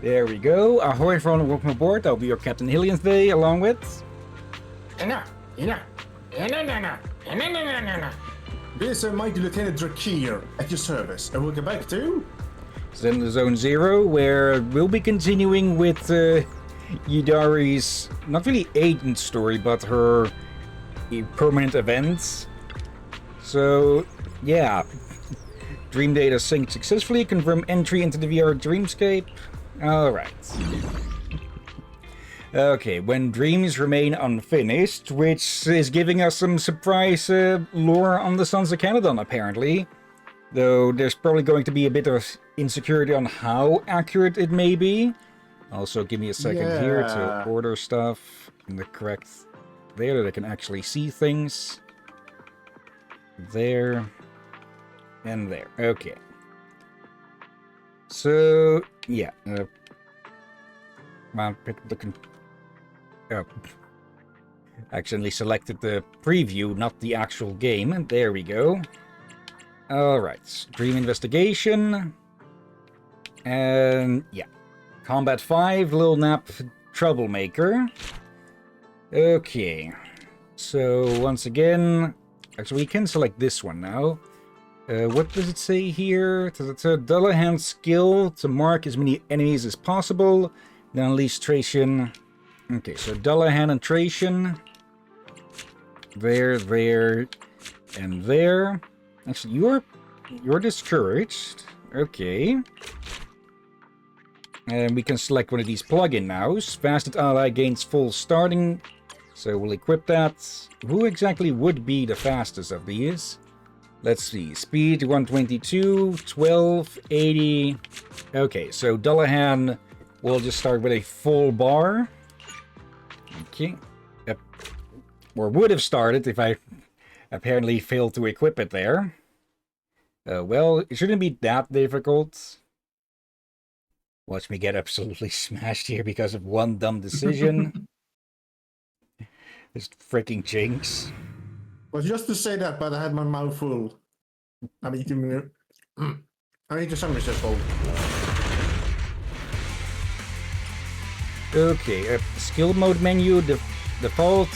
There we go. Ahoy everyone, welcome aboard. I'll be your Captain Hillyan today, along with... This is Mighty Lieutenant Drakir at your service, and welcome back to... Zenless Zone Zero, where we'll be continuing with Yidari's, not really agent story, but her permanent events. So, yeah. Dream data synced successfully, confirm entry into the VR dreamscape. Alright. Okay, when dreams remain unfinished, which is giving us some surprise lore on the Sons of Canadon, apparently. Though there's probably going to be a bit of insecurity on how accurate it may be. Also, give me a second here to order stuff in the correct... There, that I can actually see things. There. And there. Okay. So, yeah. Accidentally selected the preview, not the actual game. And there we go. Alright. Dream investigation. And, yeah. Combat 5, Lil Nap Troublemaker. Okay. So, once again... Actually, we can select this one now. What does it say here? Dullahan skill to mark as many enemies as possible. Then unleash Tracian. Okay, so Dullahan and Tracian. There, and there. Actually, you're discouraged. Okay. And we can select one of these plugin now. Fastest ally gains full starting. So we'll equip that. Who exactly would be the fastest of these? Let's see. Speed 122, 12, 80. Okay, so Dullahan will just start with a full bar. Okay. Yep. Or would have started if I apparently failed to equip it there. Well, it shouldn't be that difficult. Watch me get absolutely smashed here because of one dumb decision. This freaking jinx. Well, just to say that, but I had my mouth full. I need to sandwich this bowl. Okay, skill mode menu, default.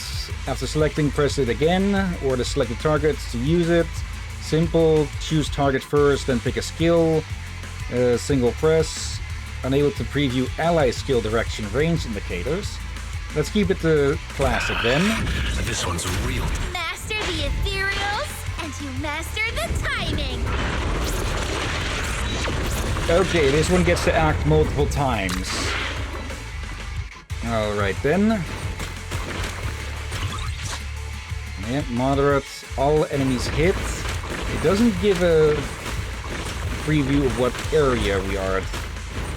After selecting, press it again, or the selected target to use it. Simple, choose target first, then pick a skill. Single press. Unable to preview ally skill direction range indicators. Let's keep it to classic then. This one's real. Master the ethereals, and you master the timing. Okay, this one gets to act multiple times. Alright then. Yeah, moderate. All enemies hit. It doesn't give a preview of what area we are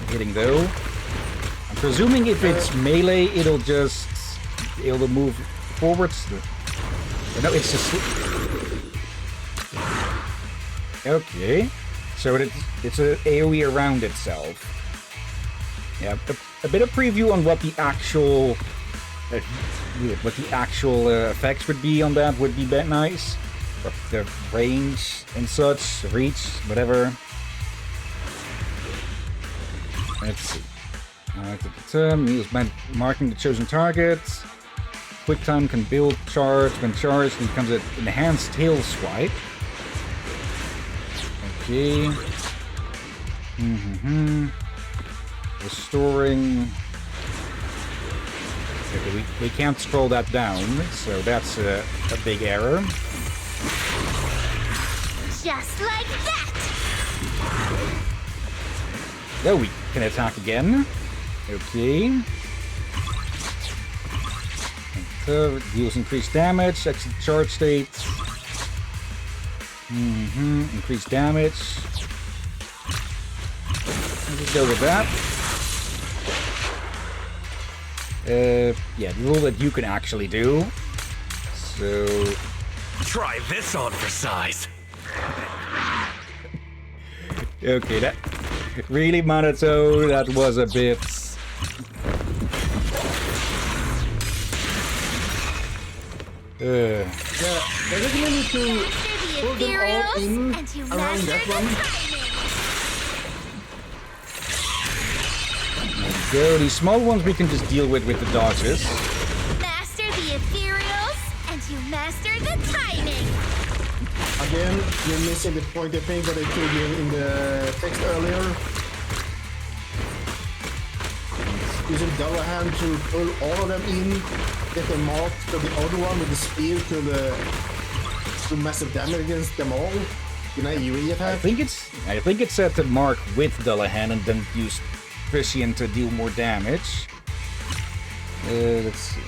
hitting though. I'm presuming if it's melee, it'll move forwards. No, it's just... Okay. So it's an AoE around itself. Yeah, a bit of preview on what the actual... effects would be on that would be nice. The range and such, reach, whatever. Let's see. Meals marking the chosen target. Quick time can build charge. When charged, it becomes an enhanced tail swipe. Okay. Restoring. Okay, we can't scroll that down, so that's a big error. Just like that. Oh, we can attack again. Okay. Deals increased damage, exit charge state. Increased damage. Let's just go with that. Yeah, the rule that you can actually do. So... Try this on for size. Okay, that... Really, Manato, that was a bit... Yeah, they're recommending to pull them all in and you around that one. go. These small ones we can just deal with the dodges. Master the ethereals, and you master the timing. Again, you're missing the point I think that I told you in the text earlier. Using double hand to pull all of them in, get them marked to the other one with the spear to massive damage against them all. You know, you attack. I think it's set to mark with Dullahan and then use Hillyan to deal more damage. Let's see.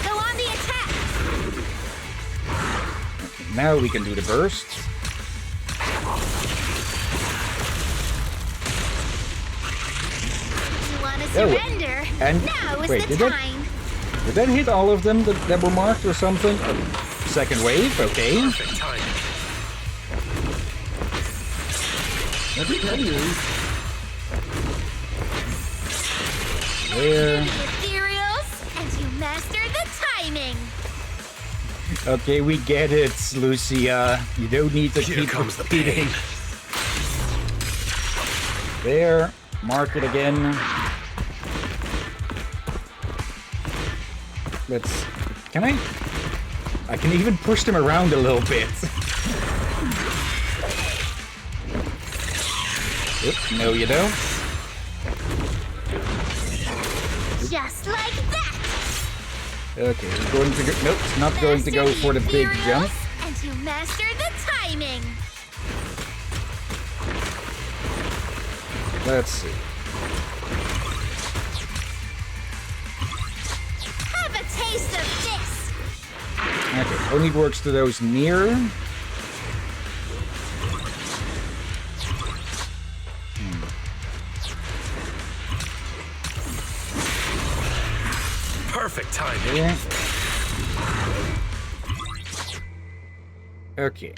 Go on the attack. Okay, now we can do the burst. You wanna Oh, surrender? and- Now is wait, the did time. Did that hit all of them that were marked or something? Second wave, okay. Perfect timing. Let me tell you. There. The ethereals, and you master the timing. Okay, we get it, Lucia. You don't need to Here keep comes the repeating. pain. There. Mark it again. Let's... Can I? I can even push them around a little bit. Oop, no, you don't. Just like that. Okay, we're going to go... Nope, it's not going to go for the big jump. And you master the timing. Let's see. Have a taste of this. Okay, only works to those near. Perfect timing. Yeah. Okay.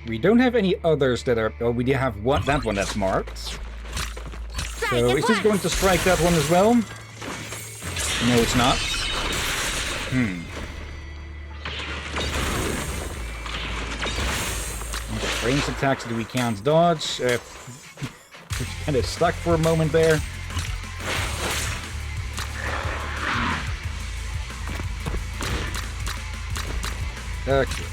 We don't have any others that are... Oh, we do have one, that one that's marked. Strike So at is this once. going to strike that one as well? No, it's not. Okay, range attacks that we can't dodge. Kind of stuck for a moment there. Okay.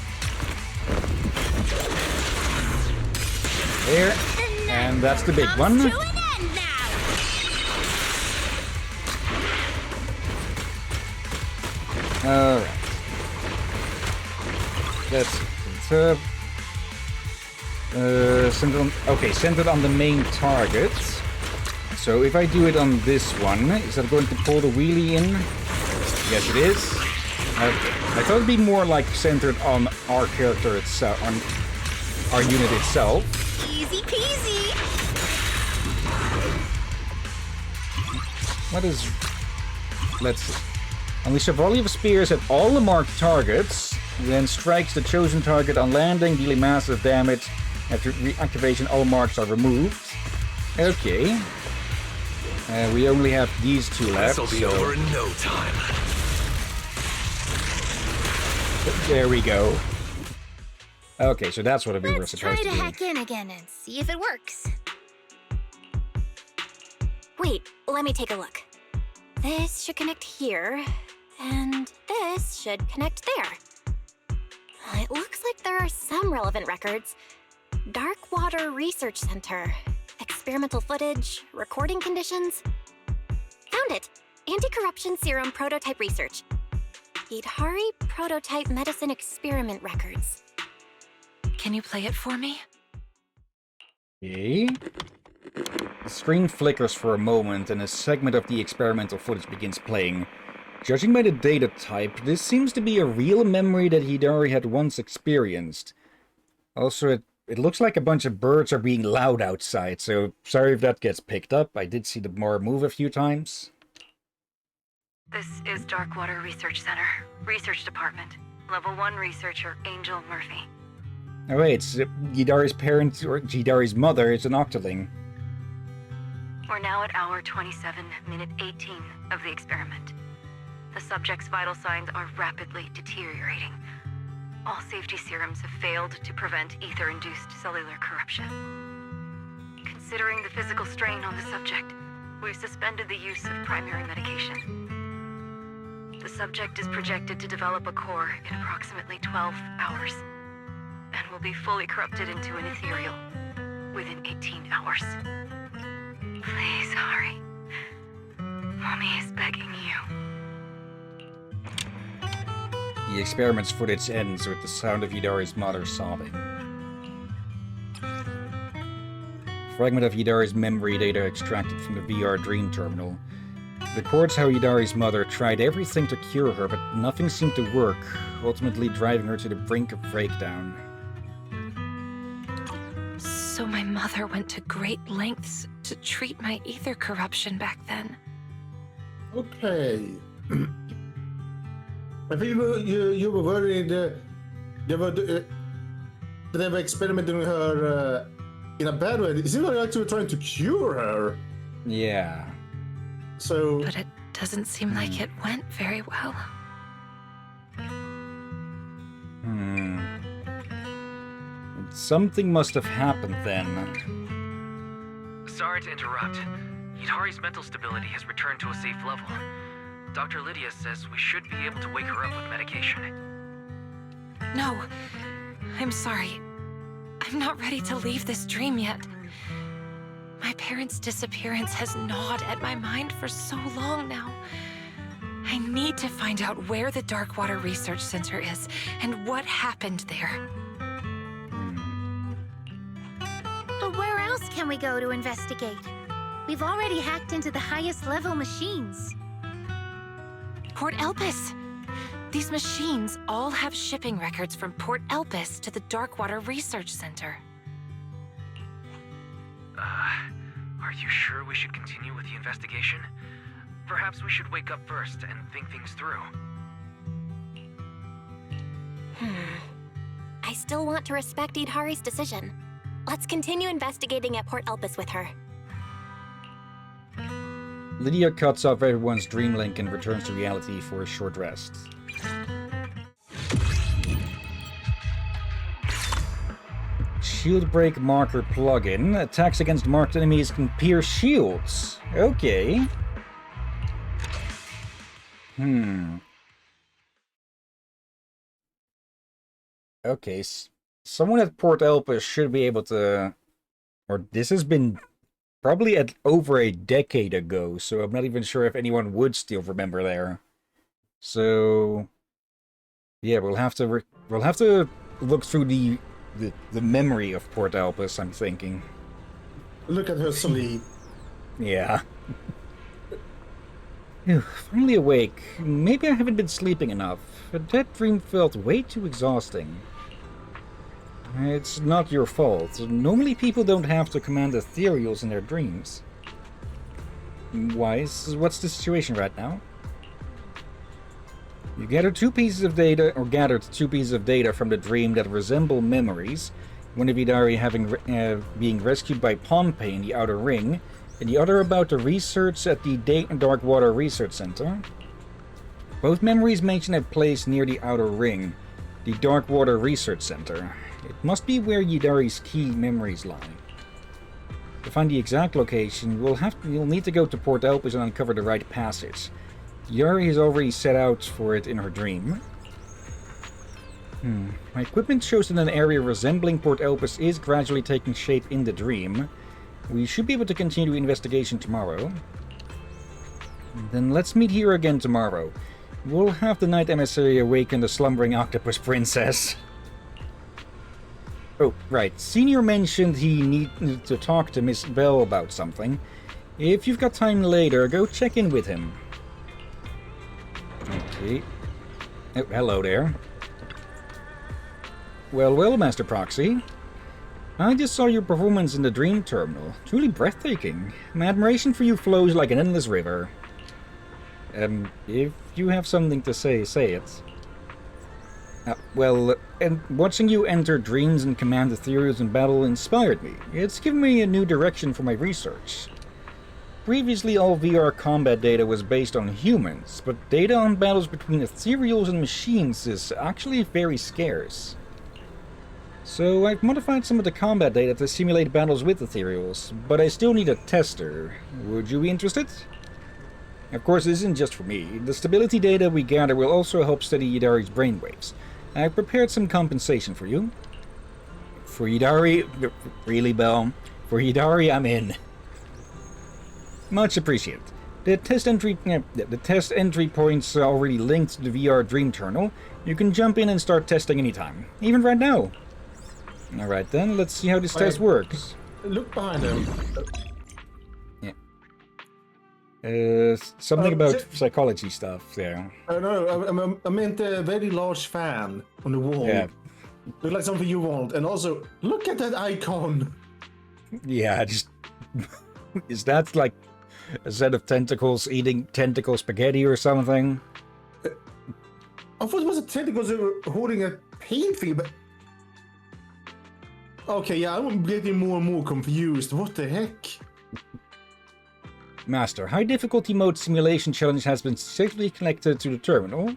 There. And that's the big one. Comes to an end now. Alright. That's it. Centered on the main target. So if I do it on this one, is that going to pull the wheelie in? Yes, it is. Okay. I thought it'd be more like centered on our character itself, on our unit itself. Easy peasy. What is... Let's see. Unleash a volley of spears at all the marked targets, then strikes the chosen target on landing, dealing massive damage. After reactivation, all marks are removed. Okay. We only have these two left. This'll be over in no time. There we go. Okay, so that's what we were Let's try supposed to to do. hack in again and see if it works. Wait, let me take a look. This should connect here, and this should connect there. It looks like there are some relevant records. Dark Water Research Center. Experimental footage, recording conditions. Found it! Anti-corruption serum prototype research. Idhari prototype medicine experiment records. Can you play it for me? Okay. The screen flickers for a moment and a segment of the experimental footage begins playing. Judging by the data type, this seems to be a real memory that Hidari had once experienced. Also, it looks like a bunch of birds are being loud outside, so sorry if that gets picked up. I did see the bar move a few times. This is Darkwater Research Center, Research Department. Level 1 researcher Angel Murphy. Oh wait, it's Hidari's parent, or Hidari's mother, is an Octoling. We're now at hour 27, minute 18 of the experiment. The subject's vital signs are rapidly deteriorating. All safety serums have failed to prevent ether-induced cellular corruption. Considering the physical strain on the subject, we've suspended the use of primary medication. The subject is projected to develop a core in approximately 12 hours, and will be fully corrupted into an ethereal within 18 hours. Please, hurry. Mommy is begging you. The experiment's footage ends with the sound of Yidari's mother sobbing. Fragment of Yidari's memory data extracted from the VR dream terminal records how Yidari's mother tried everything to cure her, but nothing seemed to work, ultimately driving her to the brink of breakdown. So my mother went to great lengths to treat my ether corruption back then. Okay. I think you were worried they were experimenting with her in a bad way. Is it like actually trying to cure her? Yeah. So... But it doesn't seem like it went very well. Something must have happened then. Sorry to interrupt. Yidari's mental stability has returned to a safe level. Dr. Lydia says we should be able to wake her up with medication. No, I'm sorry. I'm not ready to leave this dream yet. My parents' disappearance has gnawed at my mind for so long now. I need to find out where the Darkwater Research Center is and what happened there. But where else can we go to investigate? We've already hacked into the highest level machines. Port Elpis! These machines all have shipping records from Port Elpis to the Darkwater Research Center. Are you sure we should continue with the investigation? Perhaps we should wake up first and think things through. I still want to respect Yidari's decision. Let's continue investigating at Port Elpis with her. Lydia cuts off everyone's dream link and returns to reality for a short rest. Shield break marker plugin. Attacks against marked enemies can pierce shields. Okay. Okay, someone at Port Elpis should be able to... Or this has been probably at over a decade ago, so I'm not even sure if anyone would still remember there. So... Yeah, we'll have to look through the memory of Port Elpis, I'm thinking. Look at her sleep. Yeah. Phew, finally awake. Maybe I haven't been sleeping enough. But that dream felt way too exhausting. It's not your fault. Normally people don't have to command ethereals in their dreams. What's the situation right now? You gathered two pieces of data from the dream that resemble memories. One of Yidari being rescued by Pompey in the Outer Ring, and the other about the research at the Darkwater Research Center. Both memories mention a place near the Outer Ring, the Darkwater Research Center. It must be where Yidari's key memories lie. To find the exact location, you'll need to go to Port Elpis and uncover the right passage. Yidari has already set out for it in her dream. My equipment shows that an area resembling Port Elpis is gradually taking shape in the dream. We should be able to continue investigation tomorrow. Then let's meet here again tomorrow. We'll have the Night Emissary awaken the slumbering octopus princess. Oh, right. Senior mentioned he needed to talk to Miss Bell about something. If you've got time later, go check in with him. Okay. Oh, hello there. Well, Master Proxy. I just saw your performance in the Dream Terminal. Truly breathtaking. My admiration for you flows like an endless river. If you have something to say, say it. And watching you enter dreams and command ethereals in battle inspired me. It's given me a new direction for my research. Previously, all VR combat data was based on humans, but data on battles between ethereals and machines is actually very scarce. So I've modified some of the combat data to simulate battles with ethereals, but I still need a tester. Would you be interested? Of course, this isn't just for me. The stability data we gather will also help study Yidari's brainwaves. I've prepared some compensation for you. For Yidari... Really, Belle? For Yidari, I'm in. Much appreciated. The test entry points are already linked to the VR Dream Terminal. You can jump in and start testing anytime. Even right now. Alright then, let's see how this test works. Look behind him. Something about psychology stuff there. No, I meant a very large fan on the wall. Yeah. Look like something you want. And also, look at that icon. Yeah, just... Is that like a set of tentacles eating tentacle spaghetti or something? I thought it was a tentacles that were holding a paint thing, but... Okay, yeah, I'm getting more and more confused. What the heck? Master, high difficulty mode simulation challenge has been successfully connected to the terminal.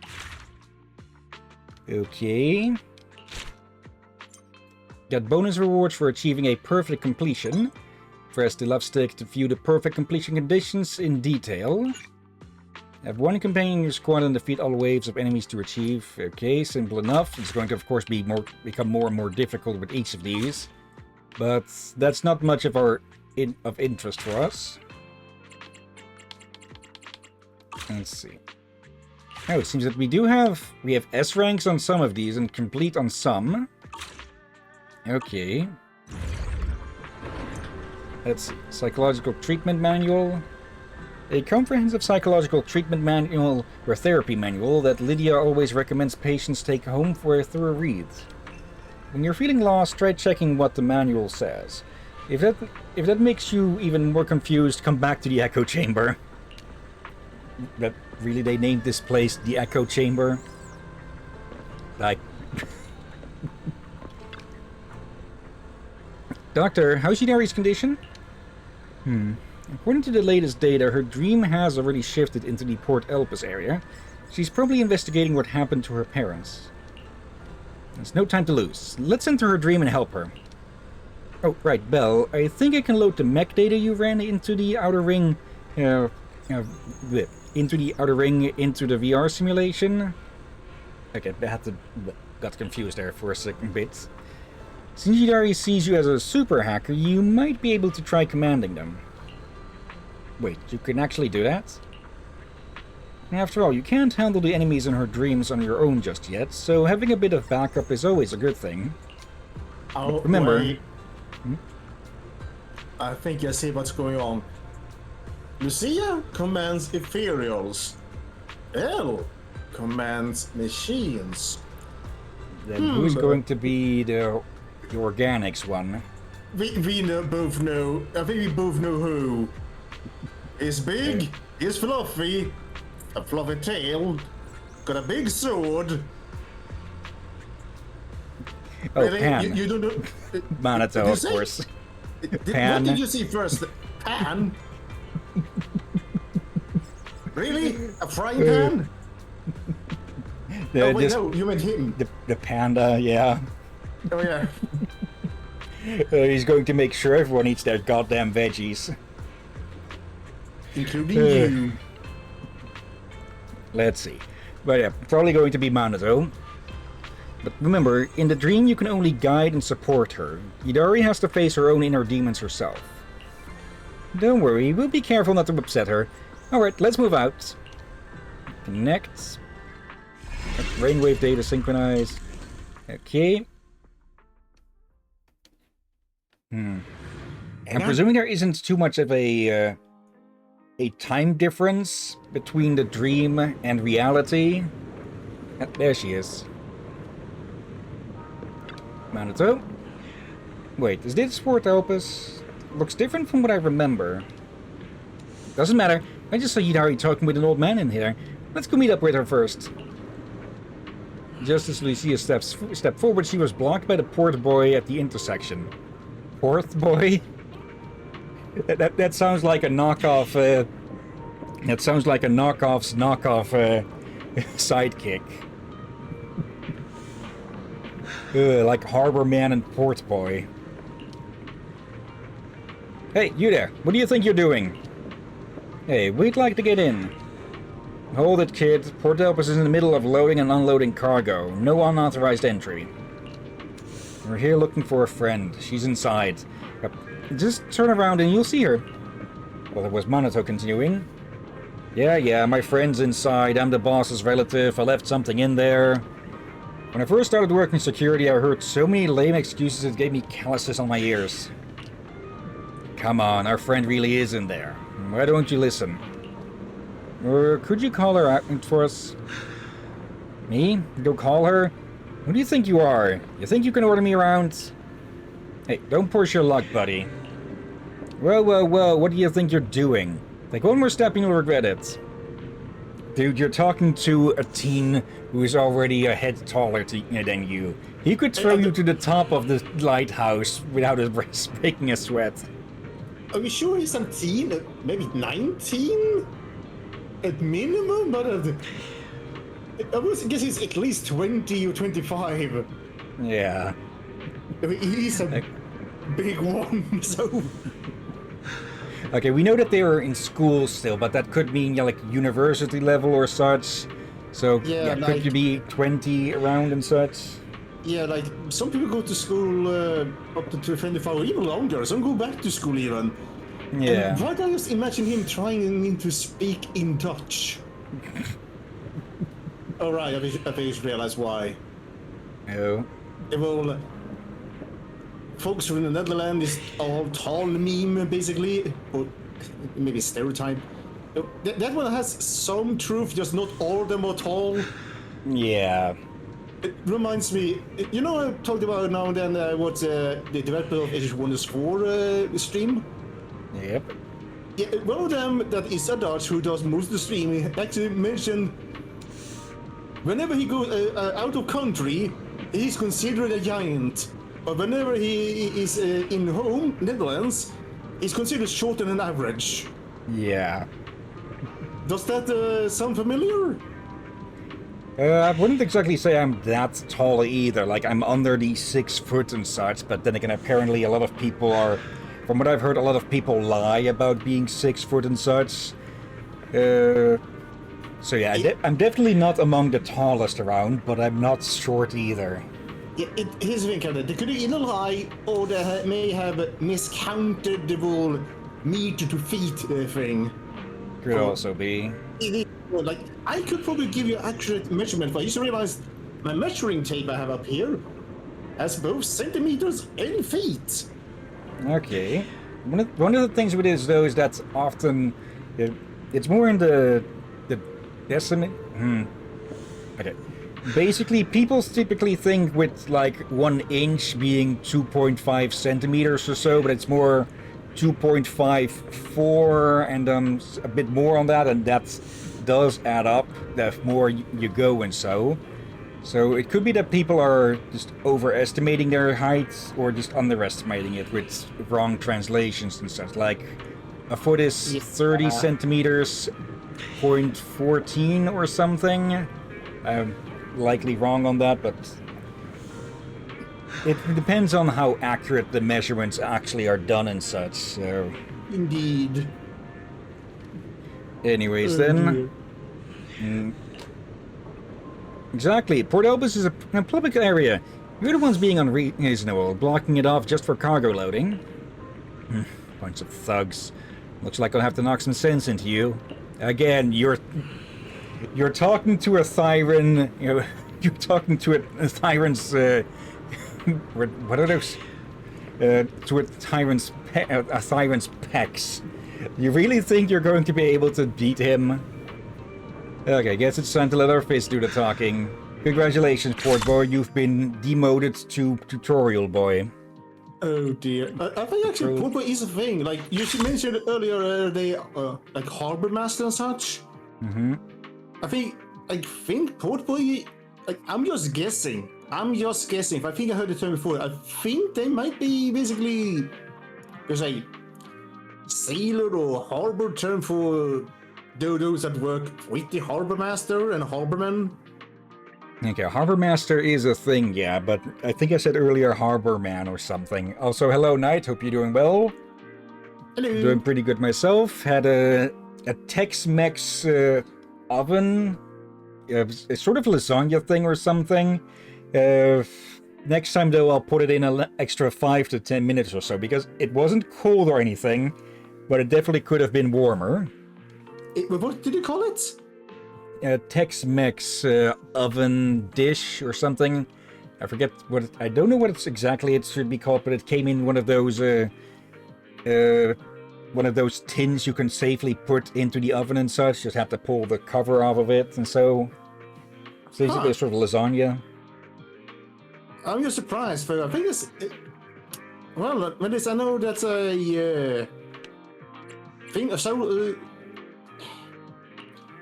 Okay. Get bonus rewards for achieving a perfect completion. Press the left stick to view the perfect completion conditions in detail. Have one companion in your squad and defeat all waves of enemies to achieve. Okay, simple enough. It's going to, of course, become more and more difficult with each of these. But that's not much of interest for us. Let's see. Oh, it seems that we have S ranks on some of these and complete on some. Okay. That's psychological treatment manual. A comprehensive psychological treatment manual or therapy manual that Lydia always recommends patients take home for a thorough read. When you're feeling lost, try checking what the manual says. If that makes you even more confused, come back to the echo chamber. That really, they named this place the Echo Chamber? Like... Doctor, how's Yidari's condition? According to the latest data, her dream has already shifted into the Port Elpis area. She's probably investigating what happened to her parents. There's no time to lose. Let's enter her dream and help her. Oh, right, Belle. I think I can load the mech data you ran into the outer ring... into the VR simulation. Okay, got confused there for a second bit. Since Yidari sees you as a super hacker, you might be able to try commanding them. Wait, you can actually do that? After all, you can't handle the enemies in her dreams on your own just yet, so having a bit of backup is always a good thing. Oh, remember... wait. I think I see what's going on. Lucia commands ethereals. L commands machines. Then who's going to be the organics one? We both know. I think we both know who. He's big. He's fluffy. A fluffy tail. Got a big sword. Oh, really? Pan. You don't know. Manato, of course. What Pan. did you see first? Pan? Really? A frying pan? Oh, wait, no, you meant him. The panda, yeah. Oh, yeah. He's going to make sure everyone eats their goddamn veggies. Including you. Let's see. But yeah, probably going to be Manato. But remember, in the dream you can only guide and support her. Yidari has to face her own inner demons herself. Don't worry, we'll be careful not to upset her. Alright, let's move out. Connect. Brainwave data synchronize. Okay. I'm presuming there isn't too much of a time difference between the dream and reality. There she is. Manato. Wait, is this Port Elpis? Looks different from what I remember. Doesn't matter. I just saw Yidari talking with an old man in here. Let's go meet up with her first. Just as Lucia stepped forward, she was blocked by the port boy at the intersection. Port boy? That sounds like a knockoff. That sounds like a knockoff's knockoff sidekick. Like harbor man and port boy. Hey, you there. What do you think you're doing? Hey, we'd like to get in. Hold it, kid. Port Elpis is in the middle of loading and unloading cargo. No unauthorized entry. We're here looking for a friend. She's inside. Just turn around and you'll see her. Well, there was Monato continuing. Yeah, my friend's inside. I'm the boss's relative. I left something in there. When I first started working security, I heard so many lame excuses it gave me calluses on my ears. Come on, our friend really is in there. Why don't you listen? Or could you call her out for us? Me? Go call her? Who do you think you are? You think you can order me around? Hey, don't push your luck, buddy. Well, what do you think you're doing? Take one more step and you'll regret it. Dude, you're talking to a teen who is already a head taller than you. He could throw you to the top of the lighthouse without breaking a sweat. Are we sure he's a teen? Maybe 19? At minimum? But I would guess he's at least 20 or 25. Yeah. I mean, he's a big one, so... Okay, we know that they are in school still, but that could mean, yeah, like, university level or such. So, yeah, like, could you be 20 around and such? Yeah, like, some people go to school up to 25 or even longer. Some go back to school even. Yeah. And why do I just imagine him trying to speak in Dutch? Alright, I just realized why. Oh. Well, folks from the Netherlands is all tall meme, basically. Or maybe stereotype. That one has some truth, just not all of them are tall. Yeah. It reminds me, you know, I talked about now and then what the developer of Age of Wonders 4 stream? Yep. Yeah, one of them that is a Dutch who does most of the streaming actually mentioned whenever he goes out of country, he's considered a giant. But whenever he is in home, Netherlands, he's considered shorter than average. Yeah. Does that sound familiar? I wouldn't exactly say I'm that tall either. Like, I'm under the 6 foot and such, but then again, apparently a lot of people are... From what I've heard, a lot of people lie about being 6 foot and such. So yeah, I'm definitely not among the tallest around, but I'm not short either. Yeah, here's the thing, Captain. They could either lie, or they may have miscounted the whole meter to feet thing. Could also be. Like, I could probably give you accurate measurement, but I just realized my measuring tape I have up here has both centimeters and feet. Okay. One of the things with this, though, is that often it's more in the decimate. Okay. Basically, people typically think with like 1 inch being 2.5 centimeters or so, but it's more 2.54 and a bit more on that, and that does add up the more you go and so. So it could be that people are just overestimating their height or just underestimating it with wrong translations and such. Like a foot is 30 centimeters, 0.14 or something. I'm likely wrong on that, but it depends on how accurate the measurements actually are done and such. So Indeed. anyways, then. Exactly. Port Elpis is a public area. You're the ones being unreasonable, blocking it off just for cargo loading. Bunch of thugs. Looks like I'll have to knock some sense into you. Again, you're talking to a Thyran. You're talking to a Thyran's. What are those? To a Thyran's pecs. You really think you're going to be able to beat him? Okay, guess it's time to let our face do the talking. Congratulations, Port Boy. You've been demoted to Tutorial Boy. Oh dear. I think actually Port Boy is a thing. Like, you mentioned earlier, they like Harbor Master and such. Mm-hmm. I think Port Boy, like, I'm just guessing. I think I heard the term before. I think they might be basically there's a sailor or harbor term for those that work with the harbor master and harborman. Okay, Harbor Master is a thing, yeah, but I think I said earlier Harbor Man or something. Also, hello, Knight. Hope you're doing well. Hello. Doing pretty good myself. Had a Tex-Mex oven, a sort of lasagna thing or something. Next time, though, I'll put it in an extra 5 to 10 minutes or so, because it wasn't cold or anything, but it definitely could have been warmer. What did you call it? A Tex-Mex oven dish or something. I forget what I don't know what it's exactly it should be called, but it came in one of those tins you can safely put into the oven and such. Just have to pull the cover off of it, and so it's basically a sort of lasagna. I'm just surprised, but I think it's... Well, when this, I know that's a thing, so...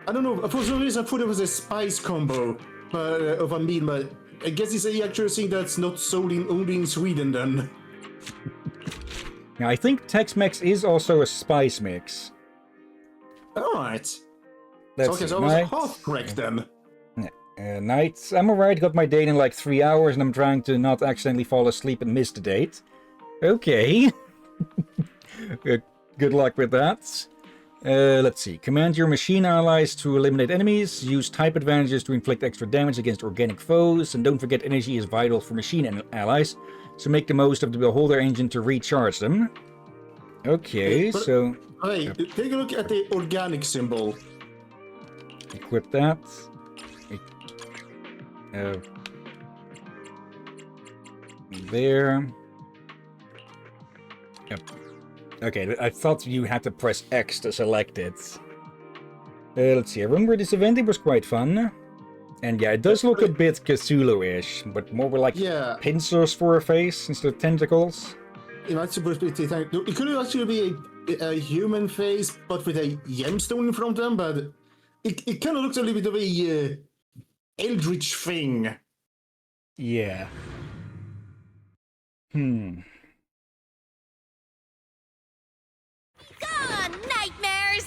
I don't know, for some reason I thought it was a spice combo of a meal, but I guess it's a actual thing that's not sold only in Sweden then. Now, I think Tex-Mex is also a spice mix. Alright. Okay, so I was half correct then. Night. I'm alright, got my date in like 3 hours and I'm trying to not accidentally fall asleep and miss the date. Okay. Good luck with that. Let's see. Command your machine allies to eliminate enemies. Use type advantages to inflict extra damage against organic foes. And don't forget energy is vital for machine allies. So make the most of the Beholder engine to recharge them. Okay, so... Hey, take a look at the organic symbol. Equip that. There. Yep. Okay, I thought you had to press X to select it. Let's see, I remember this event, it was quite fun. And yeah, it does look a bit Cthulhu-ish, but more with like pincers for a face instead of tentacles. It might supposed to be... It could actually be a human face, but with a gemstone in front of them, but it kind of looks a little bit of a eldritch thing. Yeah. Nightmares!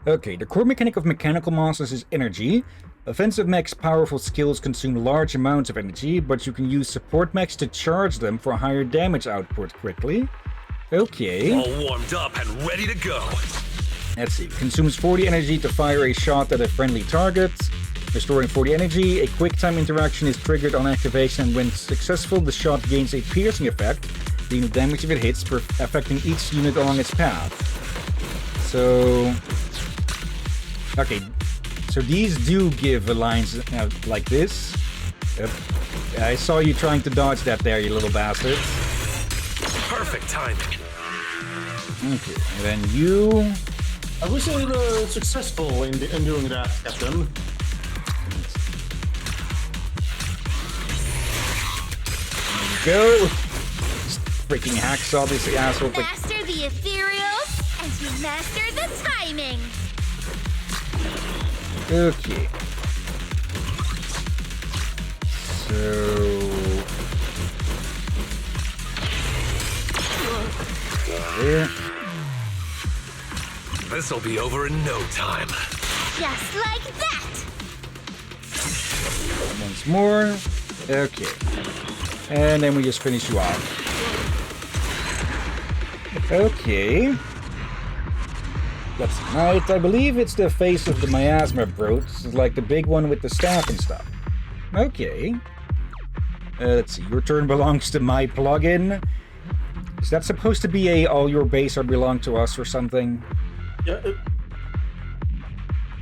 Okay, the core mechanic of mechanical monsters is energy. Offensive mechs' powerful skills consume large amounts of energy, but you can use support mechs to charge them for higher damage output quickly. Okay. All warmed up and ready to go. Let's see. Consumes 40 energy to fire a shot at a friendly target. Restoring 40 energy. A quick time interaction is triggered on activation, and when successful, the shot gains a piercing effect, dealing damage if it hits, affecting each unit along its path. So... Okay. So these do give lines like this. Yep. I saw you trying to dodge that there, you little bastard. Perfect timing. Okay, and then you... I wish I were successful in doing that, Captain. Go! Just freaking hacksaw this asshole. Master the ethereals, and you master the timing! Okay. So... There. This'll be over in no time. Just like that! Once more. Okay. And then we just finish you off. Okay. That's right. I believe it's the face of the miasma brute. It's like the big one with the staff and stuff. Okay. Let's see. Your turn belongs to my plugin. Is that supposed to be a all your base are belong to us or something? Yeah.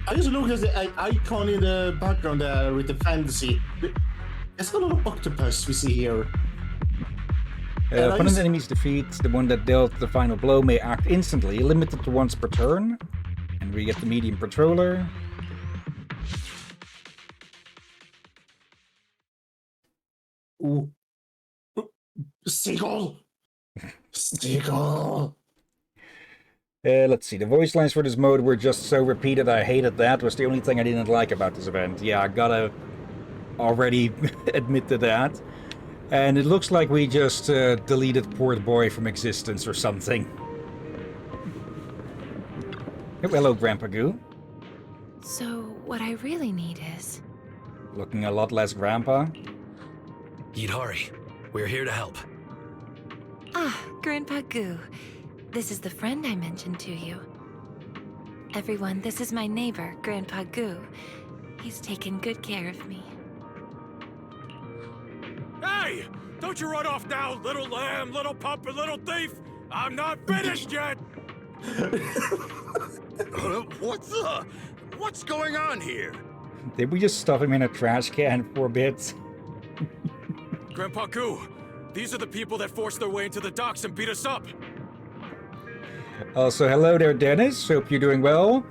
I just looked at the icon in the background there with the fantasy. There's a lot of octopus we see here. Opponent enemies defeat, the one that dealt the final blow may act instantly, limited to once per turn. And we get the medium patroller. Ooh. Seagull! Seagull! Let's see, the voice lines for this mode were just so repeated, I hated that. Was the only thing I didn't like about this event. Yeah, I gotta already admit to that. And it looks like we just deleted Port Boy from existence or something. Oh, hello, Grandpa Goo. So, what I really need is... Looking a lot less grandpa. Hidari, we're here to help. Ah, Grandpa Goo. This is the friend I mentioned to you. Everyone, this is my neighbor, Grandpa Goo. He's taken good care of me. Hey! Don't you run off now, little lamb, little pup, and little thief! I'm not finished yet! What's going on here? Did we just stuff him in a trash can for a bit? Grandpa Goo, these are the people that forced their way into the docks and beat us up. Also, hello there, Dennis. Hope you're doing well.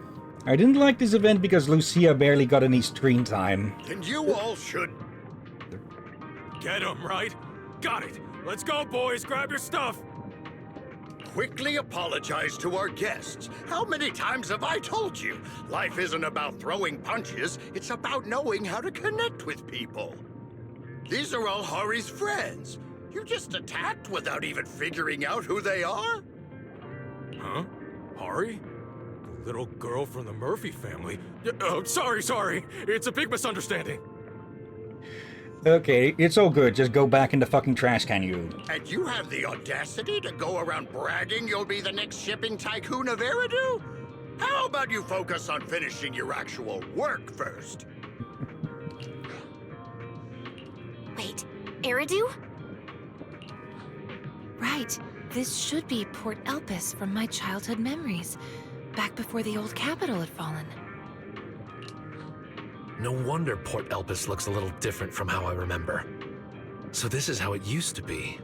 I didn't like this event because Lucia barely got any screen time. And you all should... Get him, right? Got it. Let's go, boys. Grab your stuff. Quickly apologize to our guests. How many times have I told you? Life isn't about throwing punches, it's about knowing how to connect with people. These are all Hari's friends. You just attacked without even figuring out who they are? Huh? Hari? The little girl from the Murphy family? Oh, sorry. It's a big misunderstanding. Okay, it's all good. Just go back in the fucking trash can, you. And you have the audacity to go around bragging you'll be the next shipping tycoon of Eridu? How about you focus on finishing your actual work first? Wait, Eridu? Right. This should be Port Elpis from my childhood memories, back before the old capital had fallen. No wonder Port Elpis looks a little different from how I remember. So this is how it used to be.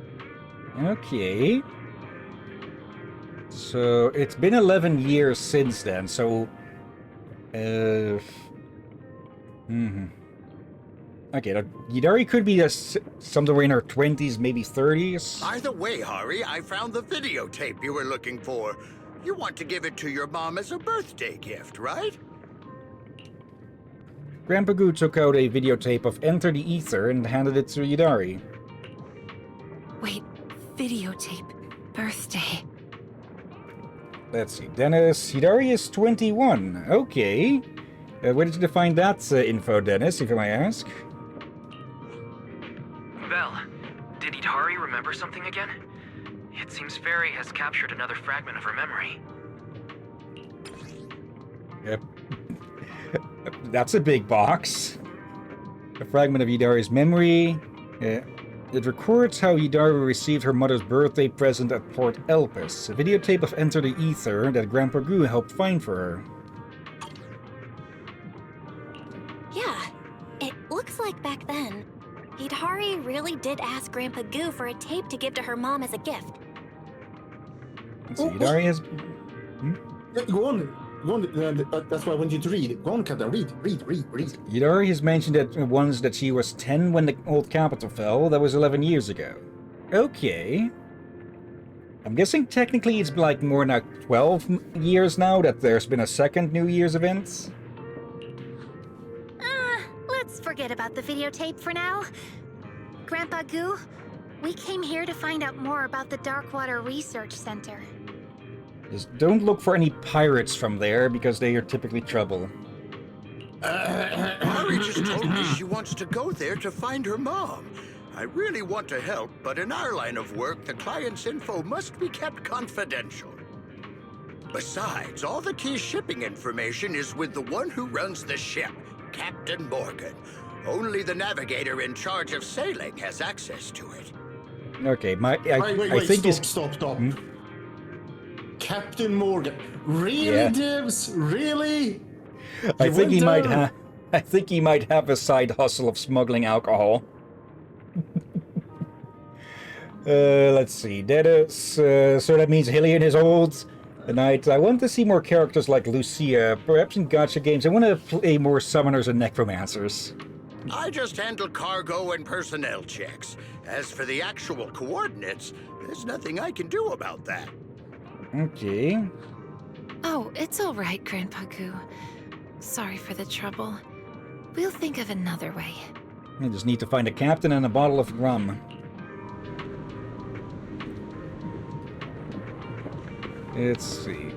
Okay. So, it's been 11 years since then, so... Okay, Hidari could be somewhere in her 20s, maybe 30s. Either way, Hari, I found the videotape you were looking for. You want to give it to your mom as a birthday gift, right? Grandpa Goo took out a videotape of Enter the Ether and handed it to Hidari. Wait, videotape. Birthday. Let's see, Dennis. Hidari is 21. Okay. Where did you find that info, Dennis, if I may ask? Belle, did Hidari remember something again? It seems Fairy has captured another fragment of her memory. Yep. That's a big box. A fragment of Hidari's memory. It records how Hidari received her mother's birthday present at Port Elpis. A videotape of Enter the Ether that Grandpa Goo helped find for her. Yeah, it looks like back then, Hidari really did ask Grandpa Goo for a tape to give to her mom as a gift. Let's see, Hidari has... Go on. That's why I want you to read. Go on, Captain. Read. Hidari has mentioned that once that she was 10 when the old capital fell. That was 11 years ago. Okay. I'm guessing technically it's like more than 12 years now that there's been a second New Year's event. Let's forget about the videotape for now. Grandpa Goo, we came here to find out more about the Darkwater Research Center. Just don't look for any pirates from there, because they are typically trouble. Hari just told me she wants to go there to find her mom. I really want to help, but in our line of work, the client's info must be kept confidential. Besides, all the key shipping information is with the one who runs the ship, Captain Morgan. Only the navigator in charge of sailing has access to it. Okay, Wait, think stop. Captain Morgan. Really, Yeah. Dibs? Really? I think he might have a side hustle of smuggling alcohol. Let's see. That is, so that means Hillyan is old. And I want to see more characters like Lucia, perhaps in gacha games. I want to play more summoners and necromancers. I just handle cargo and personnel checks. As for the actual coordinates, there's nothing I can do about that. Okay. Oh, it's all right, Grandpa Goo. Sorry for the trouble. We'll think of another way. I just need to find a captain and a bottle of rum. Let's see.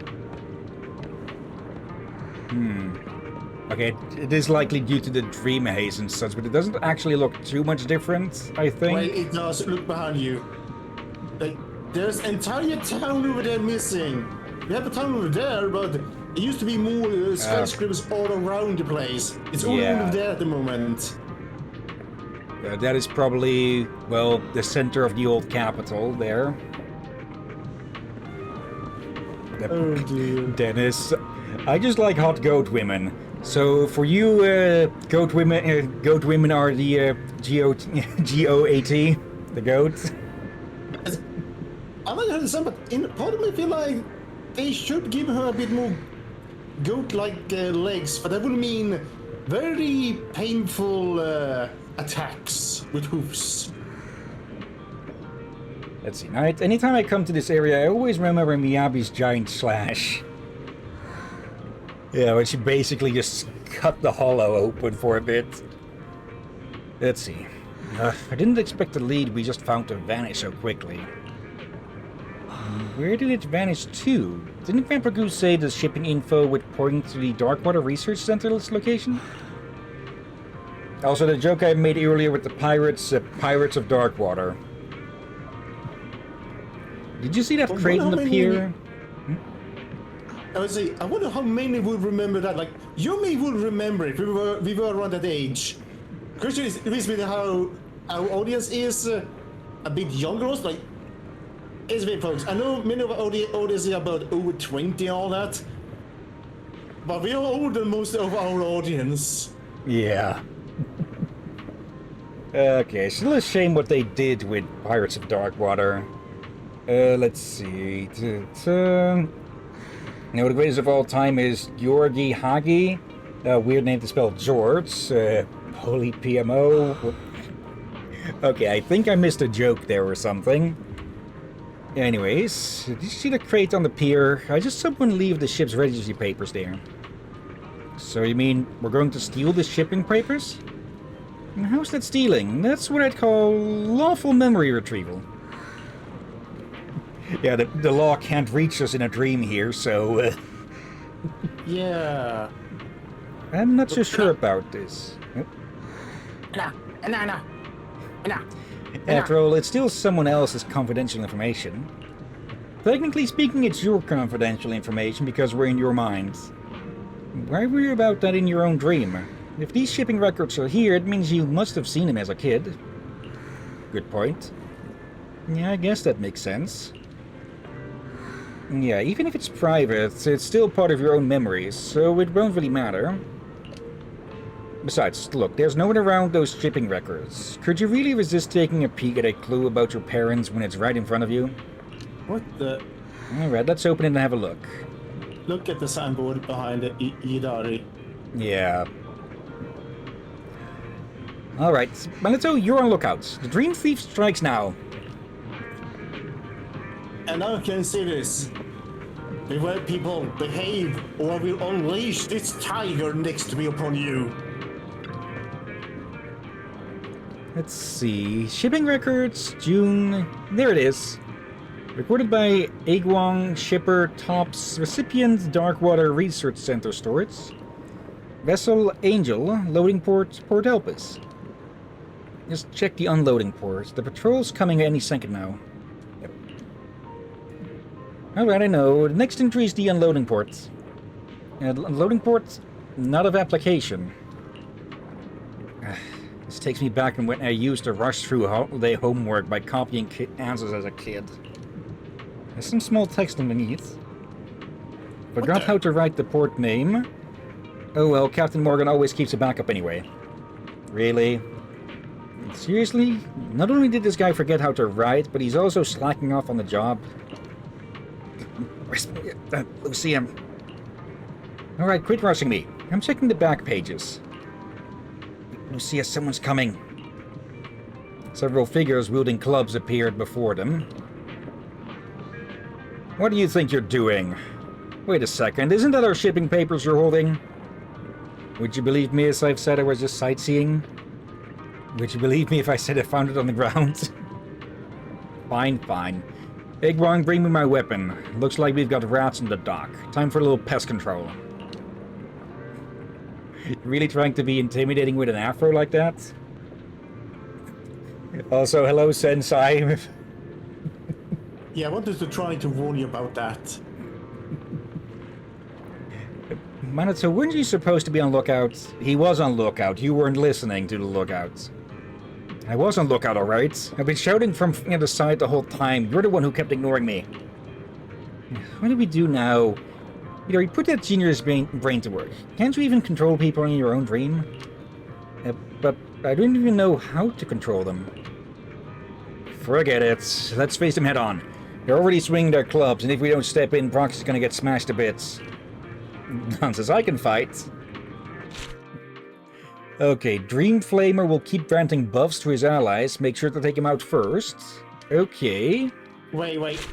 Okay, it is likely due to the dream haze and such, but it doesn't actually look too much different, I think. Well, it does. Look behind you. Like, there's entire town over there missing. We have a town over there, but it used to be more skyscrapers all around the place. It's only over there at the moment. That is probably, well, the center of the old capital there. Oh dear. Dennis, I just like hot goat women. So for you, goat women are the GOAT, the goat. I like her some, but part of me feel like they should give her a bit more goat-like legs, but that would mean very painful attacks with hoofs. Let's see. Now, anytime I come to this area, I always remember Miyabi's giant slash. Yeah, when she basically just cut the hollow open for a bit. Let's see. I didn't expect the lead we just found to vanish so quickly. Where did it vanish to? Didn't Grandpa Goose say the shipping info would point to the Darkwater Research Center's location? Also, the joke I made earlier with the Pirates of Darkwater. Did you see that crate on the pier? I would say, I wonder how many would remember that. Like, you may would remember it. We were around that age. Question is with how our audience is a bit younger. Like, it's big folks. I know many of our audience are about over 20 and all that, but we are older than most of our audience. Yeah. Okay, still a shame what they did with Pirates of Darkwater. Let's see. Now, the greatest of all time is Georgi Hagi. Weird name to spell George. Holy PMO. Okay, I think I missed a joke there or something. Anyways, did you see the crate on the pier? I just saw someone leave the ship's registry papers there. So you mean we're going to steal the shipping papers? And how's that stealing? That's what I'd call lawful memory retrieval. Yeah, the law can't reach us in a dream here, so... Yeah. I'm not so sure about this. No. After all, it's still someone else's confidential information. Technically speaking, it's your confidential information because we're in your minds. Why worry about that in your own dream? If these shipping records are here, it means you must have seen him as a kid. Good point. Yeah, I guess that makes sense. Yeah, even if it's private, it's still part of your own memories, so it won't really matter. Besides, look, there's no one around those shipping records. Could you really resist taking a peek at a clue about your parents when it's right in front of you? What the... Alright, let's open it and have a look. Look at the signboard behind it, Idari. Yeah. Alright, Manito, you're on lookout. The Dream Thief strikes now. And now can see this. Beware, people, behave, or I will unleash this tiger next to me upon you. Let's see. Shipping records, June. There it is. Recorded by Agwong, shipper, Tops, recipient, Darkwater Research Center storage. Vessel Angel, loading port, Port Elpis. Just check the unloading port. The patrol's coming any second now. Yep. Alright, I know. The next entry is the unloading port. Unloading port, not of application. This takes me back when I used to rush through holiday homework by copying answers as a kid. There's some small text underneath. Forgot how to write the port name. Oh well, Captain Morgan always keeps a backup anyway. Really? Seriously? Not only did this guy forget how to write, but he's also slacking off on the job. Where's Lucia? Alright, quit rushing me. I'm checking the back pages. Lucia, someone's coming. Several figures wielding clubs appeared before them. What do you think you're doing? Wait a second, isn't that our shipping papers you're holding? Would you believe me if I've said I was just sightseeing? Would you believe me if I said I found it on the ground? Fine, fine. Egwong, bring me my weapon. Looks like we've got rats on the dock. Time for a little pest control. Really trying to be intimidating with an afro like that? Also, hello, Sensei. Yeah, I wanted to try to warn you about that. Minato, weren't you supposed to be on lookout? He was on lookout. You weren't listening to the lookout. I was on lookout, alright. I've been shouting from the other side the whole time. You're the one who kept ignoring me. What do we do now? You know, you put that genius brain to work. Can't you even control people in your own dream? But I don't even know how to control them. Forget it. Let's face them head on. They're already swinging their clubs, and if we don't step in, Brox is gonna get smashed to bits. Nonsense, I can fight. Okay, Dream Flamer will keep granting buffs to his allies. Make sure to take him out first. Okay. Wait.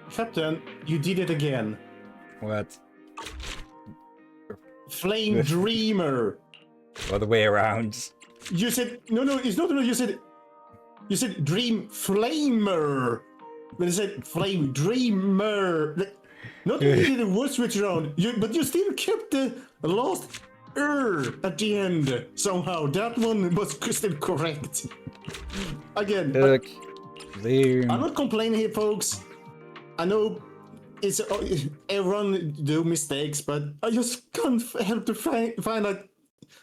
Captain, you did it again. What? Flame Dreamer. Other way around. You said no. It's not. You said Dream Flamer. When you said Flame Dreamer, not only did it was switch around, but you still kept the last at the end somehow. That one was still correct. Again, Look, there. I'm not complaining here, folks. I know it's everyone do mistakes, but I just can't help to find out.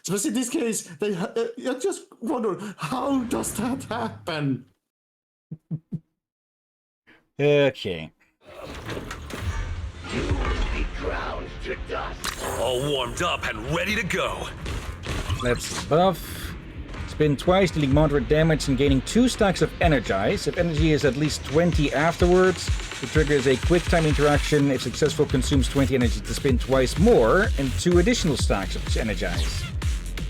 Especially in this case, I just wonder, how does that happen? Okay. You will be ground to dust. All warmed up and ready to go. Let's buff. Spin twice, dealing moderate damage and gaining 2 stacks of Energize. If energy is at least 20 afterwards, the trigger is a quick time interaction. If successful, consumes 20 energy to spin twice more and 2 additional stacks of Energize.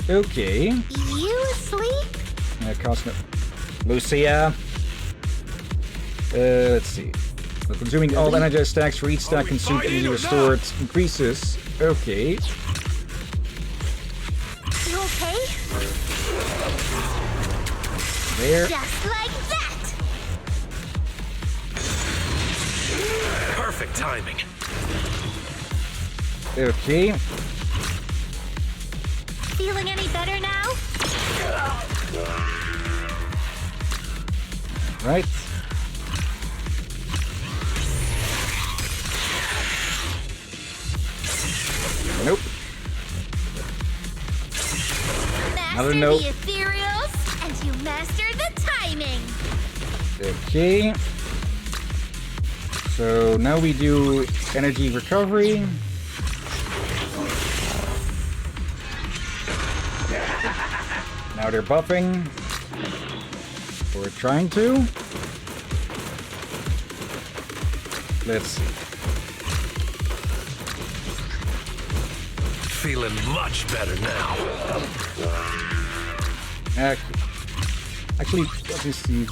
Okay. You asleep? Cosmic. Lucia. Let's see. So consuming all Energize stacks for each stack consumed energy restored increases. Okay. You okay? There. Just like that! Perfect timing. Okay. Feeling any better now? Right. Nope. Another Master nope. the ethereals, and you master the timing! Okay. So now we do energy recovery. Now they're buffing. Or trying to. Let's see. Feeling much better now. Actually, let me see.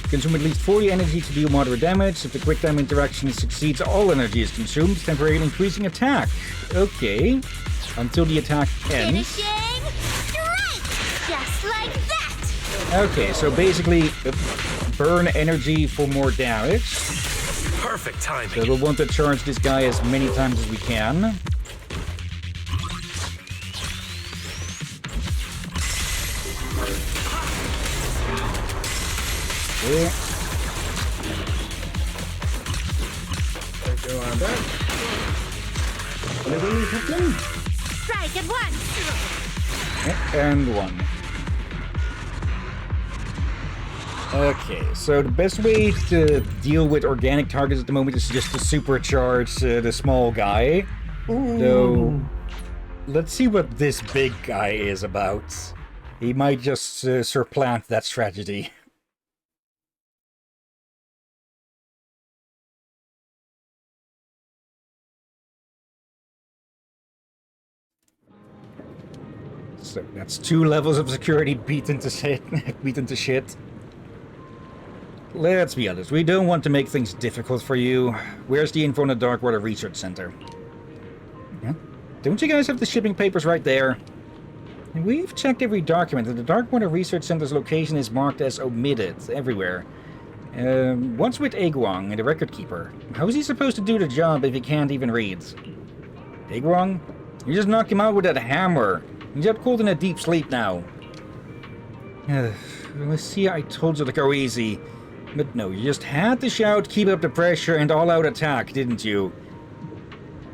Consume at least 40 energy to deal moderate damage. If the quick time interaction succeeds, all energy is consumed, temporarily increasing attack. Okay. Until the attack ends. Finishing strike! Just like that! Okay, so basically, burn energy for more damage. Perfect timing. So we'll want to charge this guy as many times as we can. Okay. Go on back. Whatever you have done. Strike at once! And 1. Okay, so the best way to deal with organic targets at the moment is just to supercharge the small guy. Ooh. So, let's see what this big guy is about. He might just supplant that strategy. So that's 2 levels of security beaten to shit. Let's be honest, we don't want to make things difficult for you. Where's the info on the Darkwater Research Center? Yeah? Don't you guys have the shipping papers right there? We've checked every document, and the Darkwater Research Center's location is marked as omitted everywhere. What's with Aguang, the record keeper? How is he supposed to do the job if he can't even read? Aguang? You just knocked him out with that hammer. He's out cold in a deep sleep now. Let's see, I told you to go easy. But no, you just had to shout, keep up the pressure, and all-out attack, didn't you?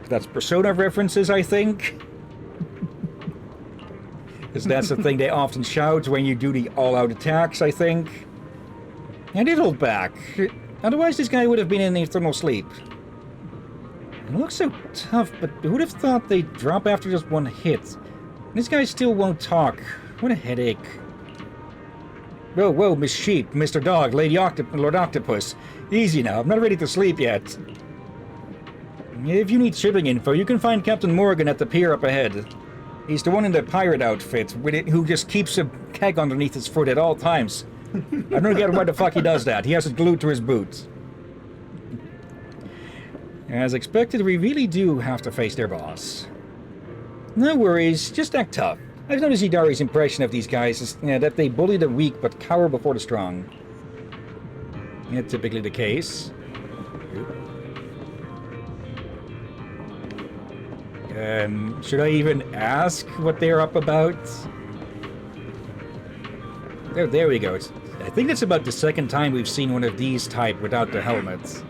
That's Persona references, I think. Because that's the thing they often shout when you do the all-out attacks, I think. I did hold back. Otherwise, this guy would have been in eternal sleep. It looks so tough, but who'd have thought they'd drop after just one hit? This guy still won't talk. What a headache. Whoa, whoa, Miss Sheep, Mr. Dog, Lord Octopus. Easy now, I'm not ready to sleep yet. If you need shipping info, you can find Captain Morgan at the pier up ahead. He's the one in the pirate outfit, who just keeps a keg underneath his foot at all times. I don't get why the fuck he does that. He has it glued to his boot. As expected, we really do have to face their boss. No worries, just act tough. I've noticed Hidari's impression of these guys is that they bully the weak but cower before the strong. Yeah, typically the case. Should I even ask what they're up about? Oh, there we go. I think that's about the second time we've seen one of these type without the helmets.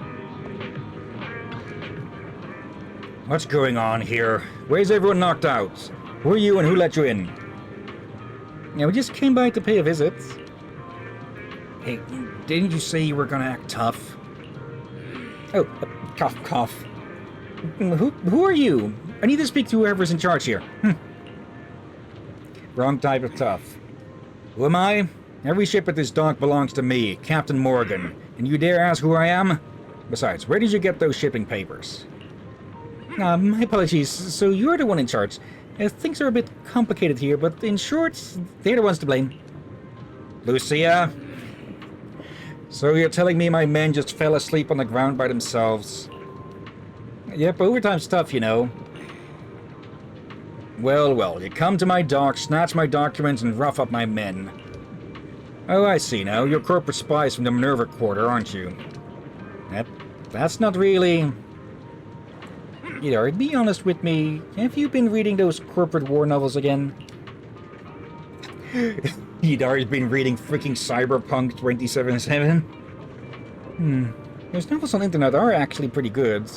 What's going on here? Where's everyone knocked out? Who are you and who let you in? Yeah, we just came by to pay a visit. Hey, didn't you say you were gonna act tough? Oh, cough, cough. Who are you? I need to speak to whoever's in charge here. Wrong type of tough. Who am I? Every ship at this dock belongs to me, Captain Morgan. And you dare ask who I am? Besides, where did you get those shipping papers? My apologies. So you're the one in charge. Things are a bit complicated here, but in short, they're the ones to blame. Lucia? So you're telling me my men just fell asleep on the ground by themselves? Yep, overtime's tough, you know. Well, well, you come to my dock, snatch my documents, and rough up my men. Oh, I see now. You're corporate spies from the Minerva Quarter, aren't you? That's not really... Hidari, be honest with me. Have you been reading those corporate war novels again? Hidari's been reading freaking Cyberpunk 2077. Those novels on the internet are actually pretty good.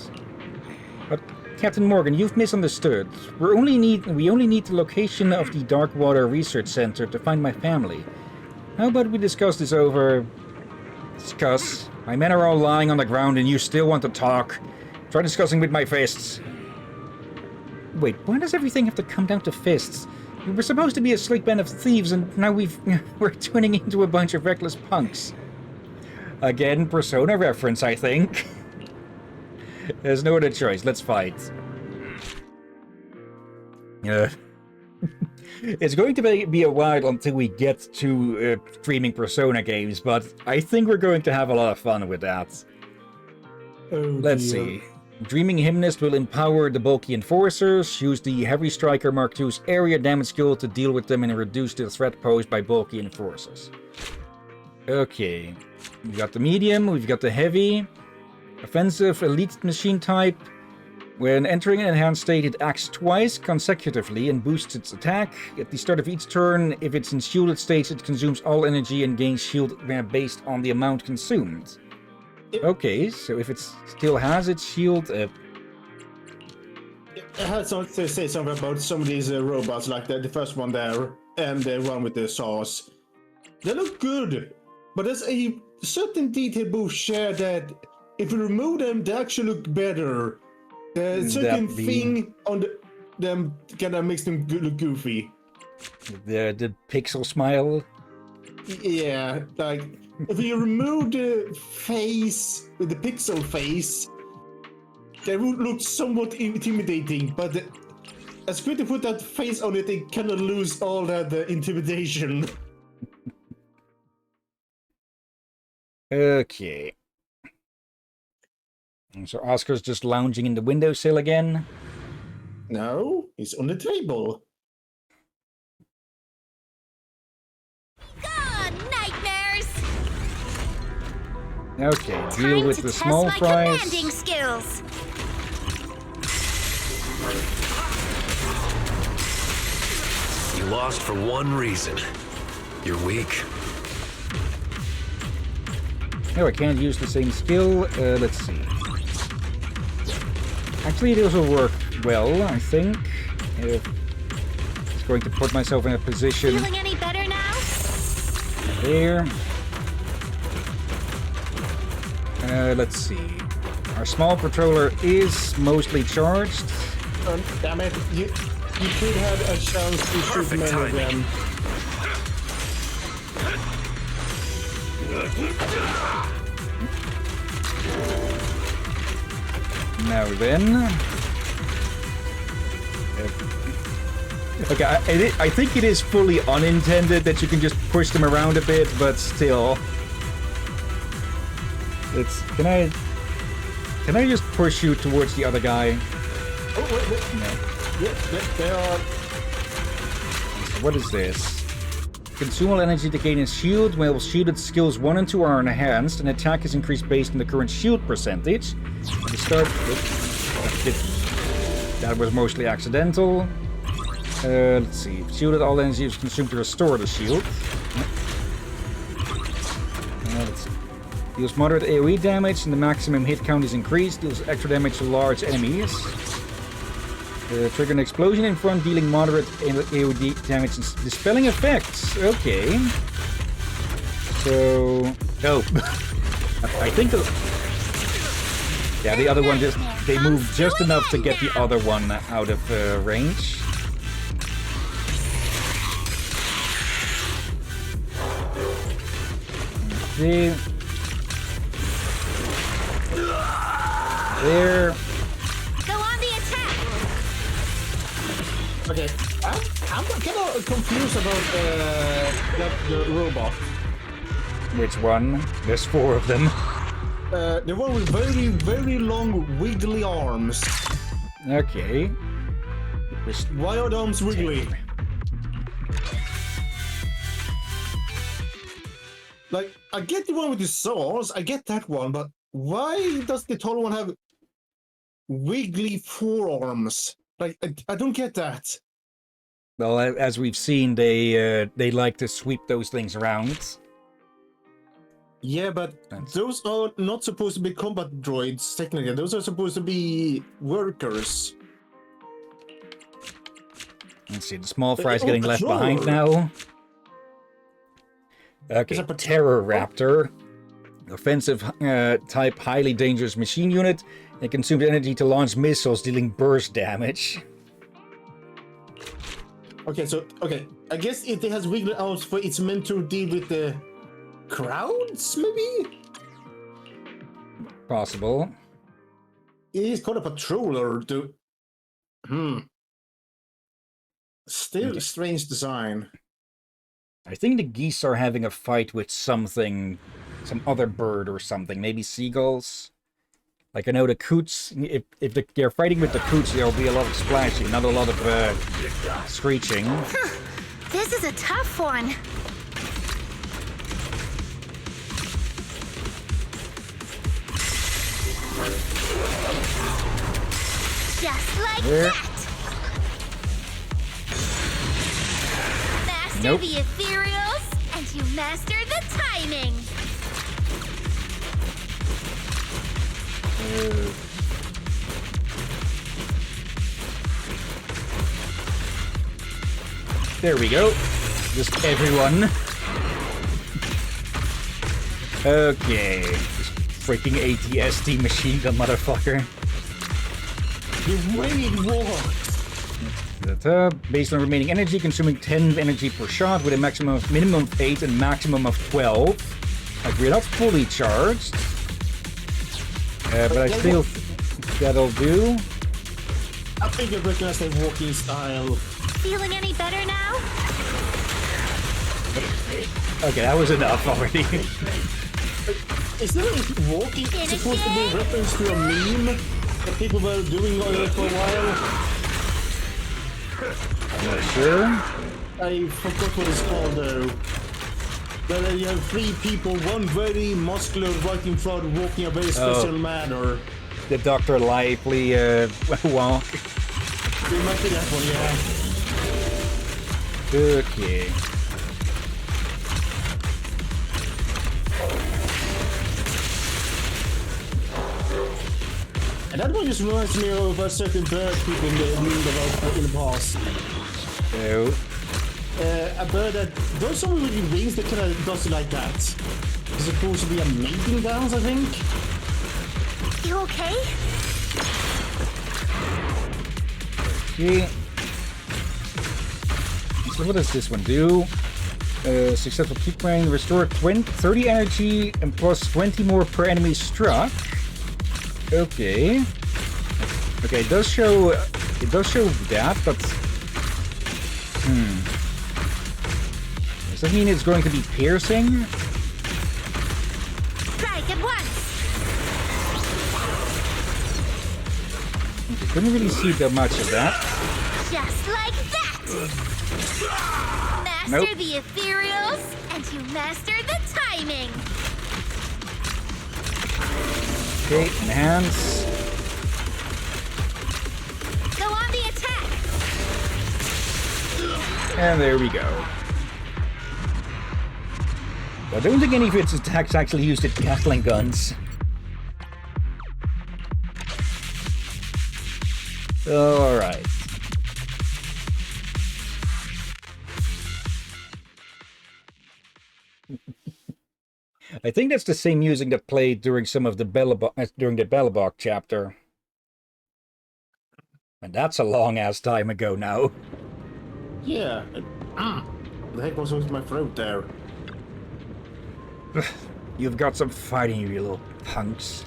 But, Captain Morgan, you've misunderstood. We only need the location of the Darkwater Research Center to find my family. How about we discuss this over... Discuss? My men are all lying on the ground and you still want to talk. Try discussing with my fists. Wait, why does everything have to come down to fists? We were supposed to be a slick band of thieves and now we're turning into a bunch of reckless punks. Again, Persona reference, I think. There's no other choice, let's fight. It's going to be a while until we get to streaming Persona games, but I think we're going to have a lot of fun with that. Oh, let's see. Dreaming Hymnist will empower the bulky enforcers, use the Heavy Striker Mark II's area damage skill to deal with them and reduce the threat posed by bulky enforcers. Okay. We've got the medium, we've got the heavy. Offensive elite machine type. When entering an enhanced state, it acts twice consecutively and boosts its attack. At the start of each turn, if it's in shielded states, it consumes all energy and gains shield based on the amount consumed. Okay, so if it still has its shield... I had to say something about some of these robots, like the first one there, and the one with the saws. They look good, but there's a certain detail both share that if you remove them, they actually look better. The certain thing on them kind of makes them look goofy. The pixel smile? Yeah, like... If you remove the face, the pixel face, they would look somewhat intimidating, but as quick to put that face on it, they kind of lose all that intimidation. Okay. So Oscar's just lounging in the windowsill again? No, he's on the table. Okay, deal with the small fries. Commanding skills. lost for one reason. You're weak. No, I can't use the same skill. Let's see. Actually, this will work well, I think. It's going to put myself in a position. Feeling any better now? There. Let's see. Our small patroller is mostly charged. Damn it. You could have a chance to shoot many of them. Now then. Okay, I think it is fully unintended that you can just push them around a bit, but still. Can I just push you towards the other guy? Oh, wait. No. Yeah, they are... What is this? Consumable energy to gain a shield. While shielded skills 1 and 2 are enhanced, an attack is increased based on the current shield percentage. At the start... That was mostly accidental. Let's see. Shielded, all energy is consumed to restore the shield. Let's see. Deals moderate AoE damage and the maximum hit count is increased. Deals extra damage to large enemies. Trigger an explosion in front, dealing moderate AoE damage and dispelling effects. Okay. So... Oh. I think the other one just... They moved just enough to get the other one out of range. Okay. There. Go on the attack! Okay, I'm kind of confused about the robot. Which one? There's 4 of them. The one with very, very long wiggly arms. Okay. Why are the arms wiggly? Like, I get the one with the saws, I get that one, but why does the tall one have wiggly forearms? Like, I don't get that. Well, as we've seen, they like to sweep those things around. Yeah, but those are not supposed to be combat droids, technically. Those are supposed to be workers. Let's see, the small fry's getting left behind now. Okay, Terror Raptor. Offensive type, highly dangerous machine unit. It consumes energy to launch missiles, dealing burst damage. Okay, I guess if it has wiggly arms, for it's meant to deal with the crowds, maybe? Possible. It is called a patroller, to... Still a strange design. I think the geese are having a fight with something, some other bird or something, maybe seagulls. Like I know the coots, if they're fighting with the coots, there'll be a lot of splashing, not a lot of screeching. This is a tough one. Just like that. Master the ethereals, and you master the timing. There we go. Just everyone. Okay. This freaking ATST machine gun motherfucker. The way it works. Based on remaining energy, consuming 10 energy per shot with a minimum of 8 and maximum of 12. Like, we're not fully charged. But I still think that'll do. I think I recognize that walking style. Feeling any better now? Okay, that was enough already. Is there walking supposed to be a reference to a meme that people were doing for a while? Not sure. I forgot what it's called though. Where you have 3 people, one very muscular right in front, walking a very special manner. The Dr. Lively walk. It might be that one, yeah. Okay. And that one just reminds me of a certain bird people knew about in the past. So, A bird that does something with your wings that kind of does it like that. It's supposed to be a mating dance, I think. You okay? okay. So what does this one do? Successful keep playing, restore 30 energy and plus 20 more per enemy struck. Okay. Okay, it does show that, but does that mean it's going to be piercing? Strike at once! I couldn't really see that much of that. Just like that! Master Nope. the ethereals, and you master the timing! Okay, enhance. Go on the attack! And there we go. I don't think any of its attacks actually used its Gatling guns. Alright. I think that's the same music that played during some of the during the Belobog chapter. And that's a long-ass time ago now. Yeah. The heck was with my throat there? You've got some fight in you, you little punks.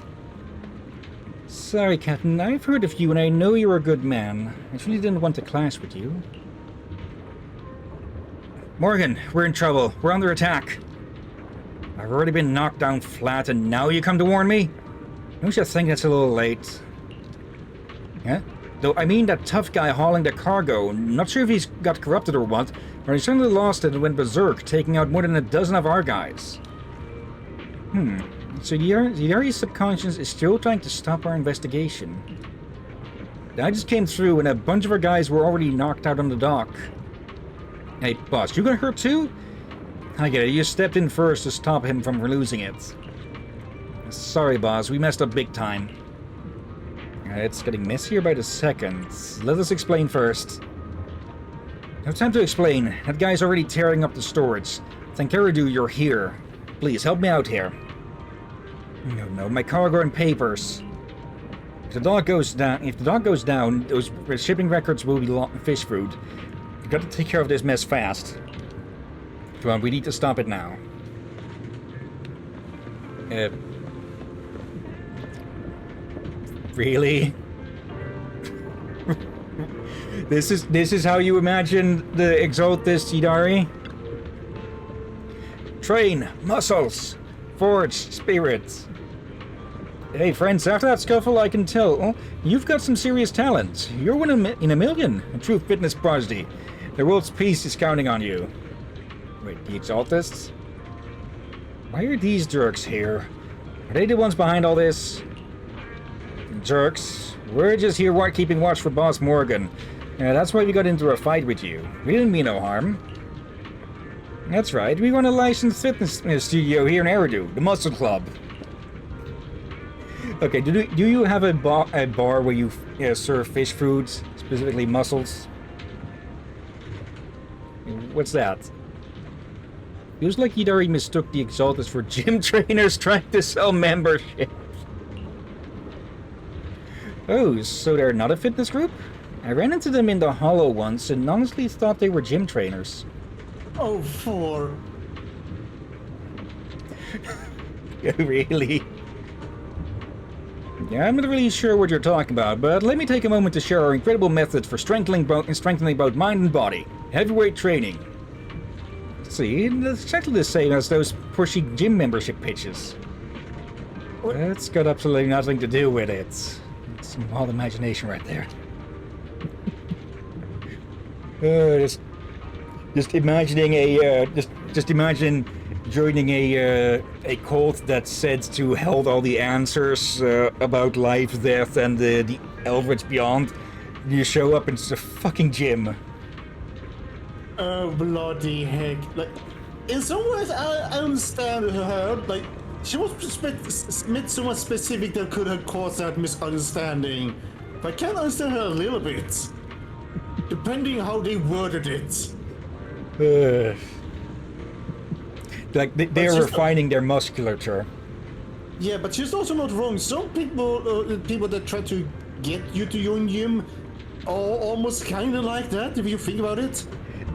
Sorry, Captain. I've heard of you and I know you're a good man. I really didn't want to clash with you. Morgan, we're in trouble. We're under attack. I've already been knocked down flat and now you come to warn me? Don't you think that's a little late? Yeah? Though, I mean that tough guy hauling the cargo. Not sure if he's got corrupted or what, but he certainly lost it and went berserk, taking out more than a dozen of our guys. So the Yari's subconscious is still trying to stop our investigation. I just came through and a bunch of our guys were already knocked out on the dock. Hey, boss, you got hurt too? I get it, you stepped in first to stop him from losing it. Sorry, boss, we messed up big time. It's getting messier by the second. Let us explain first. No time to explain. That guy's already tearing up the storage. Thank Eridu you're here. Please, help me out here. No, my cargo and papers. If the dock goes down, those shipping records will be fish food. We've got to take care of this mess fast. Come on, we need to stop it now. Really? This is how you imagine the exalt this, Hidari? Train, muscles, forge, spirits. Hey friends, after that scuffle I can tell you've got some serious talent. You're one in a million, a true fitness prodigy. The world's peace is counting on you. Wait, the Exaltists? Why are these jerks here? Are they the ones behind all this? Jerks. We're just here keeping watch for Boss Morgan. That's why we got into a fight with you. We didn't mean no harm. That's right, we run a licensed fitness studio here in Eridu, the Muscle Club. Okay, do you have a bar where you serve fish foods, specifically mussels? What's that? Feels like Hidari mistook the Exaltus for gym trainers trying to sell membership. Oh, so they're not a fitness group? I ran into them in the Hollow once and honestly thought they were gym trainers. Oh, four. Really? Yeah, I'm not really sure what you're talking about, but let me take a moment to share our incredible methods for strengthening both mind and body. Heavyweight training. See, that's exactly the same as those pushy gym membership pitches. That's got absolutely nothing to do with it. It's wild imagination right there. Just imagining just imagine joining a cult that said to hold all the answers about life, death, and the Eldritch beyond. You show up and it's a fucking gym. Oh, bloody heck. Like, in some ways, I understand her. Like, she was so much specific that could have caused that misunderstanding. But I can understand her a little bit. Depending how they worded it. Like, they're refining their musculature. Yeah, but she's also not wrong. Some people, people that try to get you to join gym are almost kind of like that, if you think about it.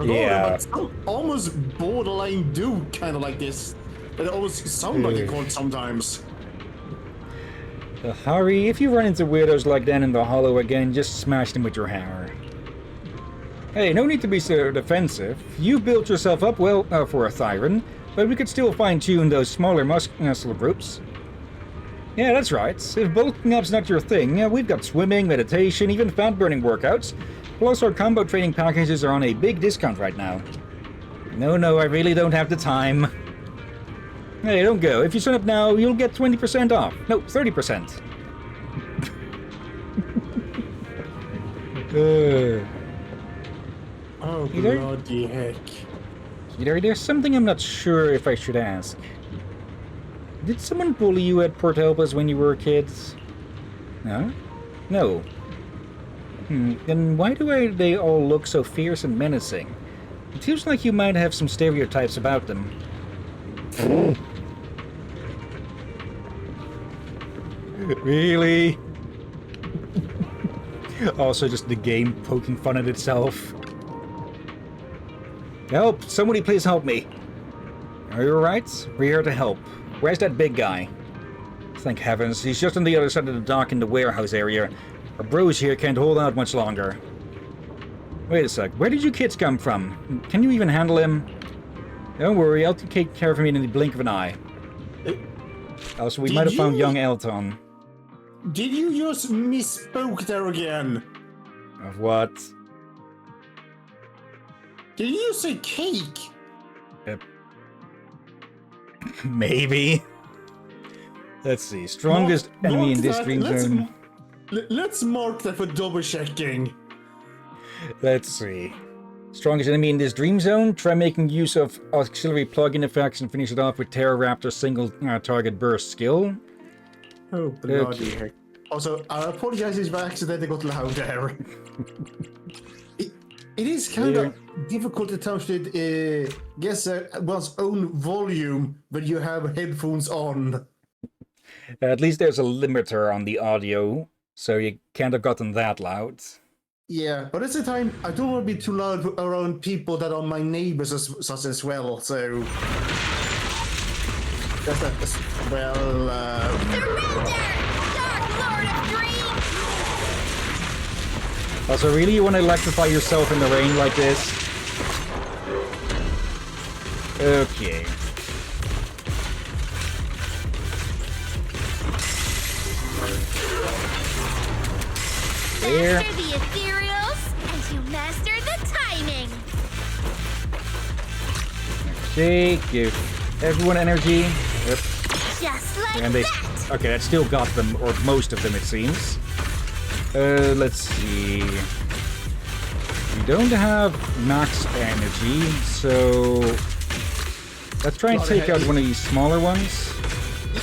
Yeah. But some almost borderline do kind of like this. They almost sound like a cult sometimes. Harry, if you run into weirdos like that in the hollow again, just smash them with your hammer. Hey, no need to be so defensive. You built yourself up well for a Thyron, but we could still fine-tune those smaller muscle groups. Yeah, that's right. If bulking up's not your thing, we've got swimming, meditation, even fat-burning workouts. Plus our combo training packages are on a big discount right now. No, I really don't have the time. Hey, don't go. If you sign up now, you'll get 20% off. No, 30%. Oh, bloody heck. There's something I'm not sure if I should ask. Did someone bully you at Port Elpis when you were a kid? No? No. Then why do they all look so fierce and menacing? It feels like you might have some stereotypes about them. Really? Also just the game poking fun at itself. Help! Somebody please help me! Are you alright? We're here to help. Where's that big guy? Thank heavens, he's just on the other side of the dock in the warehouse area. Our bros here can't hold out much longer. Wait a sec, where did you kids come from? Can you even handle him? Don't worry, I'll take care of him in the blink of an eye. Also, we might have found young Elton. Did you just misspoke there again? Of what? Did you say cake? Maybe. Let's see. Strongest enemy in this dream zone. Let's mark that for double checking. Let's see. Strongest enemy in this dream zone. Try making use of auxiliary plug-in effects and finish it off with Terror Raptor's single target burst skill. Oh, bloody heck. Also, I apologize if I accidentally got loud there. It is kind of difficult to touch it, guess one's own volume when you have headphones on. At least there's a limiter on the audio, so you can't have gotten that loud. Yeah, but at the time, I don't want to be too loud around people that are my neighbors as well, so... That's that as well, Surrender! Dark Lord of Dreams! Also, really, you want to electrify yourself in the rain like this? Okay. There. Master the ethereals, and you master the timing! Okay, give everyone energy. Yep. Just like And they... that! Okay, that still got them, or most of them, it seems. Let's see. We don't have max energy, so let's try and take out one of these smaller ones.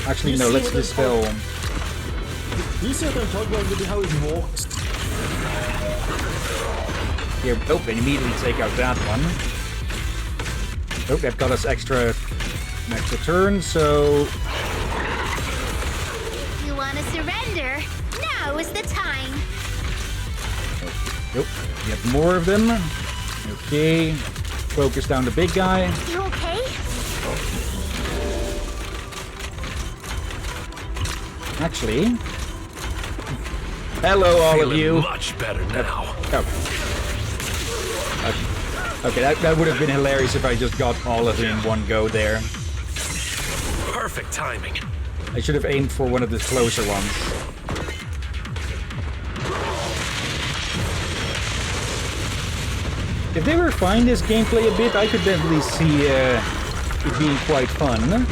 Actually, no, let's dispel. Do you see what I'm talking about with how it walks? Here, oh, and immediately take out that one. Oh, that got us extra turn, so... You want to surrender? Now is the time! Nope, get more of them. Okay, focus down the big guy. You okay? Actually... Hello, all of you. Much better now. Okay, that would have been hilarious if I just got all of them in one go there. Perfect timing. I should have aimed for one of the closer ones. If they refine this gameplay a bit, I could definitely see it being quite fun.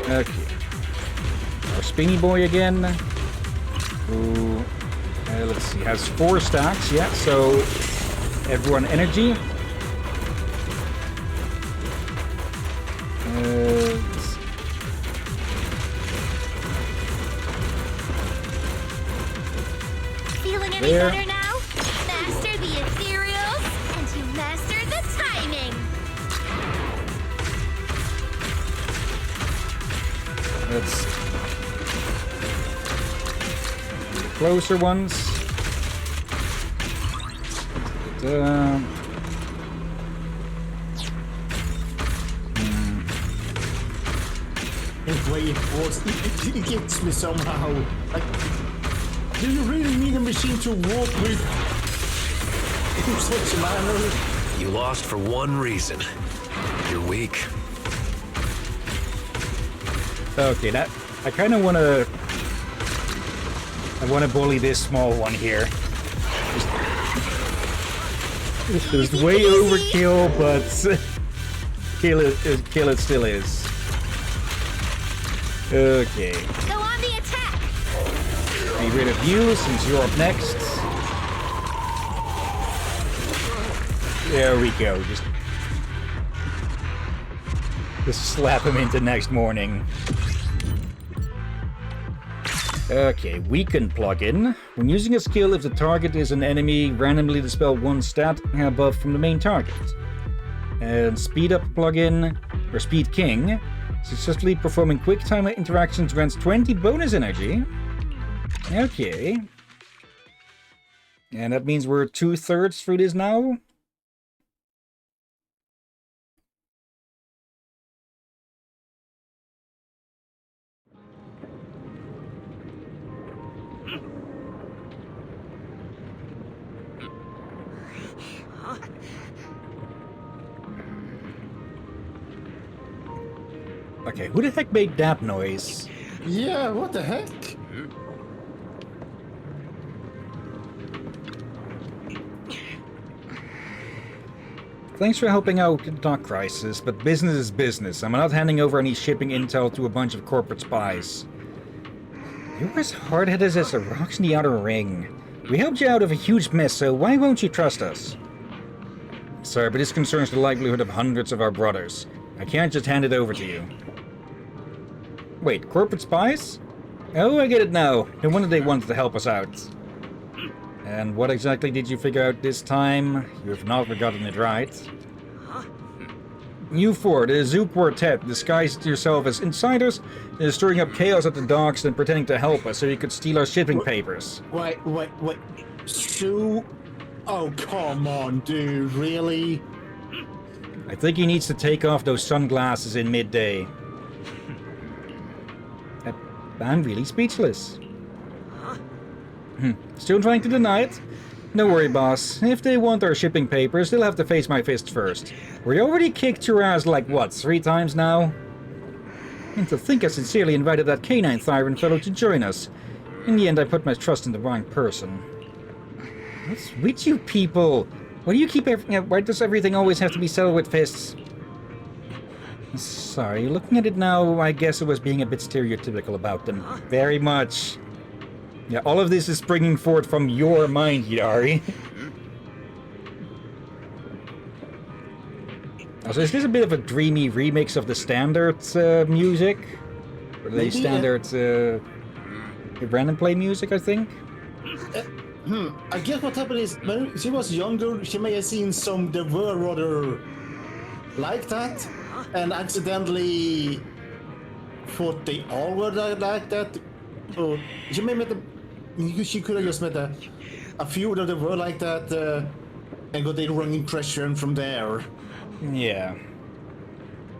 Okay. Our spinny boy again. Ooh. Let's see, has 4 stacks, yeah, so everyone energy. Feeling any There. better now? Master the ethereals, and you master the timing. Let's the closer ones. Wait, it gets me somehow. Like, do you really need a machine to walk with in such a manner? You lost for one reason. You're weak. Okay, that I kind of want to. I want to bully this small one here. This is way overkill, but kill it still is. Okay. Go on the attack. Be rid of you since you're up next. There we go. Just slap him into next morning. Okay, Weaken plugin. When using a skill, if the target is an enemy, randomly dispel 1 stat buff from the main target. And Speed Up plugin, or Speed King. Successfully performing quick time interactions grants 20 bonus energy. Okay. And that means we're 2/3 through this now. Okay, who the heck made that noise? Yeah, what the heck? Thanks for helping out with the dock crisis, but business is business. I'm not handing over any shipping intel to a bunch of corporate spies. You're as hard-headed as the rocks in the outer ring. We helped you out of a huge mess, so why won't you trust us? Sorry, but this concerns the livelihood of hundreds of our brothers. I can't just hand it over to you. Wait, corporate spies? Oh, I get it now. No wonder they wanted to help us out. And what exactly did you figure out this time? You have not forgotten it, right? You four, the Zoo Quartet, disguised yourself as insiders, stirring up chaos at the docks and pretending to help us so you could steal our shipping papers. Wait. Sue? Oh, come on, dude, really? I think he needs to take off those sunglasses in midday. I'm really speechless. Still trying to deny it? Don't worry, boss. If they want our shipping papers, they'll have to face my fist first. We already kicked your ass like, what, 3 times now? And to think I sincerely invited that canine tyrant fellow to join us. In the end, I put my trust in the wrong person. What's with you people? Why do you keep why does everything always have to be settled with fists? Sorry, looking at it now, I guess it was being a bit stereotypical about them. Very much. Yeah, all of this is springing forth from your mind, Hidari. Also, is this a bit of a dreamy remix of the standard music? Or the standard random play music, I think? I guess what happened is, when she was younger, she may have seen some that were rather like that, and accidentally thought they all were like that. So she may met she could have just met a few that were like that, and got the wrong impression from there. Yeah.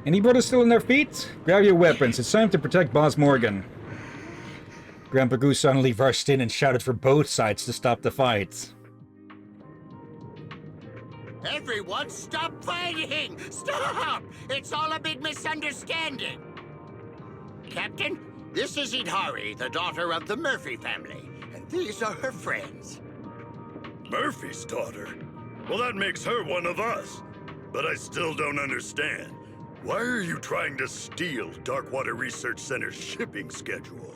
Any brothers still on their feet? Grab your weapons, it's time to protect Boss Morgan. Grandpa Goose suddenly rushed in and shouted for both sides to stop the fight. Everyone, stop fighting! Stop! It's all a big misunderstanding. Captain, this is Hidari, the daughter of the Murphy family, and these are her friends. Murphy's daughter? Well, that makes her one of us. But I still don't understand. Why are you trying to steal Darkwater Research Center's shipping schedule?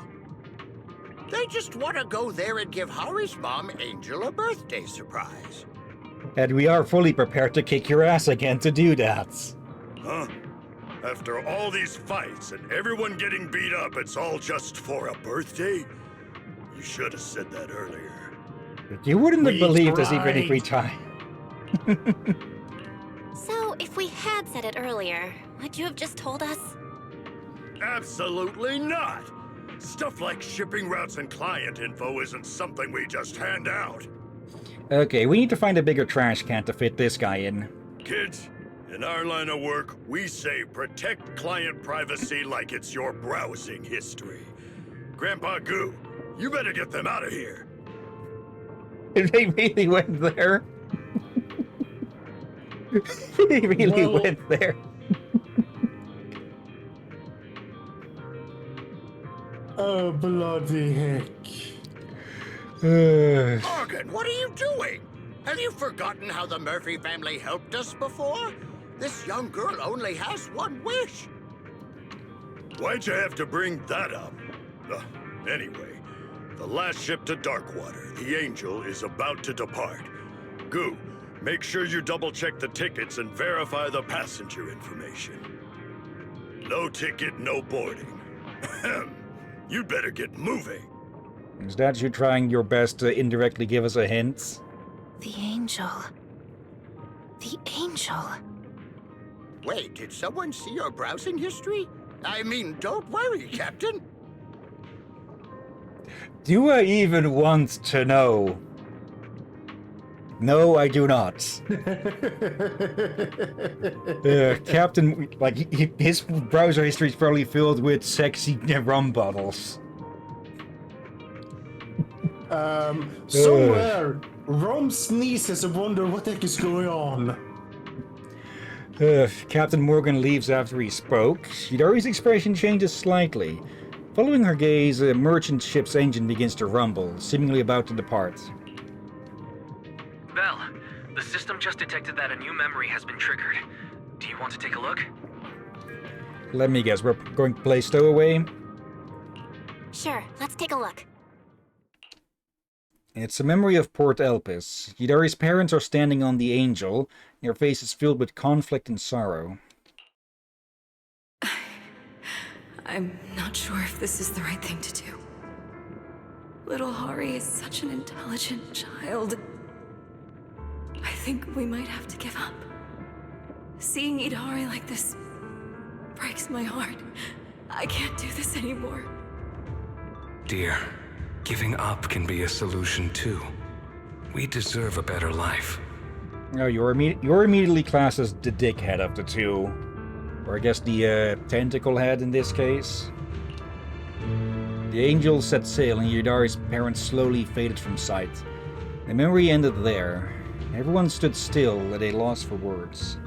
They just want to go there and give Hari's mom, Angel, a birthday surprise. And we are fully prepared to kick your ass again to do that. Huh? After all these fights and everyone getting beat up, it's all just for a birthday? You should have said that earlier. You wouldn't have We believed us even tried. if we tried. So, if we had said it earlier, would you have just told us? Absolutely not! Stuff like shipping routes and client info isn't something we just hand out. Okay, we need to find a bigger trash can to fit this guy in. Kids, in our line of work, we say protect client privacy like it's your browsing history. Grandpa Goo, you better get them out of here. They really went there. They really Well- went there. Oh, bloody heck. Morgan, what are you doing? Have you forgotten how the Murphy family helped us before? This young girl only has one wish. Why'd you have to bring that up? Anyway, the last ship to Darkwater, the Angel, is about to depart. Goo, make sure you double-check the tickets and verify the passenger information. No ticket, no boarding. You'd better get moving. Is that you trying your best to indirectly give us a hint? The angel. The angel. Wait, did someone see your browsing history? I mean, don't worry, Captain. Do I even want to know? No, I do not. Captain, like, his browser history is probably filled with sexy rum bottles. Somewhere, Rom sneezes and wonder what the heck is going on. Captain Morgan leaves after he spoke. Hidari's expression changes slightly. Following her gaze, a merchant ship's engine begins to rumble, seemingly about to depart. Belle, the system just detected that a new memory has been triggered. Do you want to take a look? Let me guess, we're going to play Stowaway? Sure, let's take a look. It's a memory of Port Elpis. Hidari's parents are standing on the Angel, and her face is filled with conflict and sorrow. I'm not sure if this is the right thing to do. Little Hari is such an intelligent child. I think we might have to give up. Seeing Idari like this breaks my heart. I can't do this anymore. Dear, giving up can be a solution too. We deserve a better life. Oh, you're immediately classed as the dickhead of the two. Or I guess the tentacle head in this case. The Angel set sail and Hidari's parents slowly faded from sight. The memory ended there. Everyone stood still at a loss for words.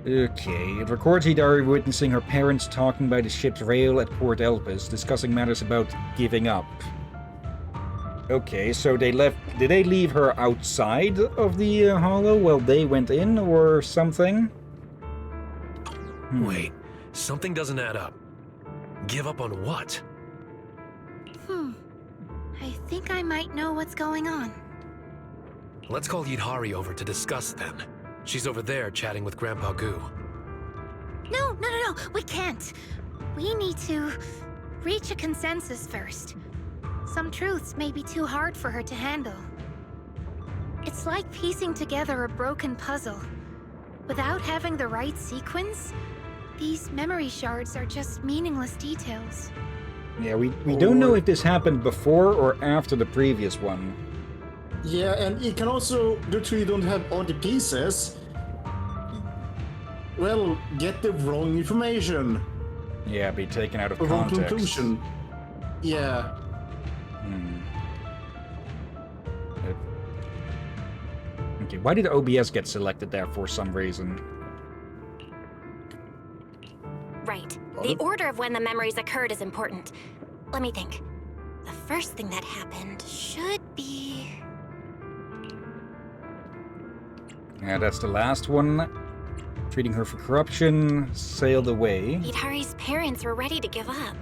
Okay, it records Hidari witnessing her parents talking by the ship's rail at Port Elpis, discussing matters about giving up. Okay, so they left. Did they leave her outside of the hollow while they went in, or something? Wait, something doesn't add up. Give up on what? I think I might know what's going on. Let's call Yidhari over to discuss then. She's over there chatting with Grandpa Goo. No, we can't. We need to reach a consensus first. Some truths may be too hard for her to handle. It's like piecing together a broken puzzle. Without having the right sequence, these memory shards are just meaningless details. Yeah, we don't know if this happened before or after the previous one. Yeah, and it can also, due to you don't have all the pieces, well, get the wrong information. Yeah, be taken out of The wrong context. conclusion. Yeah. Okay, why did OBS get selected there for some reason? Right. The order of when the memories occurred is important. Let me think. The first thing that happened should be... Yeah, that's the last one. Treating her for corruption, sailed away. Hidari's parents were ready to give up.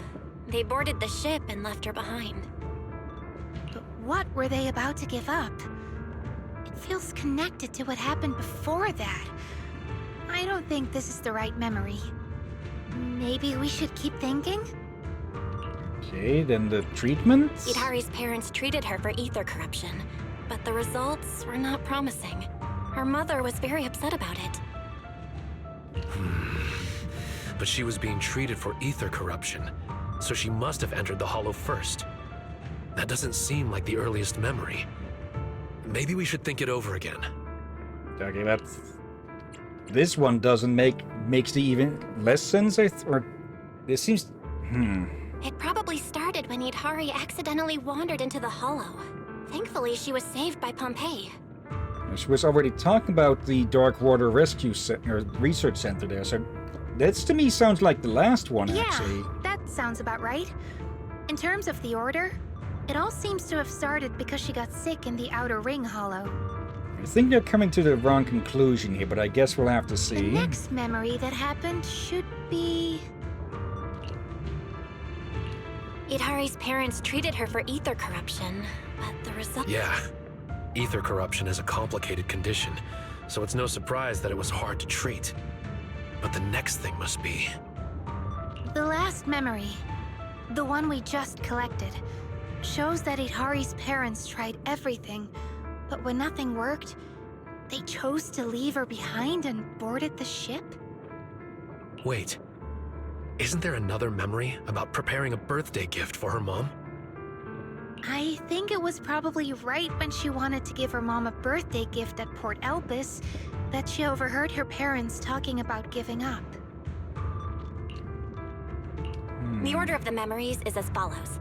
They boarded the ship and left her behind. But what were they about to give up? It feels connected to what happened before that. I don't think this is the right memory. Maybe we should keep thinking? Okay, then the treatment? Idhari's parents treated her for ether corruption, but the results were not promising. Her mother was very upset about it. But she was being treated for ether corruption, so she must have entered the Hollow first. That doesn't seem like the earliest memory. Maybe we should think it over again. Okay, this one doesn't makes the even less sense, or this seems... It probably started when Idhari accidentally wandered into the Hollow. Thankfully, she was saved by Pompeii. She was already talking about the Darkwater Research Center there, so that to me sounds like the last one, actually. Yeah, that sounds about right. In terms of the order, it all seems to have started because she got sick in the Outer Ring Hollow. I think they're coming to the wrong conclusion here, but I guess we'll have to see. The next memory that happened should be... Idhari's parents treated her for ether corruption, but the result... Yeah. Ether corruption is a complicated condition, so it's no surprise that it was hard to treat. But the next thing must be... The last memory, the one we just collected, shows that Idhari's parents tried everything, but when nothing worked, they chose to leave her behind and boarded the ship? Wait. Isn't there another memory about preparing a birthday gift for her mom? I think it was probably right when she wanted to give her mom a birthday gift at Port Elpis that she overheard her parents talking about giving up. The order of the memories is as follows.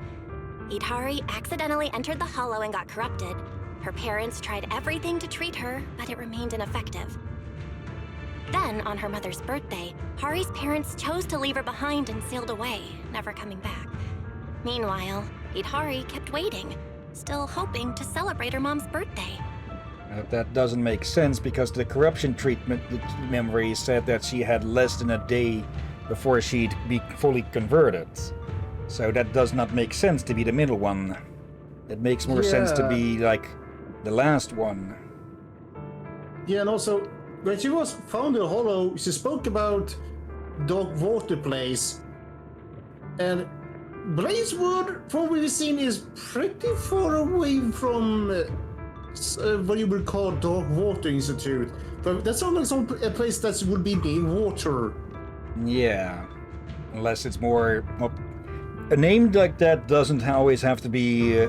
Idhari accidentally entered the Hollow and got corrupted. Her parents tried everything to treat her, but it remained ineffective. Then, on her mother's birthday, Hari's parents chose to leave her behind and sailed away, never coming back. Meanwhile, Idhari kept waiting, still hoping to celebrate her mom's birthday. That doesn't make sense because the corruption treatment memory said that she had less than a day before she'd be fully converted. So that does not make sense to be the middle one. It makes more sense to be like the last one. Yeah, and also, when she was found in the Hollow, she spoke about Darkwater Place. And Blazewood, from what we've seen, is pretty far away from what you would call Darkwater Institute. But that sounds like a place that would be near water. Yeah. Unless it's more... Well, a name like that doesn't always have to be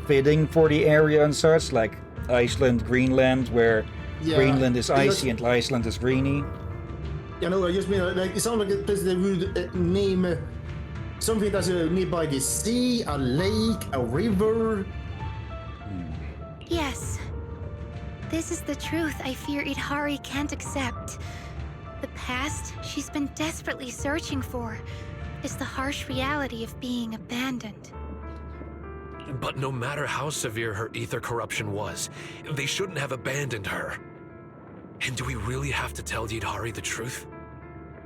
fitting for the area and such, like Iceland, Greenland, where Greenland is icy and Iceland is greeny. You know, I just mean, like, it sounds like a place they would name something that's nearby the sea, a lake, a river. Yes. This is the truth I fear Idhari can't accept. The past she's been desperately searching for is the harsh reality of being abandoned. But no matter how severe her ether corruption was, they shouldn't have abandoned her. And do we really have to tell Idhari the truth?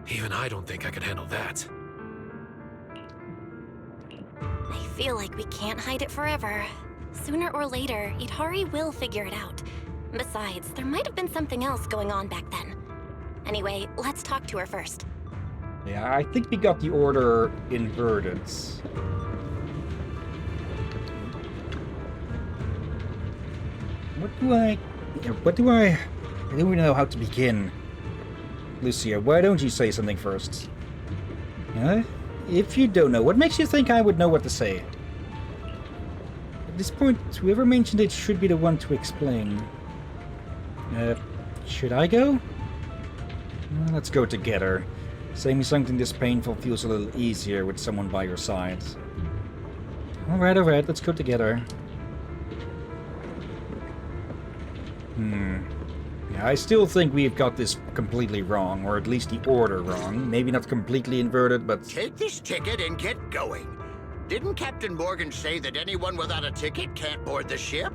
Even I don't think I could handle that. I feel like we can't hide it forever. Sooner or later, Idhari will figure it out. Besides, there might have been something else going on back then. Anyway, let's talk to her first. Yeah, I think we got the order inverted. I don't even know how to begin. Lucia, why don't you say something first? If you don't know, what makes you think I would know what to say? At this point, whoever mentioned it should be the one to explain. Should I go? Let's go together. Saying something this painful feels a little easier with someone by your side. Alright, let's go together. Yeah, I still think we've got this completely wrong, or at least the order wrong. Maybe not completely inverted, but... Take this ticket and get going. Didn't Captain Morgan say that anyone without a ticket can't board the ship?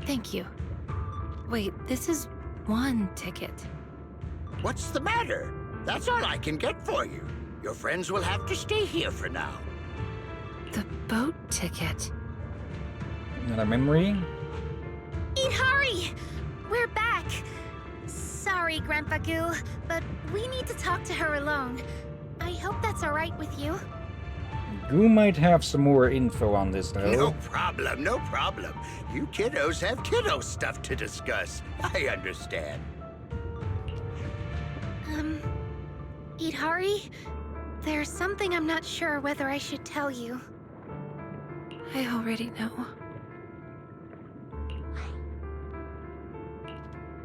Thank you. Wait, this is one ticket. What's the matter? That's all I can get for you. Your friends will have to stay here for now. The boat ticket. Another memory? Hurry! We're back! Sorry, Grandpa Goo, but we need to talk to her alone. I hope that's alright with you. Goo might have some more info on this, though. No problem, no problem. You kiddos have kiddo stuff to discuss. I understand. Idhari? There's something I'm not sure whether I should tell you. I already know.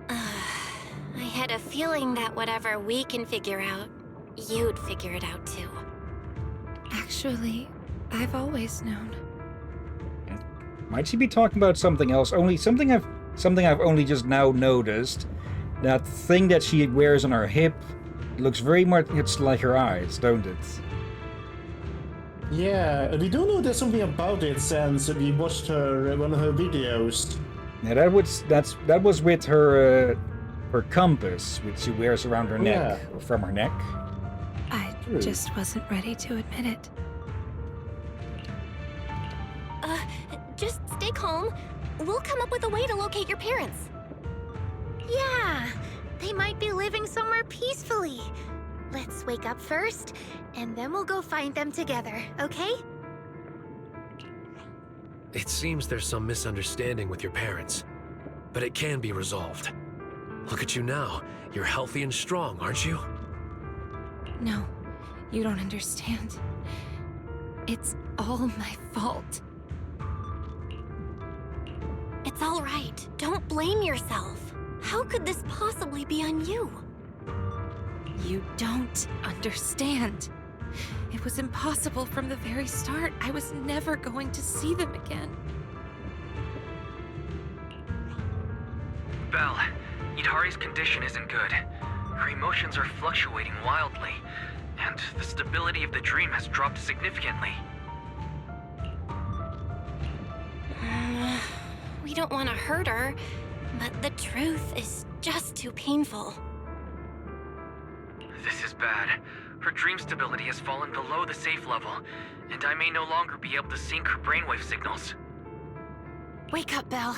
I had a feeling that whatever we can figure out, you'd figure it out too. Actually, I've always known. Might she be talking about something else? Only something I've only just now noticed. That thing that she wears on her hip looks very much like her eyes, don't it? Yeah, we don't know there's something about it since we watched her one of her videos. Yeah, that was with her her compass, which she wears around her neck, or from her neck. I just wasn't ready to admit it. Just stay calm. We'll come up with a way to locate your parents. Yeah, they might be living somewhere peacefully. Let's wake up first, and then we'll go find them together, okay? It seems there's some misunderstanding with your parents, but it can be resolved. Look at you now. You're healthy and strong, aren't you? No, you don't understand. It's all my fault. It's all right. Don't blame yourself. How could this possibly be on you? You don't understand. It was impossible from the very start. I was never going to see them again. Belle, Idhari's condition isn't good. Her emotions are fluctuating wildly, and the stability of the dream has dropped significantly. We don't want to hurt her, but the truth is just too painful. This is bad. Her dream stability has fallen below the safe level, and I may no longer be able to sync her brainwave signals. Wake up, Belle.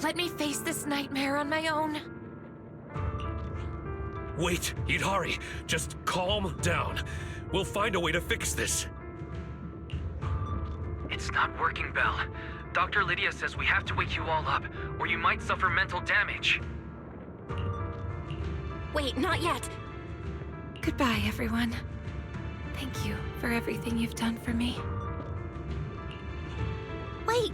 Let me face this nightmare on my own. Wait, Idhari, just calm down. We'll find a way to fix this. It's not working, Belle. Dr. Lydia says we have to wake you all up, or you might suffer mental damage. Wait, not yet. Goodbye, everyone. Thank you for everything you've done for me. Wait!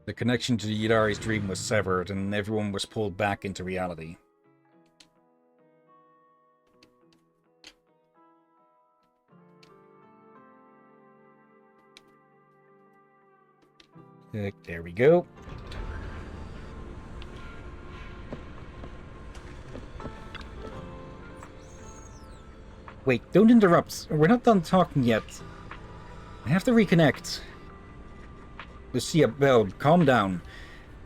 The connection to Yidari's dream was severed, and everyone was pulled back into reality. There we go. Wait, don't interrupt. We're not done talking yet. I have to reconnect. Lucia, Belle, calm down.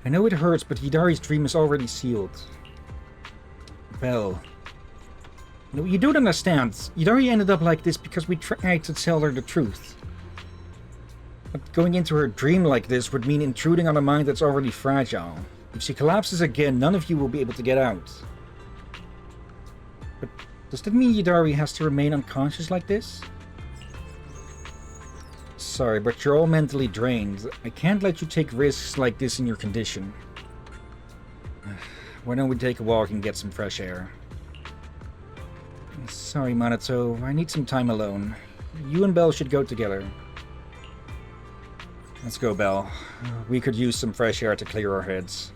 I know it hurts, but Hidari's dream is already sealed. Belle. No, you don't understand. Hidari ended up like this because we tried to tell her the truth. But going into her dream like this would mean intruding on a mind that's already fragile. If she collapses again, none of you will be able to get out. But does that mean Hidari has to remain unconscious like this? Sorry, but you're all mentally drained. I can't let you take risks like this in your condition. Why don't we take a walk and get some fresh air? Sorry, Minato. I need some time alone. You and Belle should go together. Let's go, Belle. We could use some fresh air to clear our heads.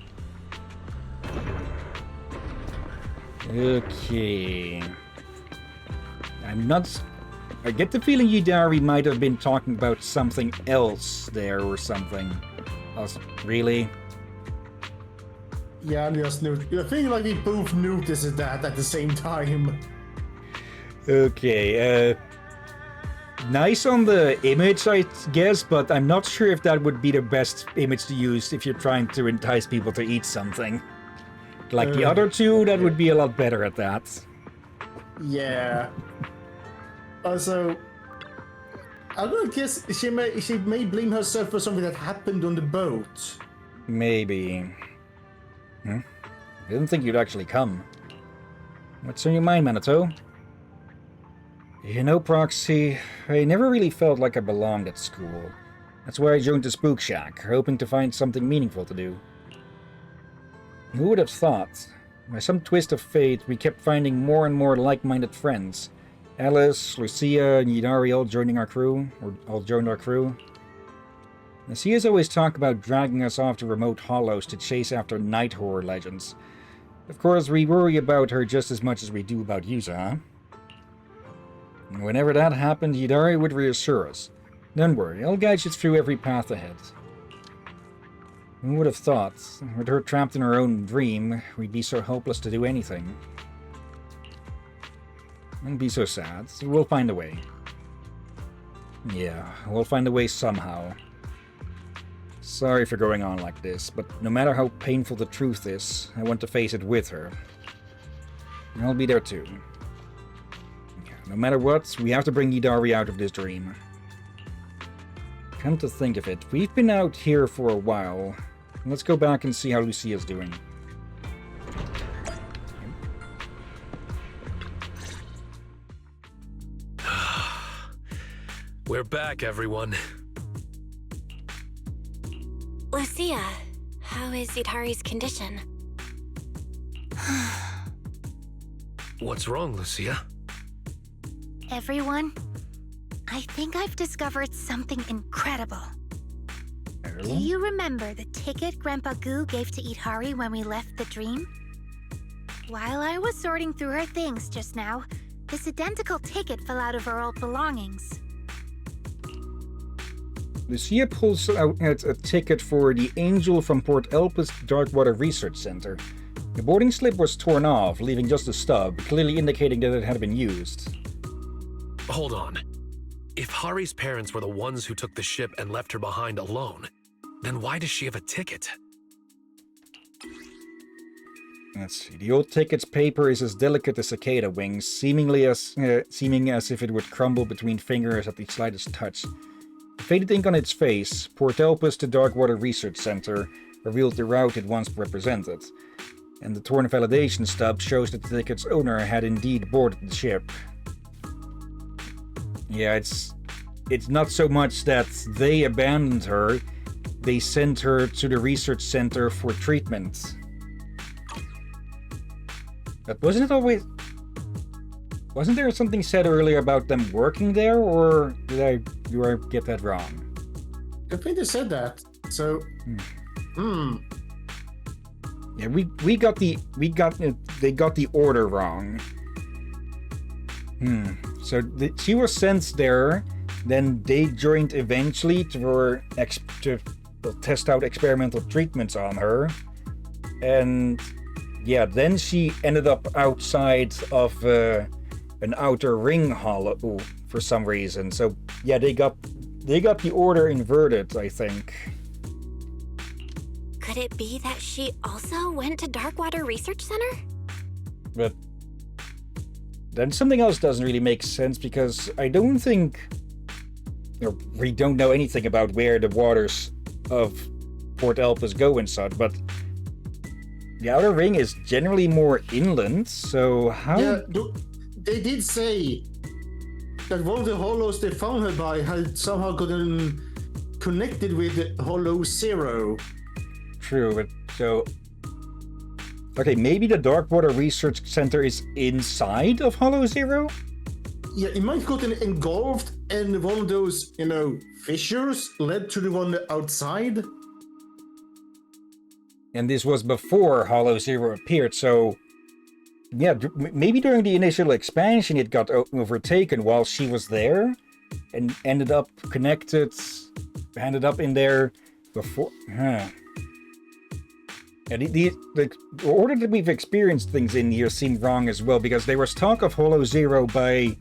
Okay. I get the feeling Hidari might have been talking about something else there or something. Really? Yeah, I just noticed. I think like we both noticed that at the same time. Okay, nice on the image, I guess, but I'm not sure if that would be the best image to use if you're trying to entice people to eat something. Like the other two, that would be a lot better at that. Yeah. Also, I'm gonna guess she may blame herself for something that happened on the boat. Maybe. I didn't think you'd actually come. What's on your mind, Manitou? You know, Proxy, I never really felt like I belonged at school. That's why I joined the Spook Shack, hoping to find something meaningful to do. Who would have thought? By some twist of fate, we kept finding more and more like-minded friends. Alice, Lucia, and Yidari all joined our crew. Lucia's always talked about dragging us off to remote hollows to chase after night horror legends. Of course, we worry about her just as much as we do about Yuza, huh? And whenever that happened, Yidari would reassure us. Don't worry, I'll guide you through every path ahead. Who would have thought, with her trapped in her own dream, we'd be so hopeless to do anything? Don't be so sad. We'll find a way. Yeah, we'll find a way somehow. Sorry for going on like this, but no matter how painful the truth is, I want to face it with her. And I'll be there too. No matter what, we have to bring Yidari out of this dream. Come to think of it, we've been out here for a while. Let's go back and see how Lucia's doing. We're back, everyone. Lucia, how is Yidari's condition? What's wrong, Lucia? Everyone, I think I've discovered something incredible. Do you remember the ticket Grandpa Goo gave to Yidari when we left the dream? While I was sorting through her things just now, this identical ticket fell out of her old belongings. Lucia pulls out a ticket for the Angel from Port Elpis Darkwater Research Center. The boarding slip was torn off, leaving just a stub, clearly indicating that it had been used. Hold on. If Hari's parents were the ones who took the ship and left her behind alone, then why does she have a ticket? Let's see. The old ticket's paper is as delicate as cicada wings, seeming as if it would crumble between fingers at the slightest touch. The faded ink on its face, Port Elpis to Darkwater Research Center, revealed the route it once represented, and the torn validation stub shows that the ticket's owner had indeed boarded the ship. Yeah, it's not so much that they abandoned her, they sent her to the research center for treatment. But wasn't there something said earlier about them working there, or do I get that wrong? I think they said that. So, yeah, they got the order wrong. So she was sent there, then they joined eventually to test out experimental treatments on her, and yeah, then she ended up outside of an outer ring hollow for some reason. So yeah, they got the order inverted, I think. Could it be that she also went to Darkwater Research Center? But then something else doesn't really make sense, because I don't think, or we don't know anything about where the waters of Port Elpis go and such, but the outer ring is generally more inland, so how... Yeah, they did say that one of the hollows they found her by had somehow gotten connected with Hollow Zero. True, but so... Okay, maybe the Darkwater Research Center is inside of Hollow Zero? Yeah, it might have gotten engulfed, and one of those, fissures led to the one outside. And this was before Hollow Zero appeared, so... Yeah, maybe during the initial expansion it got overtaken while she was there, and ended up in there before... And the order that we've experienced things in here seemed wrong as well, because there was talk of Hollow Zero by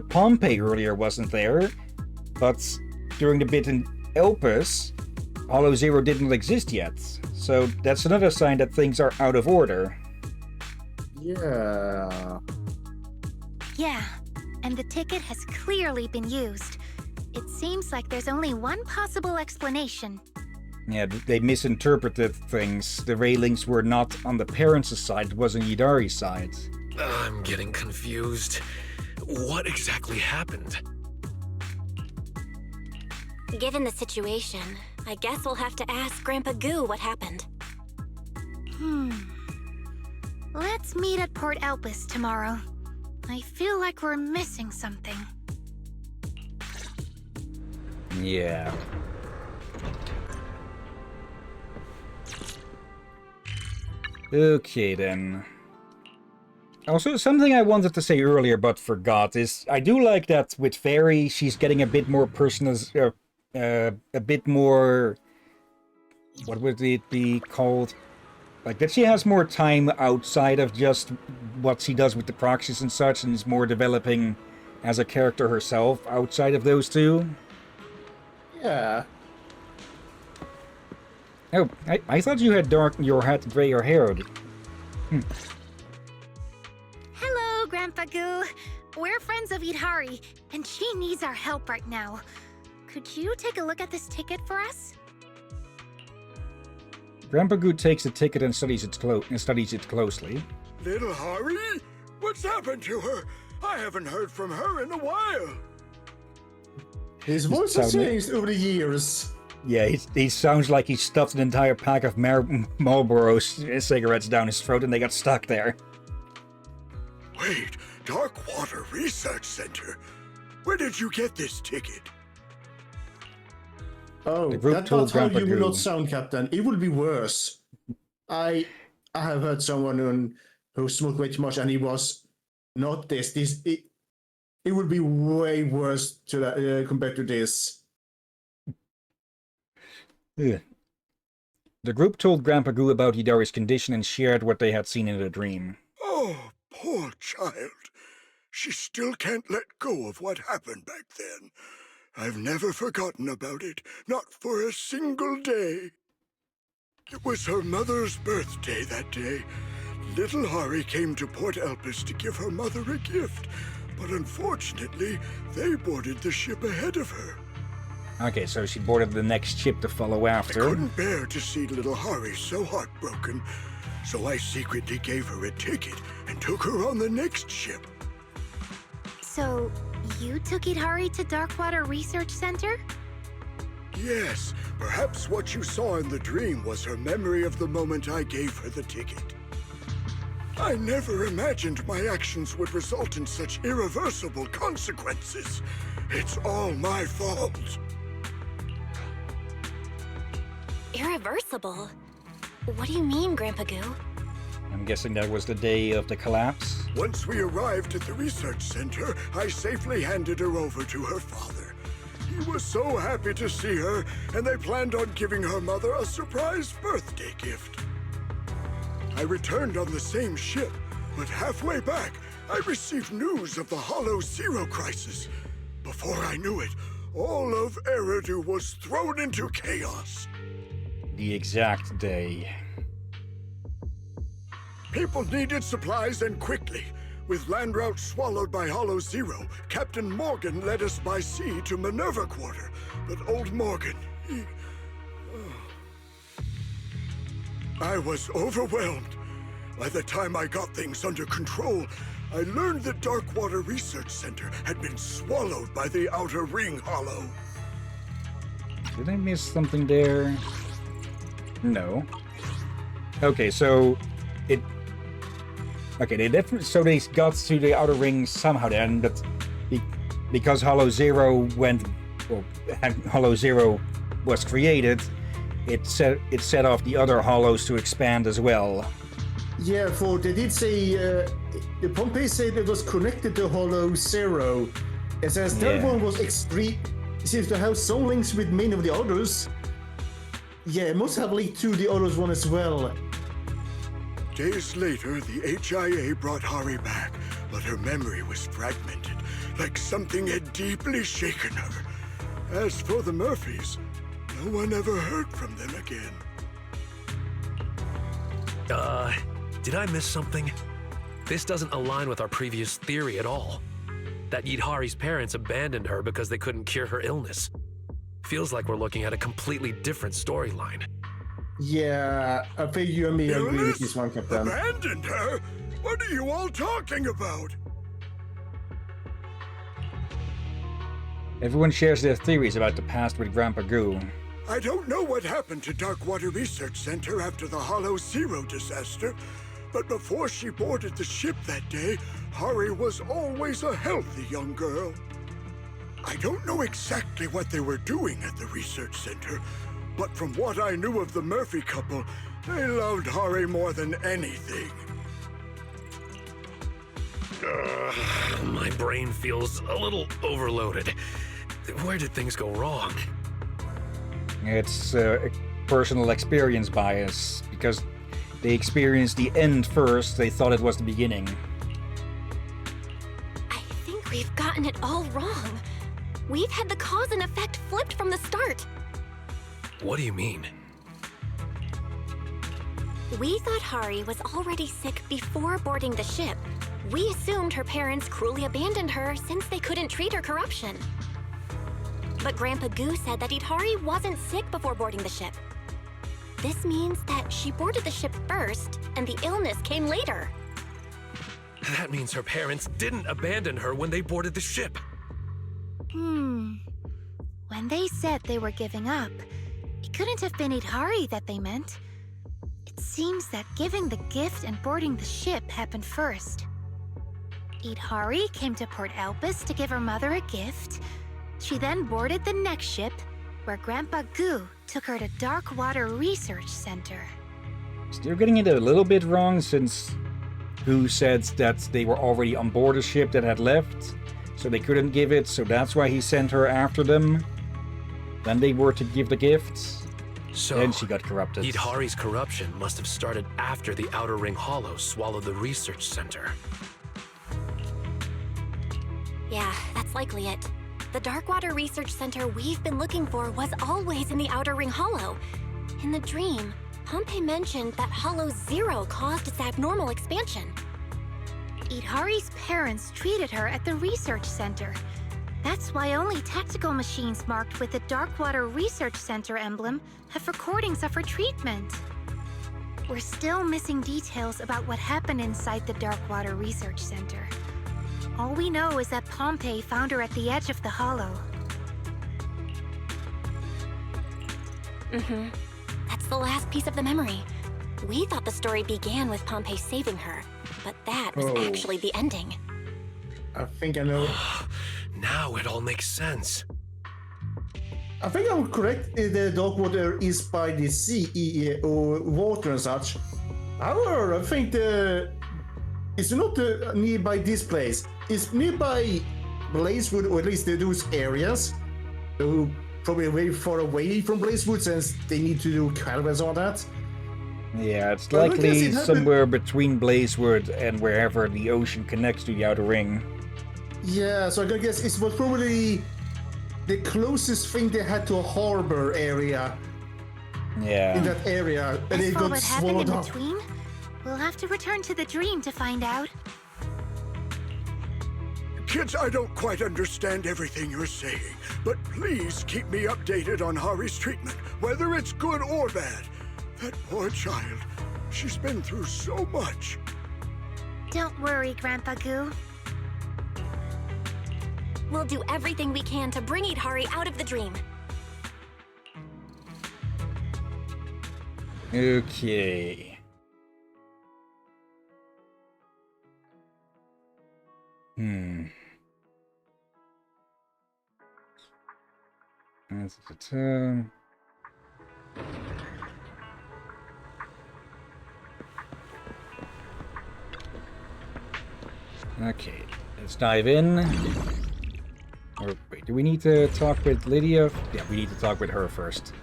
Pompeii earlier, wasn't there? But during the bit in Elpis, Hollow Zero didn't exist yet. So that's another sign that things are out of order. Yeah. Yeah, and the ticket has clearly been used. It seems like there's only one possible explanation. Yeah, they misinterpreted things. The railings were not on the parents' side, it was on Yidari's side. I'm getting confused. What exactly happened? Given the situation, I guess we'll have to ask Grandpa Goo what happened. Let's meet at Port Elpis tomorrow. I feel like we're missing something. Yeah. Okay then. Also, something I wanted to say earlier but forgot is I do like that with Fairy, she's getting a bit more personal, a bit more, what would it be called? Like that she has more time outside of just what she does with the proxies and such, and is more developing as a character herself outside of those two. Yeah. Oh, I thought you had grayer hair. Hello, Grandpa Goo. We're friends of Idhari, and she needs our help right now. Could you take a look at this ticket for us? Grandpa Goo takes the ticket and studies it closely. Little Hari? What's happened to her? I haven't heard from her in a while. His voice has changed over the years. Yeah, he sounds like he stuffed an entire pack of Marlboro cigarettes down his throat and they got stuck there. Wait, Darkwater Research Center? Where did you get this ticket? Oh, The group that's told not how Grandpa you Goo. will not sound, Captain. It will be worse. I have heard someone who smoked way too much, and he was not this. It would be way worse to that compared to this. Ugh. The group told Grandpa Goo about Hidari's condition and shared what they had seen in the dream. Oh, poor child. She still can't let go of what happened back then. I've never forgotten about it, not for a single day. It was her mother's birthday that day. Little Hari came to Port Elpis to give her mother a gift, but unfortunately, they boarded the ship ahead of her. Okay, so she boarded the next ship to follow after. I couldn't bear to see little Hari so heartbroken, so I secretly gave her a ticket and took her on the next ship. So, you took Idhari to Darkwater Research Center? Yes, perhaps what you saw in the dream was her memory of the moment I gave her the ticket. I never imagined my actions would result in such irreversible consequences. It's all my fault. Irreversible? What do you mean, Grandpa Goo? I'm guessing that was the day of the collapse. Once we arrived at the research center, I safely handed her over to her father. He was so happy to see her, and they planned on giving her mother a surprise birthday gift. I returned on the same ship, but halfway back, I received news of the Hollow Zero crisis. Before I knew it, all of Eridu was thrown into chaos. The exact day. People needed supplies and quickly. With land routes swallowed by Hollow Zero, Captain Morgan led us by sea to Minerva Quarter. But old Morgan, I was overwhelmed. By the time I got things under control, I learned the Darkwater Research Center had been swallowed by the Outer Ring Hollow. Did I miss something there? No. Okay, so they definitely they got to the Outer Ring somehow then, but because Hollow Zero Hollow Zero was created, it set off the other hollows to expand as well. Yeah, for they did say the Pompey said it was connected to Hollow Zero. It says that one was extreme. It seems to have some links with many of the others. Yeah, it must have linked to the others one as well. Days later, the HIA brought Hari back, but her memory was fragmented, like something had deeply shaken her. As for the Murphys, No one ever heard from them again. Did I miss something? This doesn't align with our previous theory at all. That Yidhari's parents abandoned her because they couldn't cure her illness. Feels like we're looking at a completely different storyline. Yeah, I think you and me agree with this one, Captain. Abandoned her? What are you all talking about? Everyone shares their theories about the past with Grandpa Goo. I don't know what happened to Darkwater Research Center after the Hollow Zero disaster, but before she boarded the ship that day, Hari was always a healthy young girl. I don't know exactly what they were doing at the research center, but from what I knew of the Murphy couple, they loved Hari more than anything. My brain feels a little overloaded. Where did things go wrong? It's a personal experience bias, because they experienced the end first, they thought it was the beginning. I think we've gotten it all wrong. We've had the cause and effect flipped from the start. What do you mean? We thought Hari was already sick before boarding the ship. We assumed her parents cruelly abandoned her since they couldn't treat her corruption. But Grandpa Goo said that Yidhari wasn't sick before boarding the ship. This means that she boarded the ship first, and the illness came later. That means her parents didn't abandon her when they boarded the ship. When they said they were giving up, it couldn't have been Yidhari that they meant. It seems that giving the gift and boarding the ship happened first. Yidhari came to Port Elpis to give her mother a gift. She then boarded the next ship, where Grandpa Goo took her to Darkwater Research Center. Still getting it a little bit wrong, since Goo said that they were already on board a ship that had left, so they couldn't give it, so that's why he sent her after them. Then they were to give the gifts. So, then she got corrupted. Yidhari's corruption must have started after the Outer Ring Hollow swallowed the research center. Yeah, that's likely it. The Darkwater Research Center we've been looking for was always in the Outer Ring Hollow. In the dream, Pompey mentioned that Hollow Zero caused its abnormal expansion. Yidhari's parents treated her at the research center. That's why only tactical machines marked with the Darkwater Research Center emblem have recordings of her treatment. We're still missing details about what happened inside the Darkwater Research Center. All we know is that Pompey found her at the edge of the hollow. That's the last piece of the memory. We thought the story began with Pompey saving her, but that was actually the ending. I think I know. Now it all makes sense. I think I'm correct. The Darkwater is by the sea or water and such. However, I think it's not nearby this place. It's nearby Blazewood, or at least those areas. So probably very far away from Blazewood, since they need to do caravans on that. Yeah, it's likely somewhere between Blazewood and wherever the ocean connects to the Outer Ring. Yeah, so I guess it was probably the closest thing they had to a harbor area. Yeah. In that area, and As it for got what happened in swallowed up. between, we'll have to return to the dream to find out. Kids, I don't quite understand everything you're saying, but please keep me updated on Hari's treatment, whether it's good or bad. That poor child, she's been through so much. Don't worry, Grandpa Goo. We'll do everything we can to bring Yidhari out of the dream. Okay. That's the term. Okay, let's dive in. Or wait, do we need to talk with Lydia? Yeah, we need to talk with her first.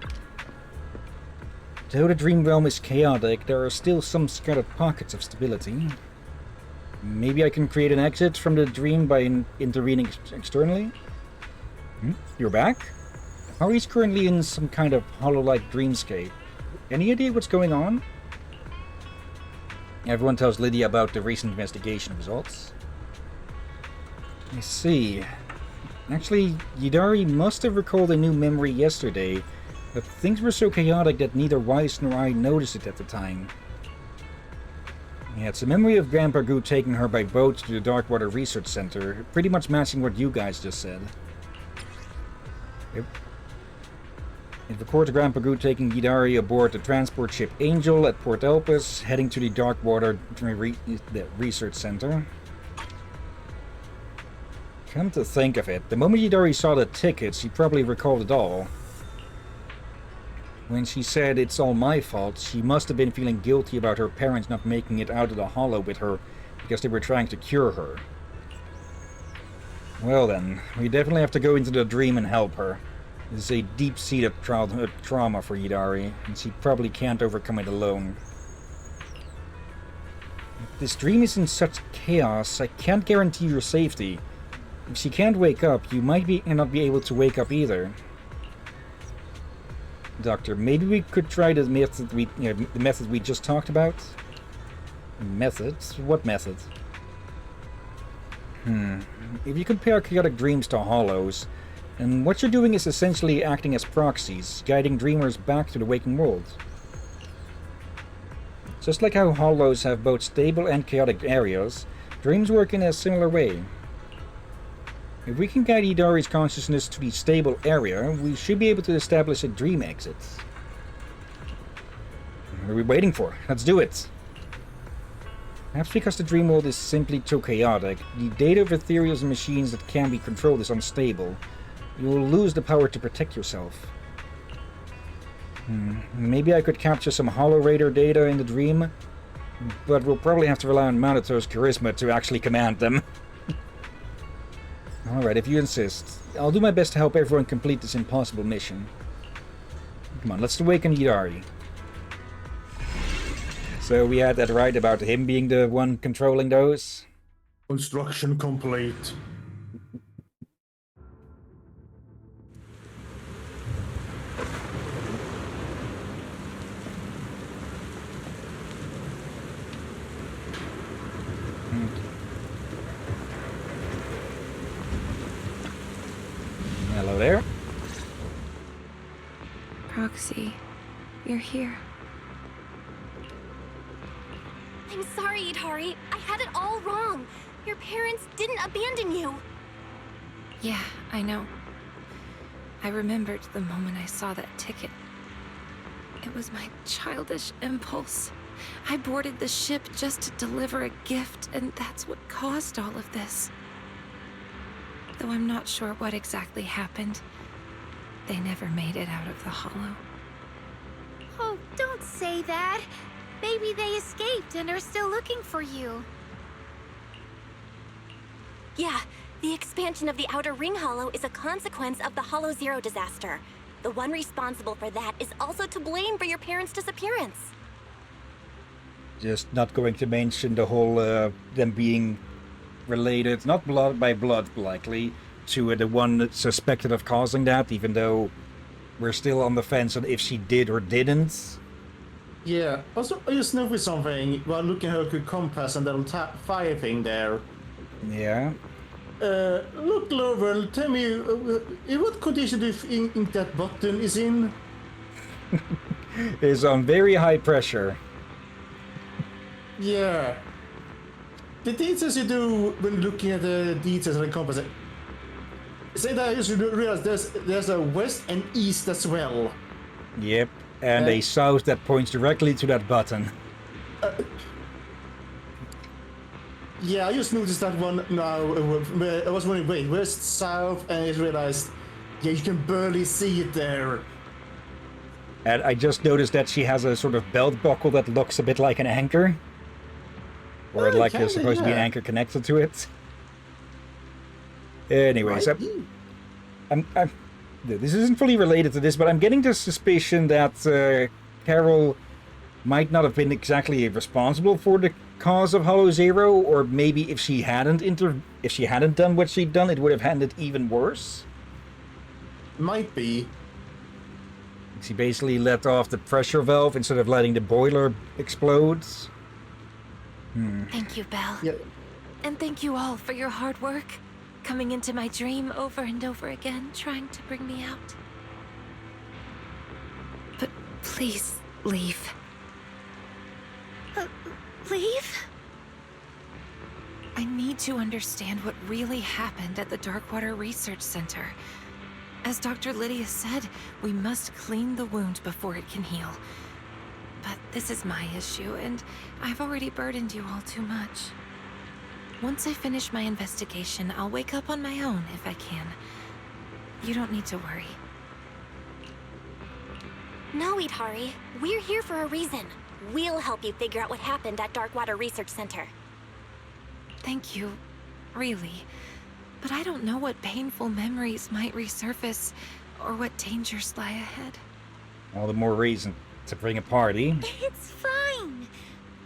Though the dream realm is chaotic, there are still some scattered pockets of stability. Maybe I can create an exit from the dream by intervening externally? You're back? Hari's currently in some kind of hollow-like dreamscape. Any idea what's going on? Everyone tells Lydia about the recent investigation results. I see. Actually, Yidari must have recalled a new memory yesterday, but things were so chaotic that neither Weiss nor I noticed it at the time. Yeah, it's a memory of Grandpa Goo taking her by boat to the Darkwater Research Center, pretty much matching what you guys just said. It records Grandpa Goo taking Yidari aboard the transport ship Angel at Port Elpis, heading to the Darkwater Research Center. Come to think of it, the moment Yidari saw the ticket, she probably recalled it all. When she said it's all my fault, she must have been feeling guilty about her parents not making it out of the hollow with her because they were trying to cure her. Well then, we definitely have to go into the dream and help her. This is a deep-seated trauma for Yidari, and she probably can't overcome it alone. If this dream is in such chaos, I can't guarantee your safety. If she can't wake up, you might not be able to wake up either. Doctor, maybe we could try the method we just talked about? Methods? What method? If you compare chaotic dreams to hollows, and what you're doing is essentially acting as proxies, guiding dreamers back to the waking world. Just like how hollows have both stable and chaotic areas, dreams work in a similar way. If we can guide Yidari's consciousness to the stable area, we should be able to establish a dream exit. What are we waiting for? Let's do it! Perhaps because the dream world is simply too chaotic, the data of ethereals and machines that can be controlled is unstable. You will lose the power to protect yourself. Maybe I could capture some Hollow Raider data in the dream, but we'll probably have to rely on Manito's charisma to actually command them. Alright, if you insist. I'll do my best to help everyone complete this impossible mission. Come on, let's awaken Yidari. So we had that right about him being the one controlling those? Construction complete. Hello there. Proxy, you're here. I'm sorry, Yidari. I had it all wrong. Your parents didn't abandon you. Yeah, I know. I remembered the moment I saw that ticket. It was my childish impulse. I boarded the ship just to deliver a gift, and that's what caused all of this. Though I'm not sure what exactly happened. They never made it out of the hollow. Oh, don't say that. Maybe they escaped and are still looking for you. Yeah, the expansion of the Outer Ring Hollow is a consequence of the Hollow Zero disaster. The one responsible for that is also to blame for your parents' disappearance. Just not going to mention the whole, them being related, not blood by blood, likely, to the one that's suspected of causing that, even though we're still on the fence on if she did or didn't. Yeah, also, I just noticed something while looking at her compass and that fire thing there. Yeah? Look, Lovell, tell me, in what condition do you think that button is in? It's on very high pressure. Yeah. The details you do when looking at the details on the compass, say that you should realize there's a west and east as well. Yep, and a south that points directly to that button. Yeah, I just noticed that one now. I was wondering, wait, west, south, and I realized, yeah, you can barely see it there. And I just noticed that she has a sort of belt buckle that looks a bit like an anchor. Or like there's supposed to be an anchor connected to it. Anyways, this isn't fully related to this, but I'm getting the suspicion that Carol might not have been exactly responsible for the cause of Hollow Zero, or maybe if she hadn't done what she'd done, it would have ended even worse. Might be. He basically let off the pressure valve instead of letting the boiler explode. Thank you, Belle. Yeah. And thank you all for your hard work. Coming into my dream over and over again, trying to bring me out. But please, leave. Leave? I need to understand what really happened at the Darkwater Research Center. As Dr. Lydia said, we must clean the wound before it can heal. But this is my issue, and I've already burdened you all too much. Once I finish my investigation, I'll wake up on my own if I can. You don't need to worry. No, Idhari. We're here for a reason. We'll help you figure out what happened at Darkwater Research Center. Thank you, really. But I don't know what painful memories might resurface, or what dangers lie ahead. All the more reason to bring a party. It's fine.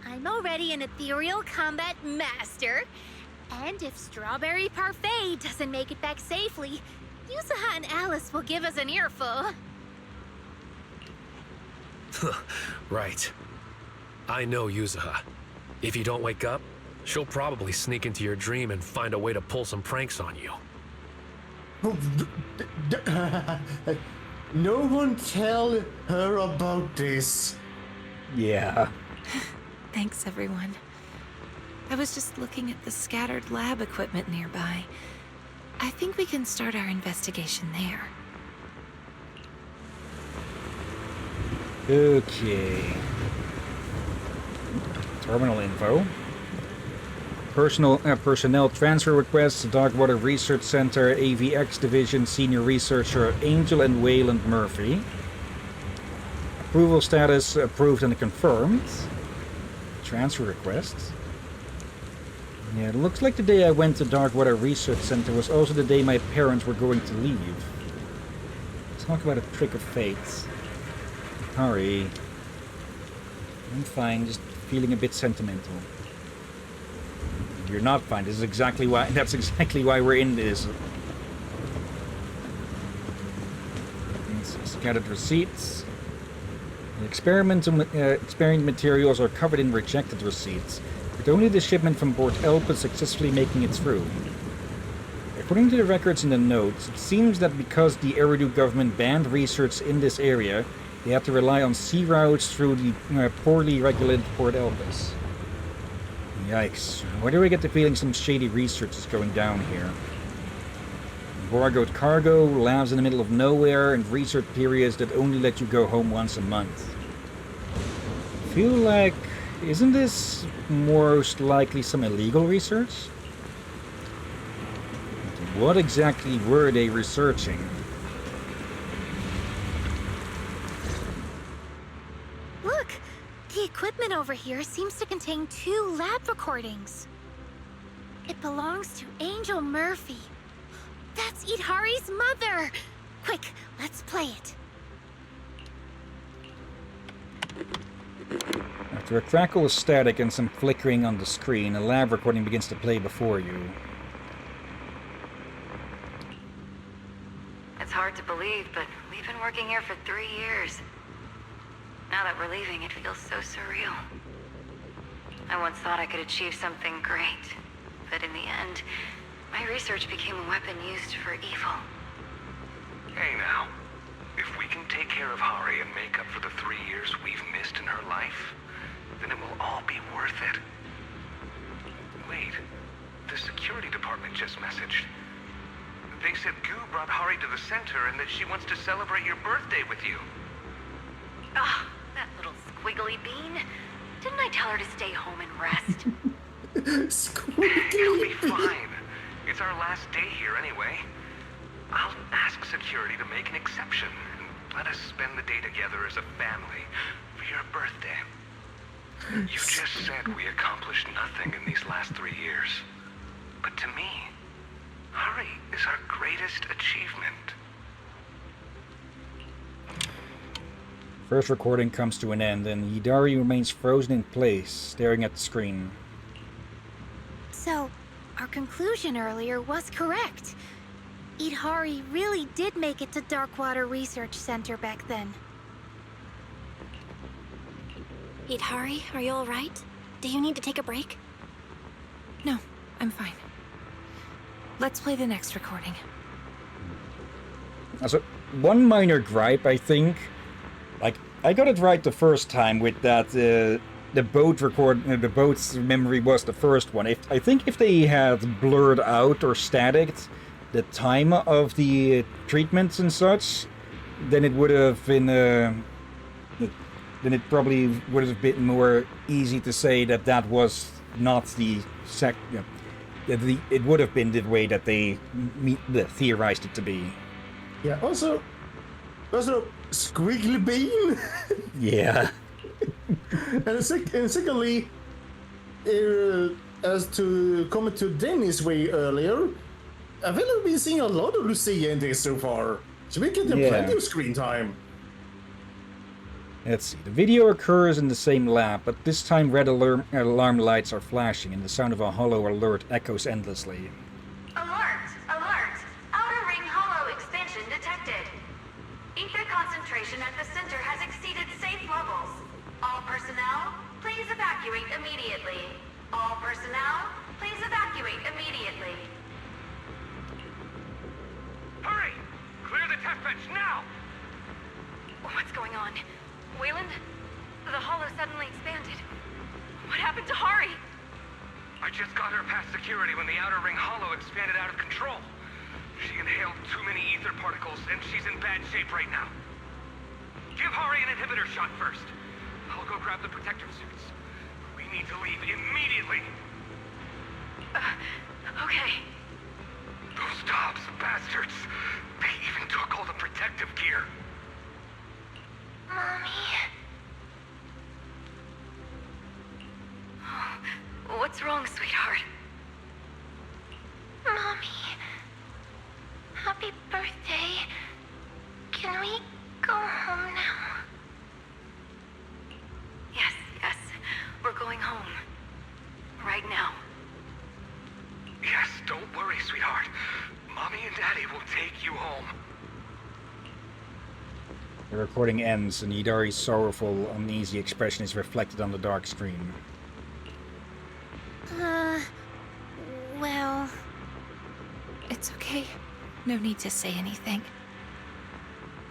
I'm already an ethereal combat master. And if Strawberry Parfait doesn't make it back safely, Yuzuha and Alice will give us an earful. Right. I know Yuzuha. If you don't wake up, she'll probably sneak into your dream and find a way to pull some pranks on you. No one tell her about this. Yeah. Thanks, everyone. I was just looking at the scattered lab equipment nearby. I think we can start our investigation there. Okay. Terminal info. Personnel transfer requests, Darkwater Research Center, AVX Division, Senior Researcher Angel and Wayland Murphy. Approval status approved and confirmed. Transfer requests. Yeah, it looks like the day I went to Darkwater Research Center was also the day my parents were going to leave. Talk about a trick of fate. Sorry. I'm fine, just feeling a bit sentimental. You're not fine. This is exactly why. That's exactly why we're in this. Scattered receipts. The experiment materials are covered in rejected receipts, with only the shipment from Port Elpis successfully making it through. According to the records in the notes, it seems that because the Eridu government banned research in this area, they had to rely on sea routes through the poorly regulated Port Elpis. Yikes. Why do I get the feeling some shady research is going down here? Embargoed cargo, labs in the middle of nowhere, and research periods that only let you go home once a month. I feel like... isn't this most likely some illegal research? What exactly were they researching? Look! The equipment over here seems to contain 2 lab recordings. It belongs to Angel Murphy. That's Idhari's mother! Quick, let's play it. After a crackle of static and some flickering on the screen, a lab recording begins to play before you. It's hard to believe, but we've been working here for 3 years. Now that we're leaving, it feels so surreal. I once thought I could achieve something great, but in the end, my research became a weapon used for evil. Hey now, if we can take care of Hari and make up for the 3 years we've missed in her life, then it will all be worth it. Wait, the security department just messaged. They said Goo brought Hari to the center and that she wants to celebrate your birthday with you. Ah, that little squiggly bean. Didn't I tell her to stay home and rest? It'll be fine. It's our last day here anyway. I'll ask security to make an exception and let us spend the day together as a family for your birthday. You just said we accomplished nothing in these last 3 years. But to me, Hari is our greatest achievement. First recording comes to an end, and Hidari remains frozen in place, staring at the screen. So, our conclusion earlier was correct. Idhari really did make it to Darkwater Research Center back then. Hari, are you alright? Do you need to take a break? No, I'm fine. Let's play the next recording. Also, one minor gripe, I think. Like, I got it right the first time with that the boat's memory was the first one. I think if they had blurred out or staticked the time of the treatments and such, then it would have been then it probably would have been more easy to say that that was not the it would have been the way that they theorized it to be. Yeah, also Squiggly Bean. Yeah. and secondly, as to comment to Dennis way earlier, I feel like we've been seeing a lot of Lucia in this so far. Should we get them plenty of screen time? Let's see. The video occurs in the same lab, but this time red alarm lights are flashing and the sound of a hollow alert echoes endlessly. Alert! Alert! Outer ring hollow expansion detected. Ether concentration at the center has exceeded safe levels. All personnel, please evacuate immediately. All personnel, please evacuate immediately. Hurry! Clear the test bench now! What's going on? Wayland? The hollow suddenly expanded. What happened to Hari? I just got her past security when the outer ring hollow expanded out of control. She inhaled too many ether particles, and she's in bad shape right now. Give Hari an inhibitor shot first. I'll go grab the protective suits. We need to leave immediately. Okay. Those Dobbs bastards. They even took all the protective gear. Mommy. Oh, what's wrong, sweetheart? Mommy. Happy birthday. Can we go home now? Yes, yes. We're going home. Right now. Yes, don't worry, sweetheart. Mommy and Daddy will take you home. The recording ends and Hidari's sorrowful, uneasy expression is reflected on the dark screen. Well... It's okay. No need to say anything.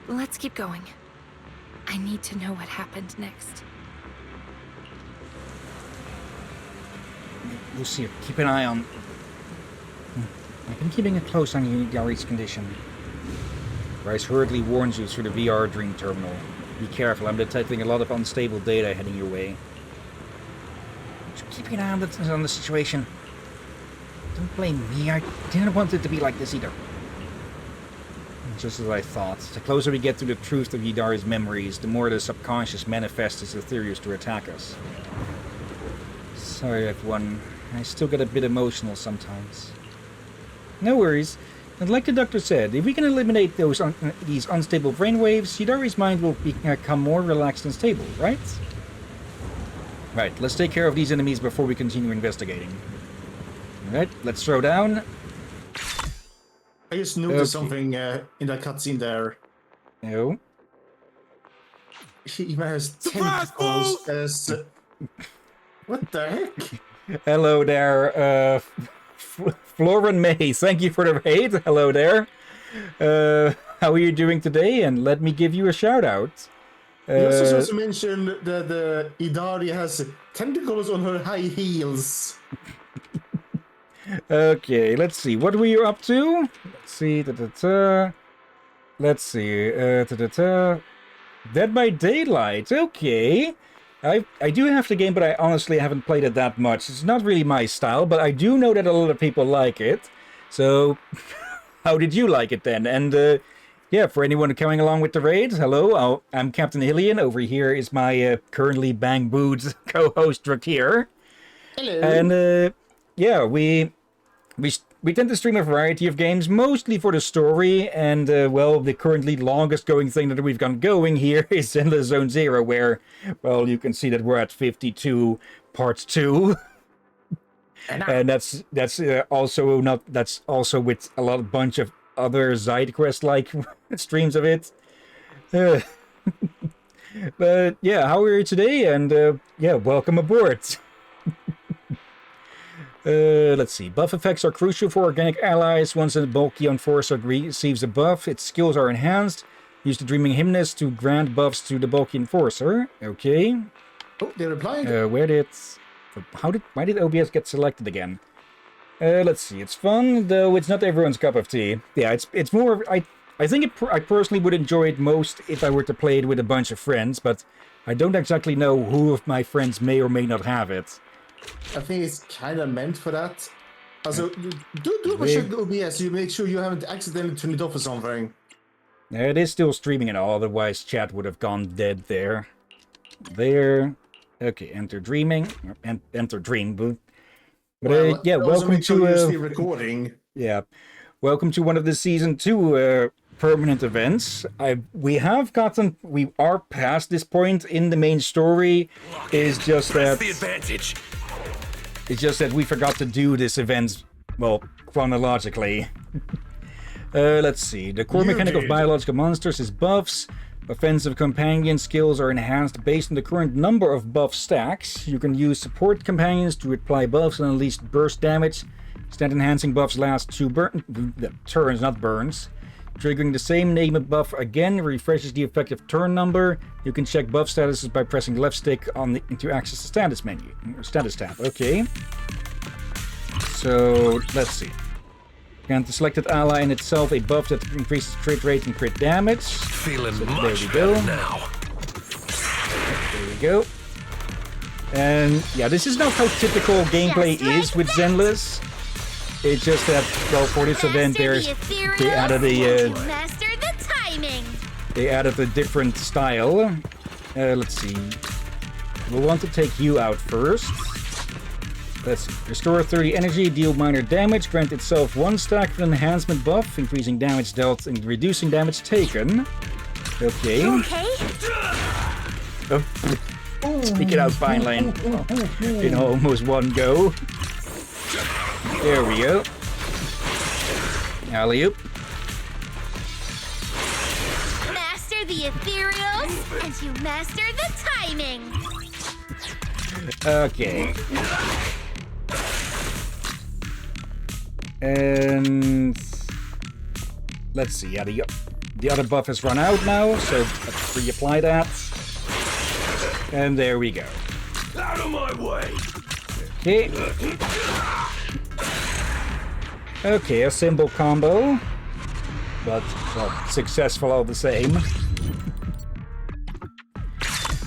Let's keep going. I need to know what happened next. Lucia, keep an eye on... I've been keeping a close eye on Hidari's condition. Rice hurriedly warns you through the VR dream terminal. Be careful, I'm detecting a lot of unstable data heading your way. Just keep an eye on the situation. Don't blame me, I didn't want it to be like this either. Just as I thought. The closer we get to the truth of Hidari's memories, the more the subconscious manifests as the theories to attack us. Sorry everyone, I still get a bit emotional sometimes. No worries. And like the doctor said, if we can eliminate these unstable brainwaves, Hidari's mind will become more relaxed and stable, right? Right, let's take care of these enemies before we continue investigating. Alright, let's throw down. I just noticed something in that cutscene there. No. He has tentacles as... What the heck? Hello there, Florin May, thank you for the raid. Hello there. How are you doing today? And let me give you a shout out. You also supposed to mention that Hidari has tentacles on her high heels. Okay, let's see. What were you up to? Let's see. Let's see. Dead by Daylight. Okay. I do have the game, but I honestly haven't played it that much. It's not really my style, but I do know that a lot of people like it. So, how did you like it then? And, yeah, for anyone coming along with the raid, hello, I'm Captain Hillyan. Over here is my currently Bang Boots co-host, Drakir. Hello. And, yeah, we tend to stream a variety of games, mostly for the story, and, well, the currently longest going thing that we've got going here is Zenless Zone Zero, where, well, you can see that we're at 52 parts 2. And that's also with a bunch of other side quest like streams of it. But yeah, how are you today? And yeah, welcome aboard. Let's see. Buff effects are crucial for organic allies. Once a bulky enforcer receives a buff, its skills are enhanced. Use the Dreaming Hymness to grant buffs to the bulky enforcer. Okay. Oh, they replied. Why did OBS get selected again? Let's see. It's fun, though it's not everyone's cup of tea. Yeah, it's more. I think I personally would enjoy it most if I were to play it with a bunch of friends, but I don't exactly know who of my friends may or may not have it. I think it's kind of meant for that. Also, do check the OBS. You make sure you haven't accidentally turned it off or something. It is still streaming and all, otherwise chat would have gone dead there. There. Okay, enter dreaming. Enter dream booth. But yeah, welcome to recording. Yeah, welcome to one of the season 2 permanent events. We are past this point in the main story. It's just that the advantage. It's just that we forgot to do this event, well, chronologically. Let's see. The core mechanic of biological monsters is buffs. Offensive companion skills are enhanced based on the current number of buff stacks. You can use support companions to apply buffs and unleash burst damage. Stat enhancing buffs last 2 turns, not burns. Triggering the same name of buff again refreshes the effective turn number. You can check buff statuses by pressing left stick to access the status menu, or status tab. Okay. So let's see. Grant the selected ally in itself a buff that increases crit rate and crit damage. Feeling much better now. There we go. And yeah, this is not how typical gameplay is with Zenless. It's just that, well, for this event, they added a different style. Let's see. We'll want to take you out first. Let's see. Restore 30 energy, deal minor damage, grant itself 1 stack of an enhancement buff, increasing damage dealt and reducing damage taken. Okay. Speak it out, fine line. In almost one go. There we go. Alley-oop. Master the ethereals, and you master the timing. Okay. And let's see. Yeah, the other buff has run out now, so let's reapply that. And there we go. Out of my way. Okay. Okay, a simple combo, but well, successful all the same.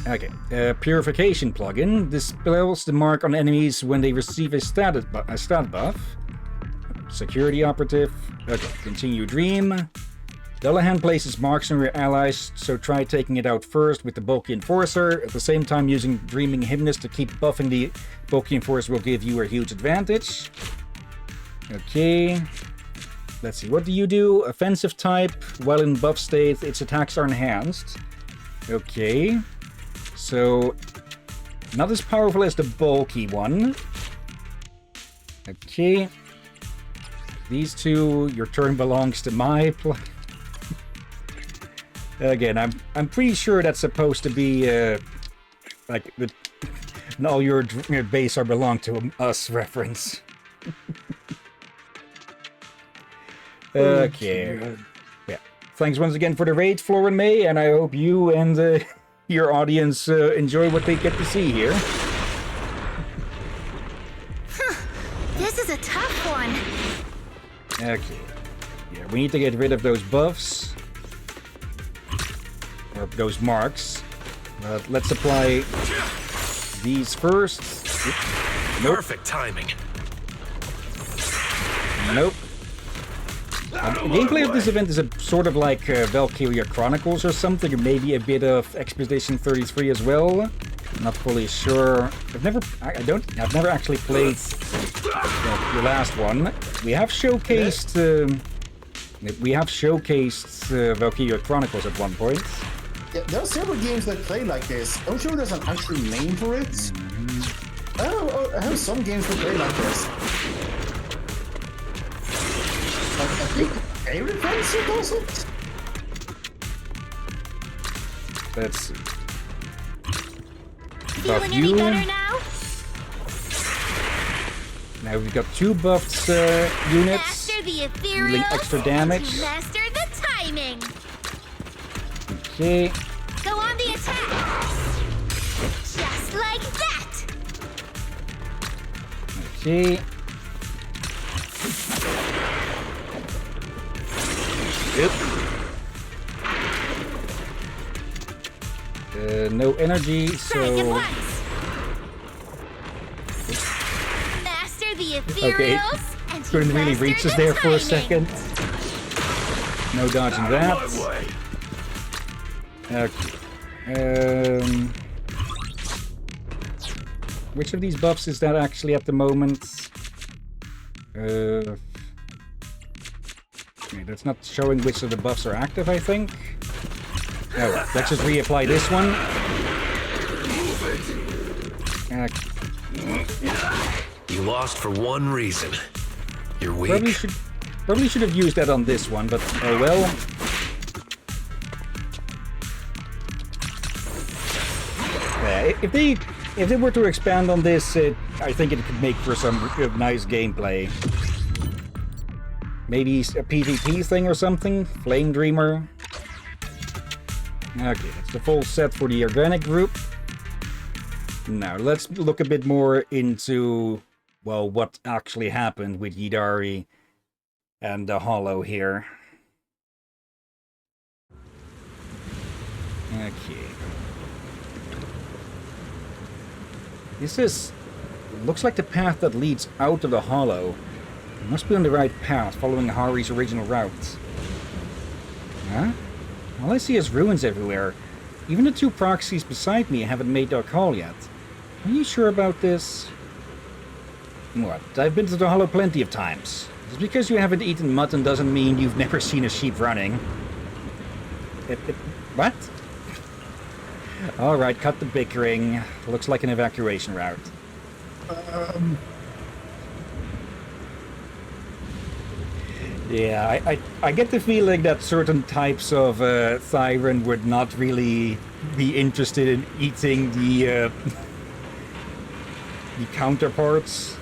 Okay, Purification plugin dispels the mark on enemies when they receive a stat buff. Security operative. Okay, continue dream. Dullahan places marks on your allies, so try taking it out first with the bulky enforcer. At the same time, using Dreaming Hymness to keep buffing the bulky enforcer will give you a huge advantage. Okay. Let's see, what do you do? Offensive type. While in buff state, its attacks are enhanced. Okay. So, not as powerful as the bulky one. Okay. These two, your turn belongs to my Again, I'm pretty sure that's supposed to be like the all your base are belong to us reference. Okay. Yeah. Thanks once again for the raid, Flor and May, and I hope you and your audience enjoy what they get to see here. This is a tough one. Okay. Yeah, we need to get rid of those buffs. Or those marks. But let's apply these first. Nope. Perfect timing. Nope. The gameplay of this event is a sort of like Valkyria Chronicles or something, or maybe a bit of Expedition 33 as well. I'm not fully sure. I've never actually played the last one. We have showcased Valkyria Chronicles at one point. Yeah, there are several games that play like this. I'm sure there's an actual name for it. I have some games that play like this. I think every console does it. Let's see. buff Feeling you. any better now? Now we've got 2 buffed units, Master the dealing ethereal. extra damage. Master the timing. Okay. Go on the attack. Just like that. Okay. Yep. No energy, Strike at so... once. Master the ethereals. And you Couldn't really master reach us the there for a timing. second. No dodging that. Okay. Which of these buffs is that actually at the moment? Okay, that's not showing which of the buffs are active, I think. Oh, let's just reapply this one. You lost for one reason. You're weak. Probably should have used that on this one, but oh well. Yeah, if they were to expand on this, I think it could make for some nice gameplay. Maybe a PvP thing or something? Flame Dreamer? Okay, that's the full set for the organic group. Now, let's look a bit more into, well, what actually happened with Yidari and the Hollow here. Okay. Looks like the path that leads out of the Hollow. We must be on the right path, following Hari's original route. Huh? All I see is ruins everywhere. Even the 2 proxies beside me haven't made their call yet. Are you sure about this? What? I've been to the Hollow plenty of times. Just because you haven't eaten mutton doesn't mean you've never seen a sheep running. What? Alright, cut the bickering. Looks like an evacuation route. Yeah, I get the feeling that certain types of Thyran would not really be interested in eating the counterparts,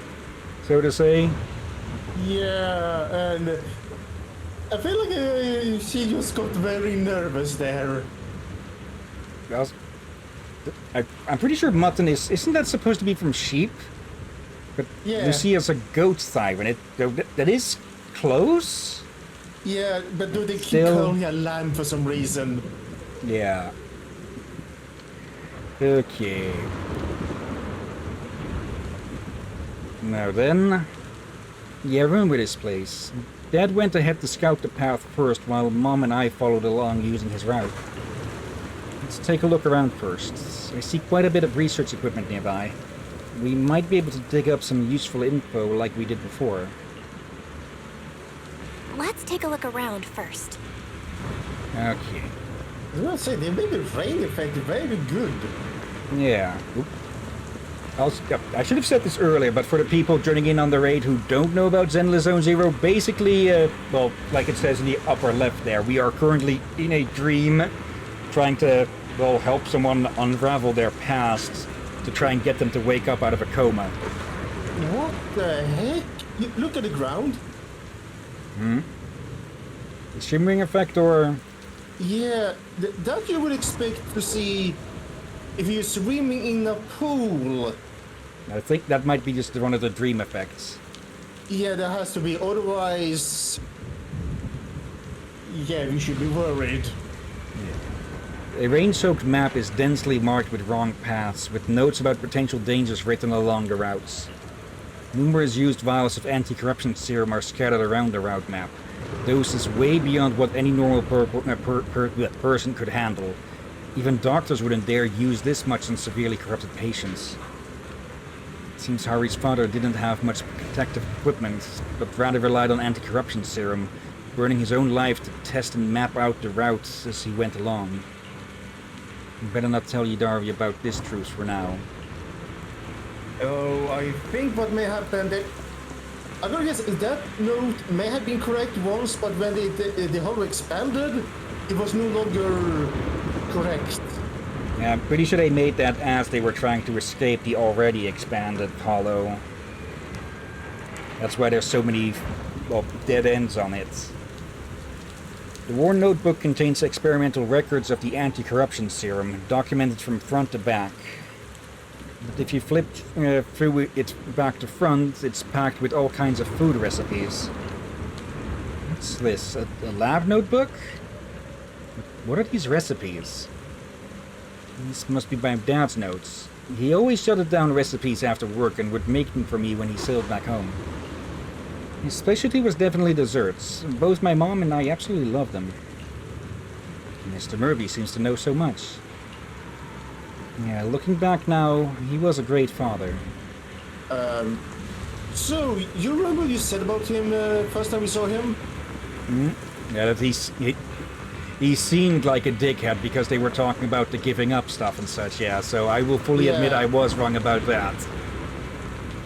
so to say. Yeah, and I feel like she just got very nervous there. I'm pretty sure mutton isn't that supposed to be from sheep? But Yeah. you see as a goat Thyran, that is close? Yeah, but do they keep Still- calling her lamb for some reason? Yeah. Okay. Now then... Yeah, remember this place. Dad went ahead to scout the path first, while Mom and I followed along using his route. Let's take a look around first. I see quite a bit of research equipment nearby. We might be able to dig up some useful info like we did before. Let's take a look around first. Okay. I was gonna say, they made the rain effect very good. Yeah. Oop. I should have said this earlier, but for the people joining in on the raid who don't know about Zenless Zone Zero, basically, well, like it says in the upper left there, we are currently in a dream trying to, well, help someone unravel their past to try and get them to wake up out of a coma. What the heck? Look at the ground. The shimmering effect, or... Yeah, that you would expect to see if you're swimming in a pool. I think that might be just one of the dream effects. Yeah, that has to be, otherwise... Yeah, we should be worried. A rain-soaked map is densely marked with wrong paths, with notes about potential dangers written along the routes. Numerous used vials of anti-corruption serum are scattered around the route map. Doses way beyond what any normal person could handle. Even doctors wouldn't dare use this much on severely corrupted patients. It seems Hari's father didn't have much protective equipment, but rather relied on anti-corruption serum, burning his own life to test and map out the routes as he went along. You better not tell Yidari about this truth for now. Oh, I think what may happen that... I don't guess that note may have been correct once, but when the hollow expanded, it was no longer correct. Yeah, I'm pretty sure they made that as they were trying to escape the already expanded hollow. That's why there's so many, well, dead ends on it. The War Notebook contains experimental records of the anti-corruption serum, documented from front to back. But if you flip through it back to front, it's packed with all kinds of food recipes. What's this? A lab notebook? What are these recipes? This must be my dad's notes. He always jotted down recipes after work and would make them for me when he sailed back home. His specialty was definitely desserts. Both my mom and I absolutely loved them. Mr. Murphy seems to know so much. Yeah, looking back now, he was a great father. So, you remember what you said about him first time we saw him? Yeah, that he seemed like a dickhead because they were talking about the giving up stuff and such, yeah, so I will fully admit I was wrong about that.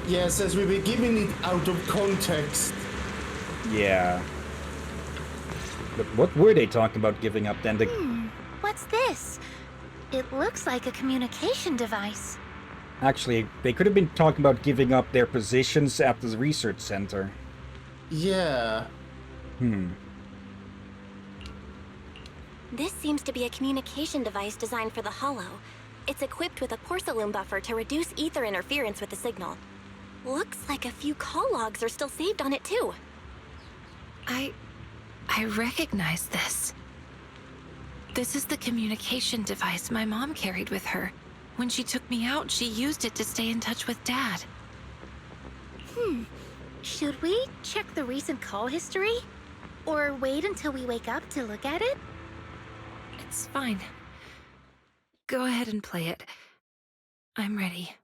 Yes, as we were giving it out of context. Yeah. But what were they talking about giving up then? What's this? It looks like a communication device. Actually, they could have been talking about giving up their positions at the research center. Yeah. This seems to be a communication device designed for the Hollow. It's equipped with a porcelain buffer to reduce ether interference with the signal. Looks like a few call logs are still saved on it too. I recognize this. This is the communication device my mom carried with her. When she took me out, she used it to stay in touch with Dad. Should we check the recent call history? Or wait until we wake up to look at it? It's fine. Go ahead and play it. I'm ready.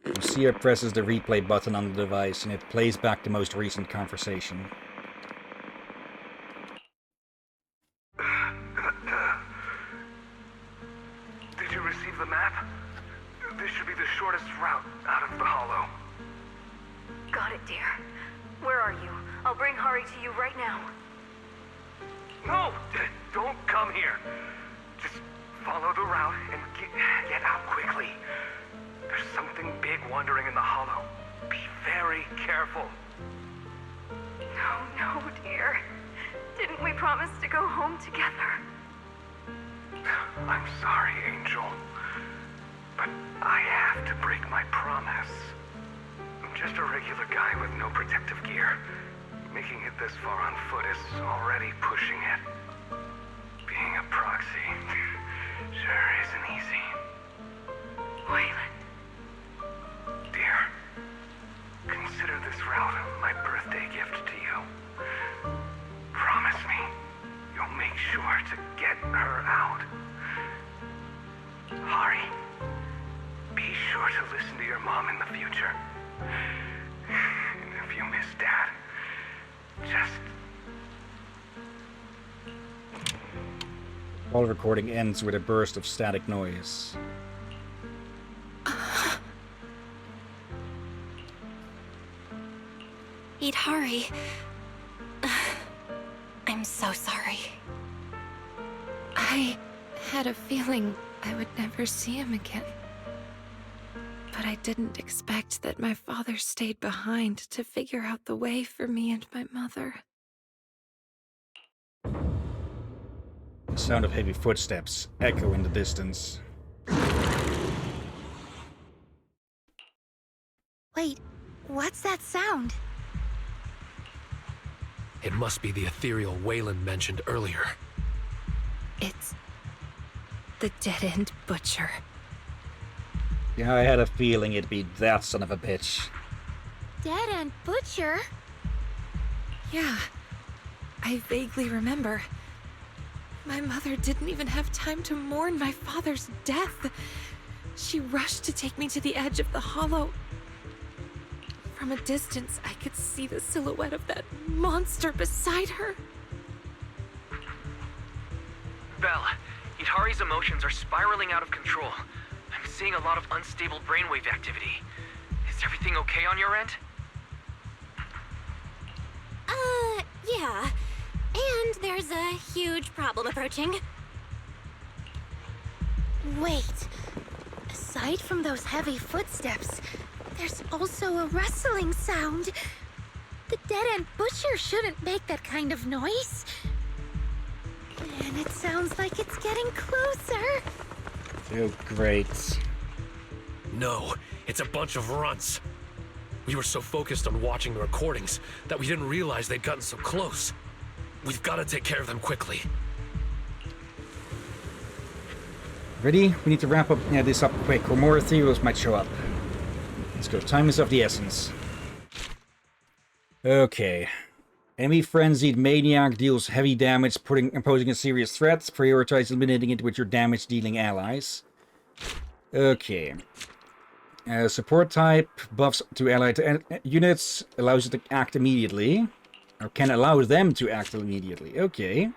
Lucia presses the replay button on the device and it plays back the most recent conversation. Did you receive the map? This should be the shortest route out of the hollow. Got it, dear. Where are you? I'll bring Hari to you right now. No! Don't come here. Just follow the route and get out quickly. There's something big wandering in the hollow. Be very careful. No, dear. Didn't we promise to go home together? I'm sorry, Angel. But I have to break my promise. I'm just a regular guy with no protective gear. Making it this far on foot is already pushing it. Being a proxy sure isn't easy. Wayland. Dear, consider this route my birthday gift to you. Promise me you'll make sure to get her out. Hari, be sure to listen to your mom in the future. And if you miss Dad, just... All recording ends with a burst of static noise. Eat Hari. I'm so sorry. I had a feeling I would never see him again. But I didn't expect that my father stayed behind to figure out the way for me and my mother. The sound of heavy footsteps echo in the distance. Wait, what's that sound? It must be the ethereal Wayland mentioned earlier. It's the dead-end butcher. Yeah, I had a feeling it'd be that son of a bitch. Dead-end butcher? Yeah, I vaguely remember. My mother didn't even have time to mourn my father's death. She rushed to take me to the edge of the hollow. From a distance, I could see the silhouette of that monster beside her. Belle, Itari's emotions are spiraling out of control. I'm seeing a lot of unstable brainwave activity. Is everything okay on your end? Yeah. And there's a huge problem approaching. Wait. Aside from those heavy footsteps, there's also a rustling sound. The dead-end butcher shouldn't make that kind of noise. And it sounds like it's getting closer. Oh, great. No, it's a bunch of runts. We were so focused on watching the recordings that we didn't realize they'd gotten so close. We've got to take care of them quickly. Ready? We need to wrap up this up quick, or more ethereals might show up. Let's go. Time is of the essence. Okay. Enemy frenzied maniac deals heavy damage, imposing a serious threat. Prioritize eliminating it with your damage-dealing allies. Okay. Support type buffs to allied units, allows it to act immediately. Or can allow them to act immediately. Okay.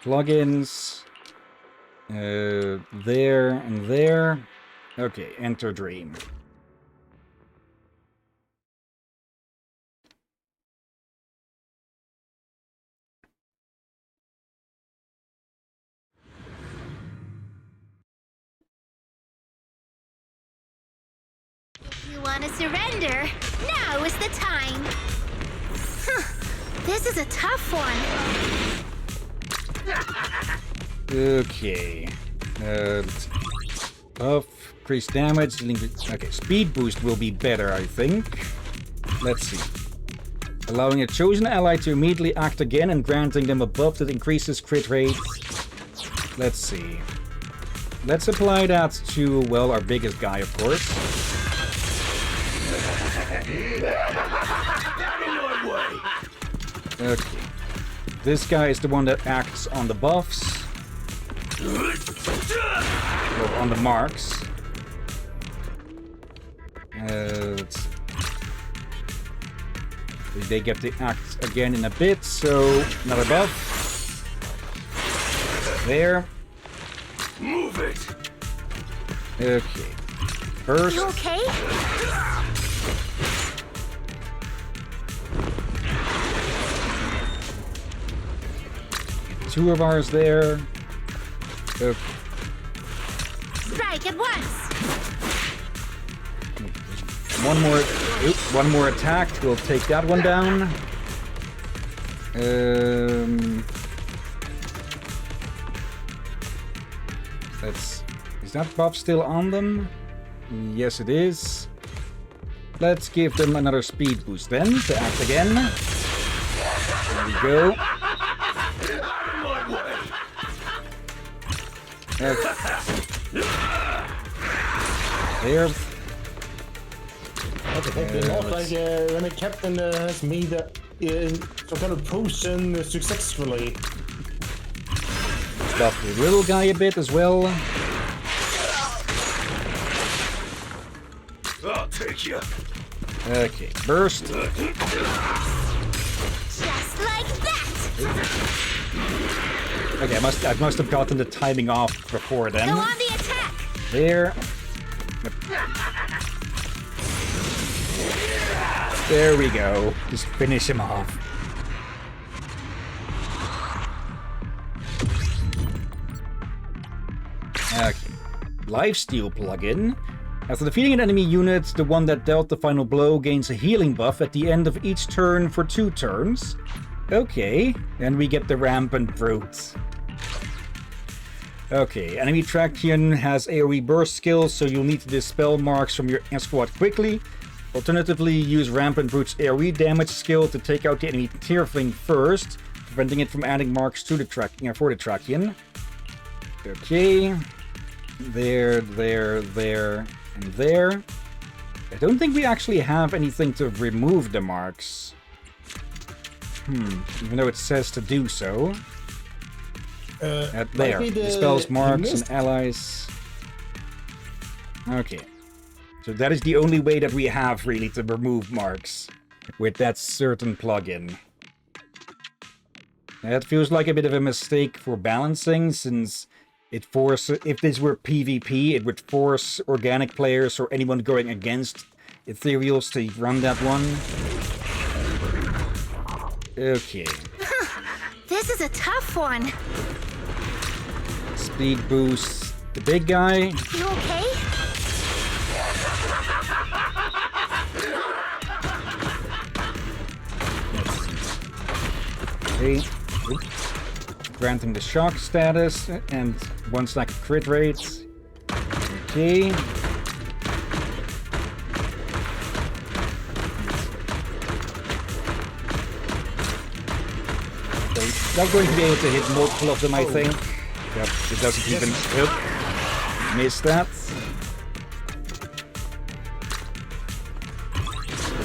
Plugins. There and there. Okay, enter dream. If you want to surrender, now is the time. This is a tough one. Okay. Buff, increase damage. Okay, speed boost will be better, I think. Let's see. Allowing a chosen ally to immediately act again and granting them a buff that increases crit rate. Let's see. Let's apply that to, well, our biggest guy, of course. Okay. This guy is the one that acts on the buffs. Or on the marks. They get to act again in a bit, so another buff. There. Move it. Okay. First. You okay? Two of ours there. Okay. Strike at once. One more attack. We'll take that one down. Is that buff still on them? Yes, it is. Let's give them another speed boost then to act again. There we go. Okay. There. Not like when a captain has made some kind of potion successfully. Buff the little guy a bit as well. I'll take you. Okay, burst. Just like that. Okay, I must have gotten the timing off before then. Go on the attack. There. There we go. Just finish him off. Okay. Lifesteal plugin. After defeating an enemy unit, the one that dealt the final blow gains a healing buff at the end of each turn for 2 turns. Okay, and we get the Rampant Brute. Okay, enemy Trachian has AoE burst skills, so you'll need to dispel marks from your squad quickly. Alternatively, use Rampant Brute's AoE damage skill to take out the enemy Tiefling first, preventing it from adding marks to the Trachian. Okay. There, and there. I don't think we actually have anything to remove the marks. Even though it says to do so. There. Dispels marks and allies. Okay. So that is the only way that we have, really, to remove marks with that certain plugin. That feels like a bit of a mistake for balancing, since it forces, if this were PvP, it would force organic players or anyone going against ethereals to run that one. Okay. This is a tough one. speed boost the big guy. You okay? Okay. Oop. Granting the shock status and 1 stack of crit rates. Okay. So not going to be able to hit multiple of them, I think. Yep, it doesn't even. Oop. Missed that.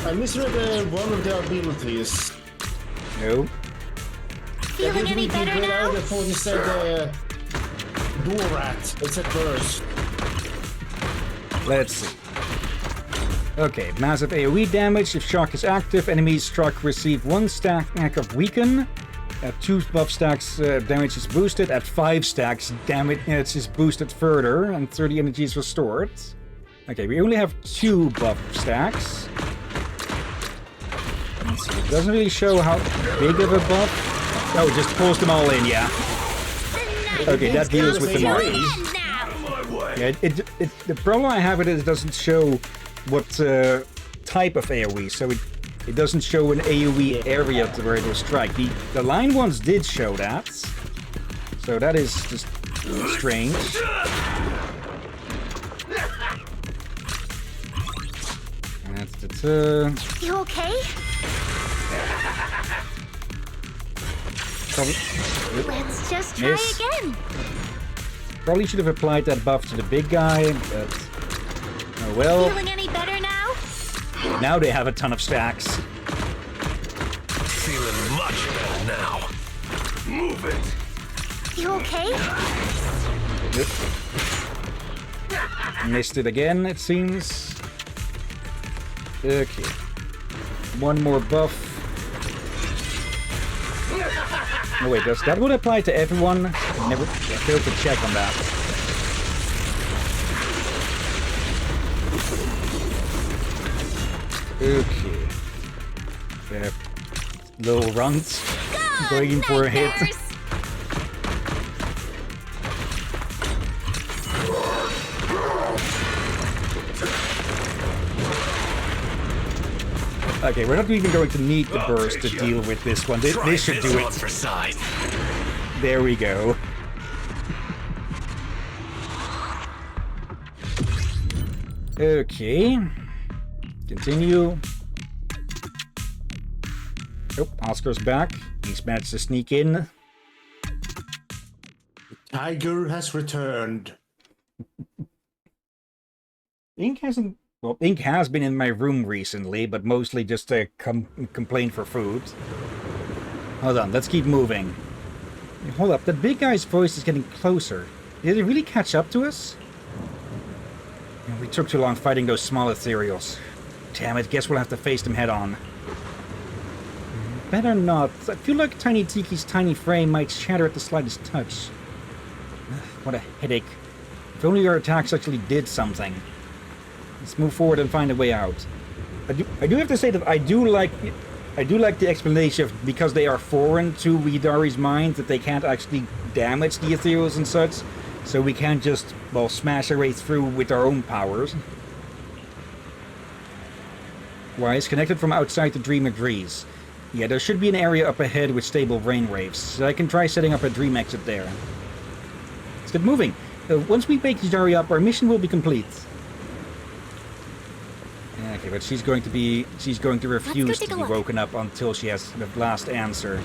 I misread one of the abilities. No. Feeling any better now? I thought he said door rat. It said burst. Let's see. Okay, massive AoE damage. If shock is active, enemies struck receive 1 stack of weaken. At 2 buff stacks, damage is boosted. At 5 stacks, damage is boosted further, and 30 energy is restored. Okay, we only have 2 buff stacks. Let's see. It doesn't really show how big of a buff. Oh, it just pulls them all in, yeah. Okay, that deals with the markers. Yeah, the problem I have with it doesn't show what type of AoE, so it doesn't show an AoE area to where it will strike. The line ones did show that, so that is just strange. You okay? Let's just try again. Probably should have applied that buff to the big guy, but oh well. Feeling any better now? Now they have a ton of stacks. Feeling much better now. Move it. You okay? Yep. Missed it again, it seems. Okay. 1 more buff. Oh wait, does that would apply to everyone? I never failed to check on that. Okay. Little runs. Going in for a hit. Okay, we're not even going to need the burst to deal with this one. This should do it. For size. There we go. Okay. Continue. Oh, Oscar's back. He's managed to sneak in. The tiger has returned. Ink hasn't. Well, Ink has been in my room recently, but mostly just to complain for food. Hold on, let's keep moving. Hold up, that big guy's voice is getting closer. Did it really catch up to us? We took too long fighting those small ethereals. Damn it, guess we'll have to face them head on. Better not. I feel like Tiny Tiki's tiny frame might shatter at the slightest touch. What a headache. If only our attacks actually did something. Let's move forward and find a way out. I do have to say that I do like the explanation of because they are foreign to Widari's mind that they can't actually damage the ethereals and such, so we can't just, well, smash our way through with our own powers. Wise, connected from outside the dream agrees. Yeah, there should be an area up ahead with stable brainwaves, so I can try setting up a dream exit there. Let's get moving. Once we wake Widari up, our mission will be complete. Okay, but she's going to refuse to be woken up until she has the last answer.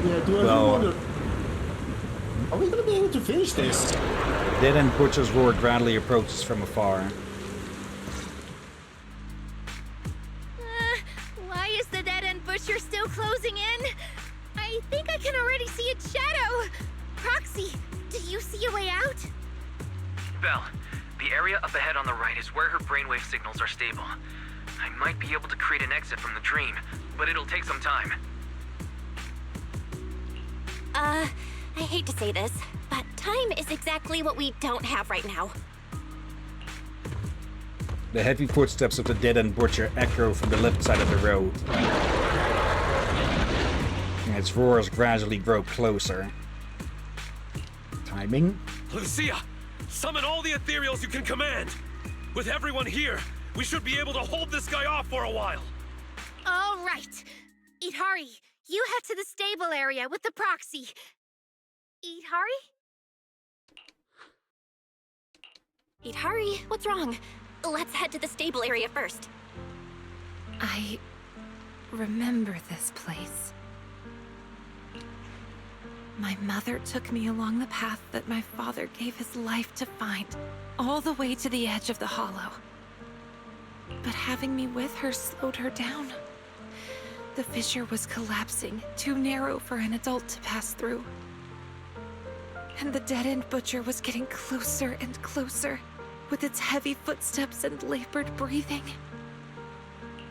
Yeah, do I wonder... Are we going to be able to finish this? Dead End Butcher's roar gradually approaches from afar. Why is the Dead End Butcher still closing in? I think I can already see its shadow. Proxy, do you see a way out? Belle, the area up ahead on the right is where her brainwave signals are stable. I might be able to create an exit from the dream, but it'll take some time. I hate to say this, but time is exactly what we don't have right now. The heavy footsteps of the Dead End Butcher echo from the left side of the road. And its roars gradually grow closer. timing. Lucia, summon all the ethereals you can command. With everyone here, we should be able to hold this guy off for a while. All right. Idhari, you head to the stable area with the proxy. Idhari? Idhari, what's wrong? Let's head to the stable area first. I remember this place. My mother took me along the path that my father gave his life to find, all the way to the edge of the hollow. But having me with her slowed her down. The fissure was collapsing, too narrow for an adult to pass through. And the dead-end butcher was getting closer and closer, with its heavy footsteps and labored breathing.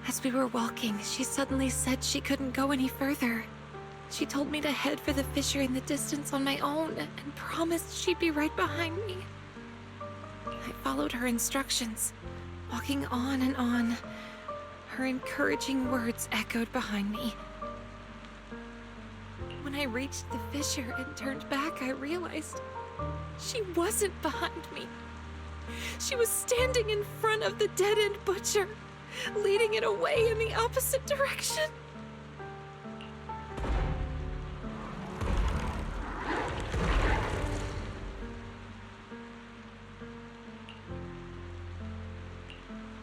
As we were walking, she suddenly said she couldn't go any further. She told me to head for the fissure in the distance on my own, and promised she'd be right behind me. I followed her instructions, walking on and on. Her encouraging words echoed behind me. When I reached the fissure and turned back, I realized she wasn't behind me. She was standing in front of the dead-end butcher, leading it away in the opposite direction.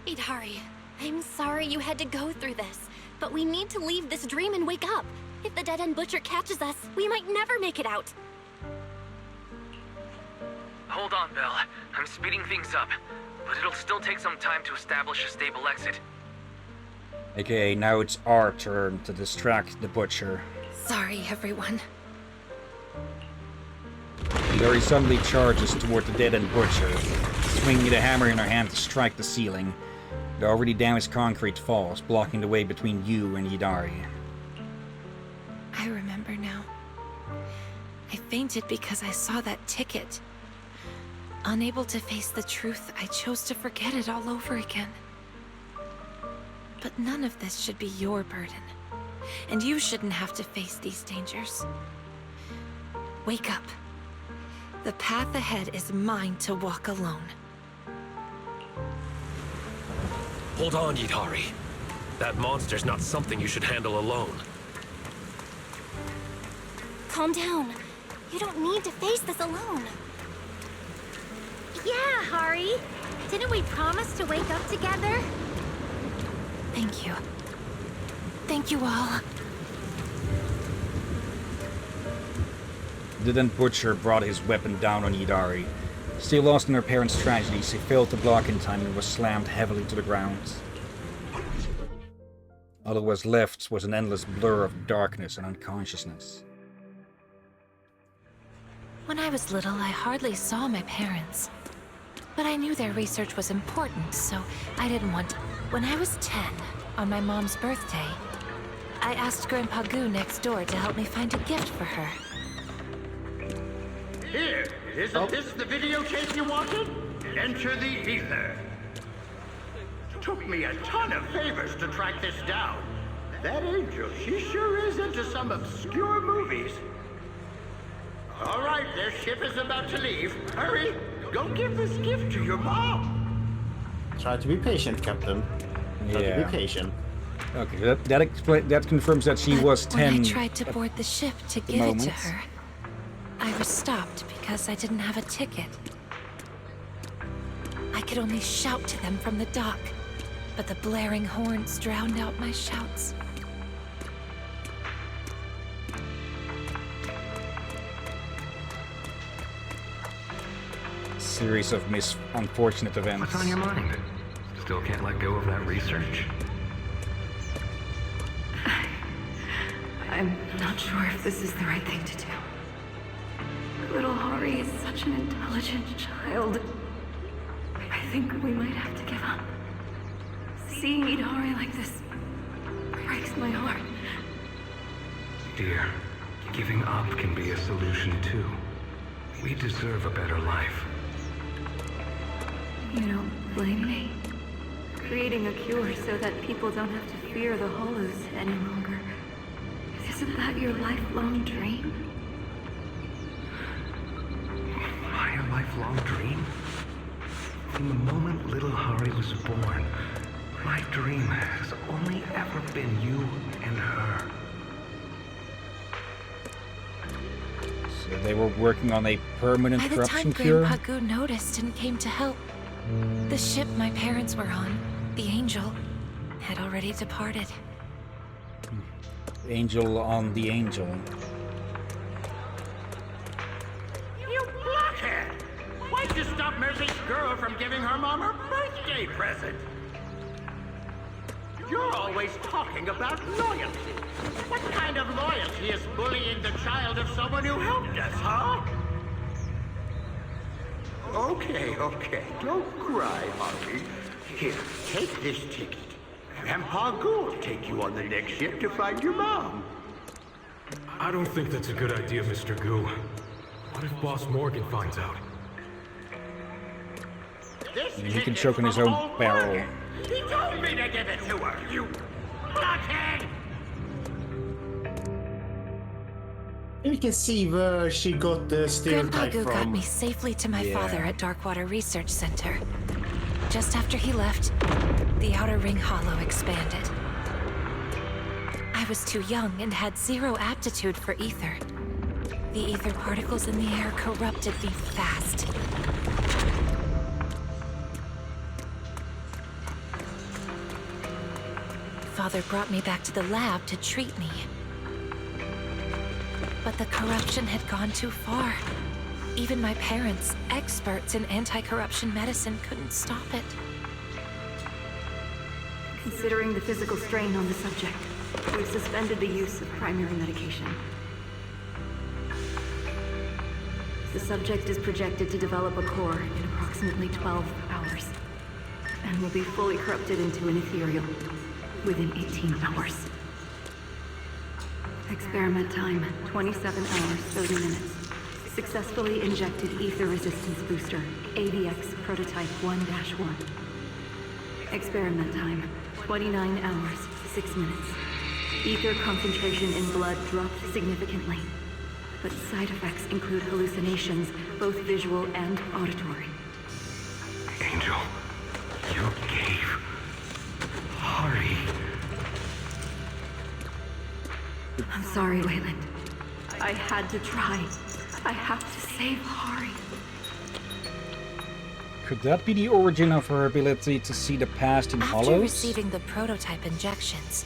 Idhari, I'm sorry you had to go through this, but we need to leave this dream and wake up. If the dead-end butcher catches us, we might never make it out. Hold on, Belle. I'm speeding things up, but it'll still take some time to establish a stable exit. Okay, now it's our turn to distract the butcher. Sorry, everyone. Idhari suddenly charges toward the dead-end butcher, swinging the hammer in her hand to strike the ceiling. The already damaged concrete falls, blocking the way between you and Idhari. I remember now. I fainted because I saw that ticket. Unable to face the truth, I chose to forget it all over again. But none of this should be your burden. And you shouldn't have to face these dangers. Wake up. The path ahead is mine to walk alone. Hold on, Idhari. That monster's not something you should handle alone. Calm down. You don't need to face this alone. Yeah, Hari. Didn't we promise to wake up together? Thank you. Thank you all. The dead butcher brought his weapon down on Idhari. Still lost in her parents' tragedies, he failed to block in time and was slammed heavily to the ground. All that was left was an endless blur of darkness and unconsciousness. When I was little, I hardly saw my parents. But I knew their research was important, so I didn't want to. When I was 10, on my mom's birthday, I asked Grandpa Goo next door to help me find a gift for her. Here, isn't this the videotape you wanted? Enter the ether. Took me a ton of favors to track this down. That angel, she sure is into some obscure movies. All right, their ship is about to leave. Hurry, go give this gift to your mom. Try to be patient, Captain. Try to be patient. Okay, that confirms that she was 10. When I tried to board the ship to give it to her, I was stopped because I didn't have a ticket. I could only shout to them from the dock, but the blaring horns drowned out my shouts. Series of unfortunate events. What's on your mind? Still can't let go of that research? I'm not sure if this is the right thing to do. Little Hari is such an intelligent child. I think we might have to give up. Seeing Idhari like this breaks my heart. Dear, giving up can be a solution too. We deserve a better life. You don't blame me? Creating a cure so that people don't have to fear the hollows any longer. Isn't that your lifelong dream? lifelong dream? From the moment little Hari was born, my dream has only ever been you and her. So they were working on a permanent By the time corruption cure? Grandpa Goo noticed and came to help, the ship my parents were on, the Angel, had already departed. Angel on the Angel. You blockhead! Why'd you stop Mercy's girl from giving her mom her birthday present? You're always talking about loyalty. What kind of loyalty is bullying the child of someone who helped us, huh? Okay, don't cry, Harvey. Here, take this ticket. Grandpa Goo will take you on the next ship to find your mom. I don't think that's a good idea, Mr. Goo. What if Boss Morgan finds out? He can choke on his own barrel. He told me to give it to her, you blockhead! You can see where she got the Grandpa stereotype Goo got from. me safely to my Yeah. father at Darkwater Research Center. Just after he left, the Outer Ring Hollow expanded. I was too young and had zero aptitude for ether. The ether particles in the air corrupted me fast. Father brought me back to the lab to treat me. But the corruption had gone too far. Even my parents, experts in anti-corruption medicine, couldn't stop it. Considering the physical strain on the subject, we've suspended the use of primary medication. The subject is projected to develop a core in approximately 12 hours, and will be fully corrupted into an ethereal within 18 hours. Experiment time, 27 hours, 30 minutes. Successfully injected ether resistance booster, AVX prototype 1-1. Experiment time, 29 hours, 6 minutes. Ether concentration in blood dropped significantly, but side effects include hallucinations, both visual and auditory. Angel, you gave Hari. I'm sorry, Wayland. I had to try. I have to save Hari. Could that be the origin of her ability to see the past in After hollows? receiving the prototype injections,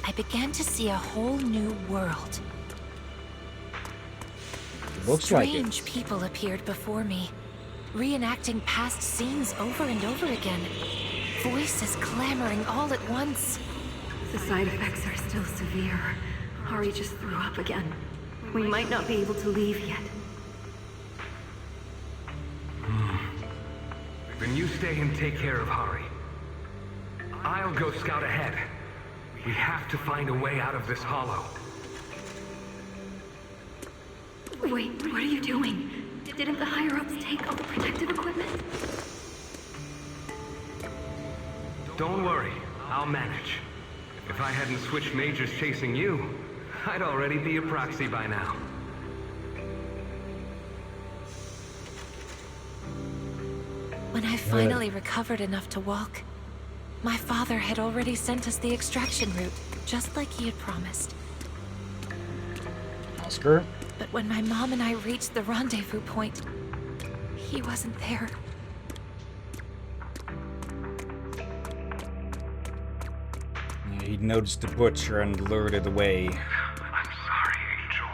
I began to see a whole new world. Looks like it. Strange people appeared before me, reenacting past scenes over and over again. Voices clamoring all at once. The side effects are still severe. Hari just threw up again. We might not be able to leave yet. Then you stay and take care of Hari. I'll go scout ahead. We have to find a way out of this hollow. Wait, what are you doing? Didn't the higher-ups take all the protective equipment? Don't worry, I'll manage. If I hadn't switched majors chasing you, I'd already be a proxy by now. When I finally recovered enough to walk, my father had already sent us the extraction route, just like he had promised. Oscar? But when my mom and I reached the rendezvous point, he wasn't there. He noticed the butcher and lured it away. I'm sorry, Angel.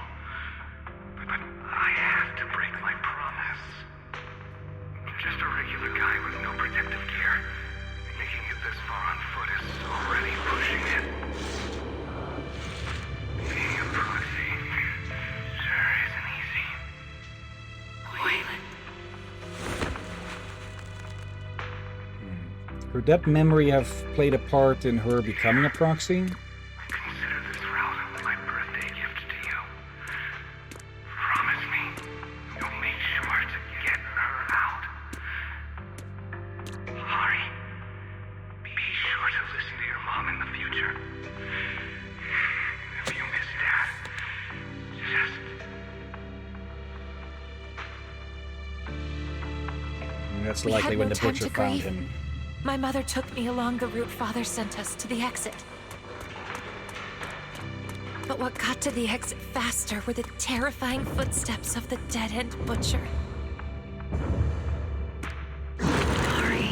But I have to break my promise. Just a regular guy with no protective gear. Making it this far on foot is already pushing it. Being a proxy sure isn't easy. Wayland. Could that memory have played a part in her becoming a proxy? Consider this route my birthday gift to you. Promise me you'll make sure to get her out. Hari, be sure to listen to your mom in the future. If you miss Dad, just That's We likely had when no the time butcher to found grieve. him. My mother took me along the route Father sent us to the exit. But what got to the exit faster were the terrifying footsteps of the dead-end butcher. Sorry.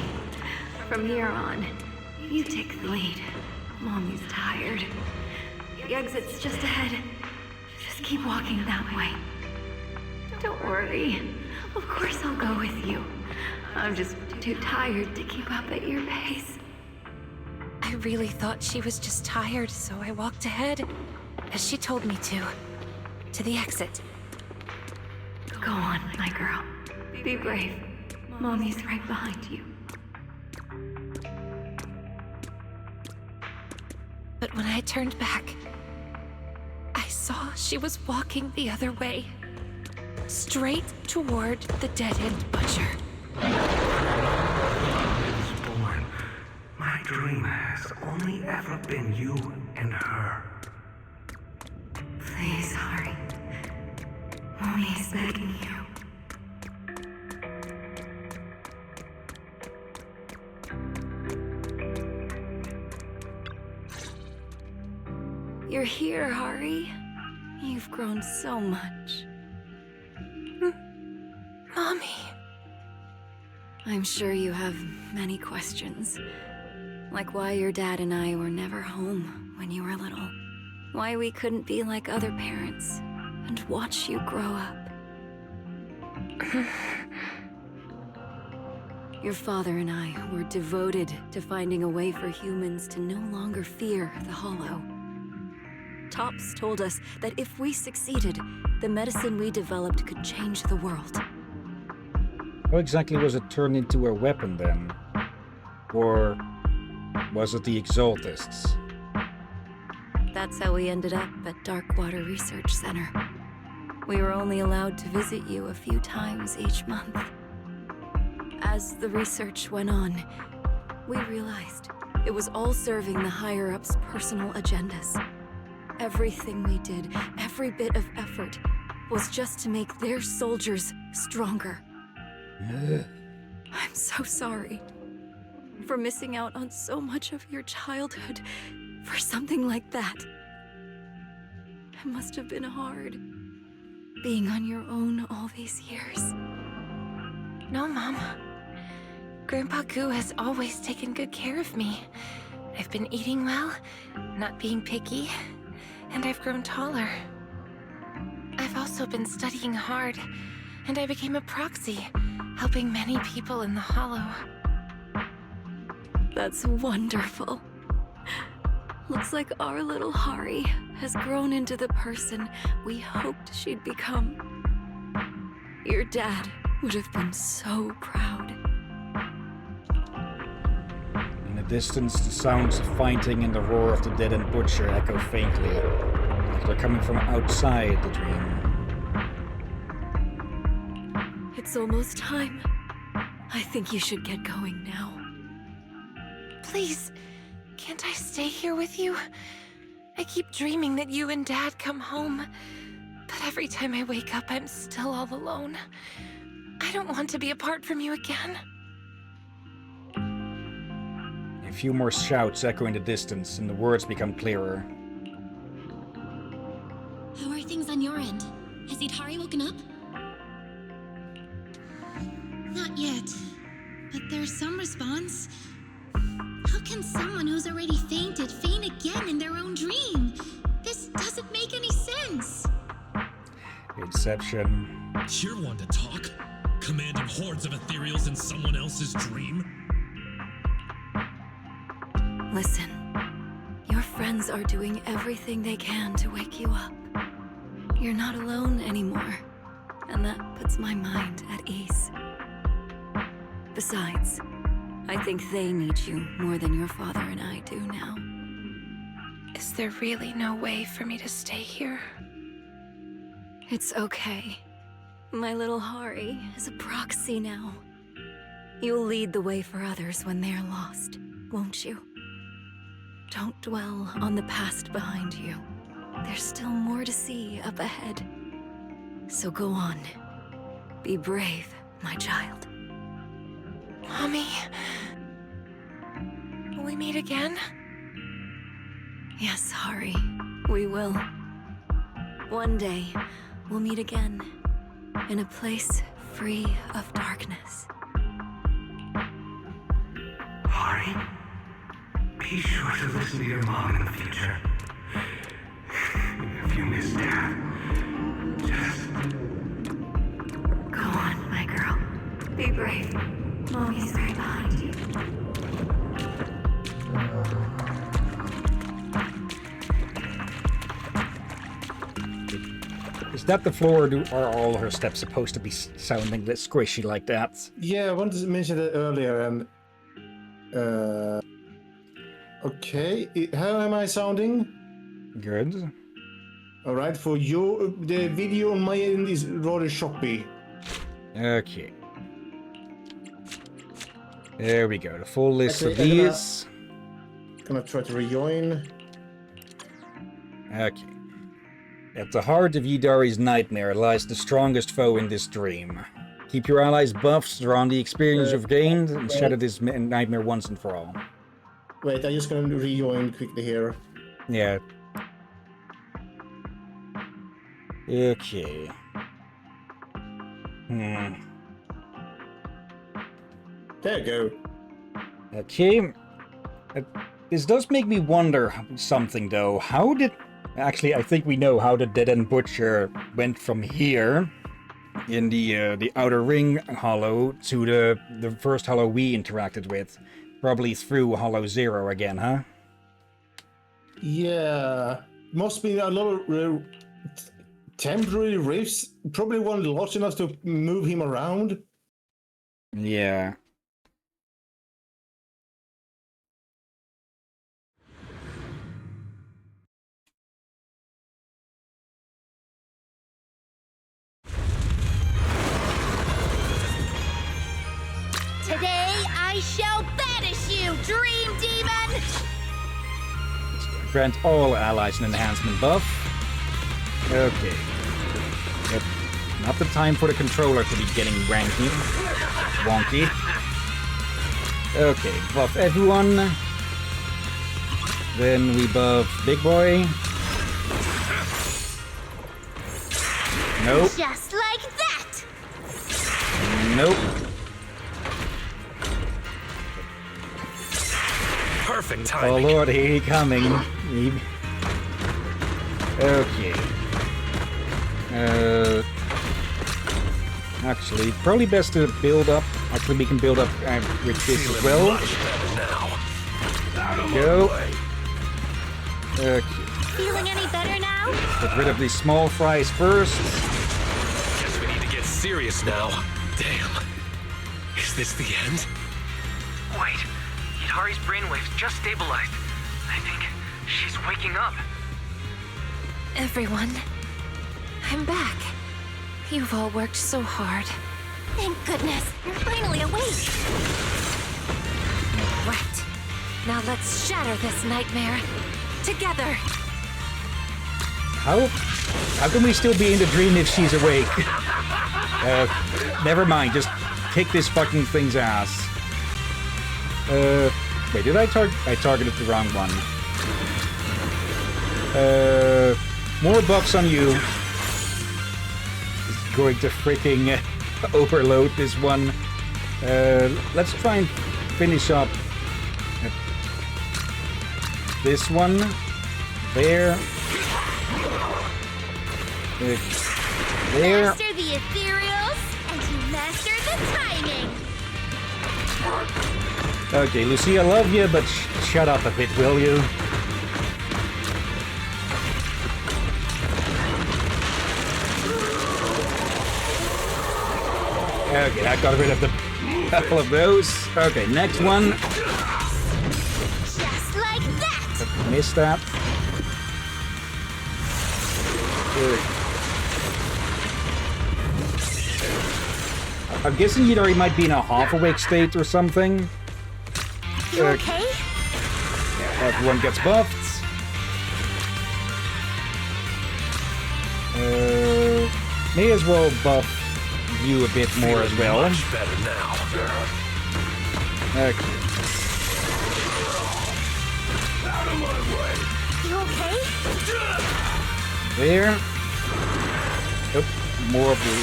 From here on, you take the lead. Mommy's tired. The exit's just ahead. Just keep walking that way. Don't worry. Of course I'll go with you. I'm just too tired to keep up at your pace. I really thought she was just tired, so I walked ahead, as she told me to the exit. Go on, my girl. Be brave. Mommy's right behind you. But when I turned back, I saw she was walking the other way, straight toward the dead-end butcher. Born. My dream has only ever been you and her. Please, Hari. Mommy's begging you. You're here, Hari. You've grown so much. Mommy. I'm sure you have many questions. Like why your dad and I were never home when you were little. Why we couldn't be like other parents and watch you grow up. Your father and I were devoted to finding a way for humans to no longer fear the Hollow. Tops told us that if we succeeded, the medicine we developed could change the world. How exactly was it turned into a weapon then? Or was it the Exaltists? That's how we ended up at Darkwater Research Center. We were only allowed to visit you a few times each month. As the research went on, we realized it was all serving the higher-ups' personal agendas. Everything we did, every bit of effort, was just to make their soldiers stronger. I'm so sorry for missing out on so much of your childhood for something like that. It must have been hard, being on your own all these years. No, Mom. Grandpa Goo has always taken good care of me. I've been eating well, not being picky, and I've grown taller. I've also been studying hard, and I became a proxy, helping many people in the Hollow. That's wonderful. Looks like our little Hari has grown into the person we hoped she'd become. Your dad would have been so proud. In the distance, the sounds of fighting and the roar of the dead-end butcher echo faintly, like they're coming from outside the dream. It's almost time. I think you should get going now. Please, can't I stay here with you? I keep dreaming that you and Dad come home, but every time I wake up, I'm still all alone. I don't want to be apart from you again. A few more shouts echo in the distance, and the words become clearer. How are things on your end? Has Hari woken up? Not yet, but there's some response. How can someone who's already fainted faint again in their own dream? This doesn't make any sense. Inception. You're one to talk. Commanding hordes of ethereals in someone else's dream. Listen, your friends are doing everything they can to wake you up. You're not alone anymore, and that puts my mind at ease. Besides, I think they need you more than your father and I do now. Is there really no way for me to stay here? It's okay. My little Hari is a proxy now. You'll lead the way for others when they're lost, won't you? Don't dwell on the past behind you. There's still more to see up ahead. So go on. Be brave, my child. Mommy. Will we meet again? Yes, Hari, we will. One day, we'll meet again. In a place free of darkness. Hari, be sure to listen to your mom in the future. If you miss Dad, just... Go on, my girl. Be brave. Mommy's right behind you. Is that the floor, or are all her steps supposed to be sounding squishy like that? Yeah, I wanted to mention that earlier. Okay, how am I sounding? Good. All right, for you, the video on my end is rather choppy. Okay. There we go, the full list of I'm these. Gonna try to rejoin. Okay. At the heart of Yidari's nightmare lies the strongest foe in this dream. Keep your allies buffs around the experience you've gained and shatter this nightmare once and for all. Wait, I'm just gonna rejoin quickly here. Yeah. Okay. There you go. Okay. This does make me wonder something, though. How did... Actually, I think we know how the Dead End Butcher went from here, in the Outer Ring Hollow, to the first Hollow we interacted with. Probably through Hollow Zero again, huh? Yeah. Must be a lot of temporary rifts. Probably one large enough to move him around. Yeah. Today I shall banish you, Dream Demon! Grant all allies an enhancement buff. Okay. Yep. Not the time for the controller to be getting wanky. Okay, buff everyone. Then we buff Big Boy. Nope. Just like that! Nope. Perfect Oh timing. lord, here he coming. Okay. Actually, probably best to build up. Actually, we can build up with this as well. Go. Okay. Feeling any better now? Get rid of these small fries first. Guess we need to get serious now. Damn. Is this the end? Wait, Hidari's brainwaves just stabilized. I think she's waking up. Everyone, I'm back. You've all worked so hard. Thank goodness, you're finally awake. Right. Now let's shatter this nightmare. Together. How can we still be in the dream if she's awake? Never mind, just kick this fucking thing's ass. Wait, did I targeted the wrong one. More buffs on you. Just going to freaking overload this one. Let's try and finish up this one. There. There. Master the ethereals, and you master the timing! Okay, Lucy, I love you, but shut up a bit, will you? Okay, I got rid of a couple of those. Okay, next one. Just like that! Missed that. Good. I'm guessing Hidari might be in a half-awake state or something. You okay? Everyone gets buffed. May as well buff you a bit more as well. Much better now. Okay. Out of my way! You okay? There. Oh, more of the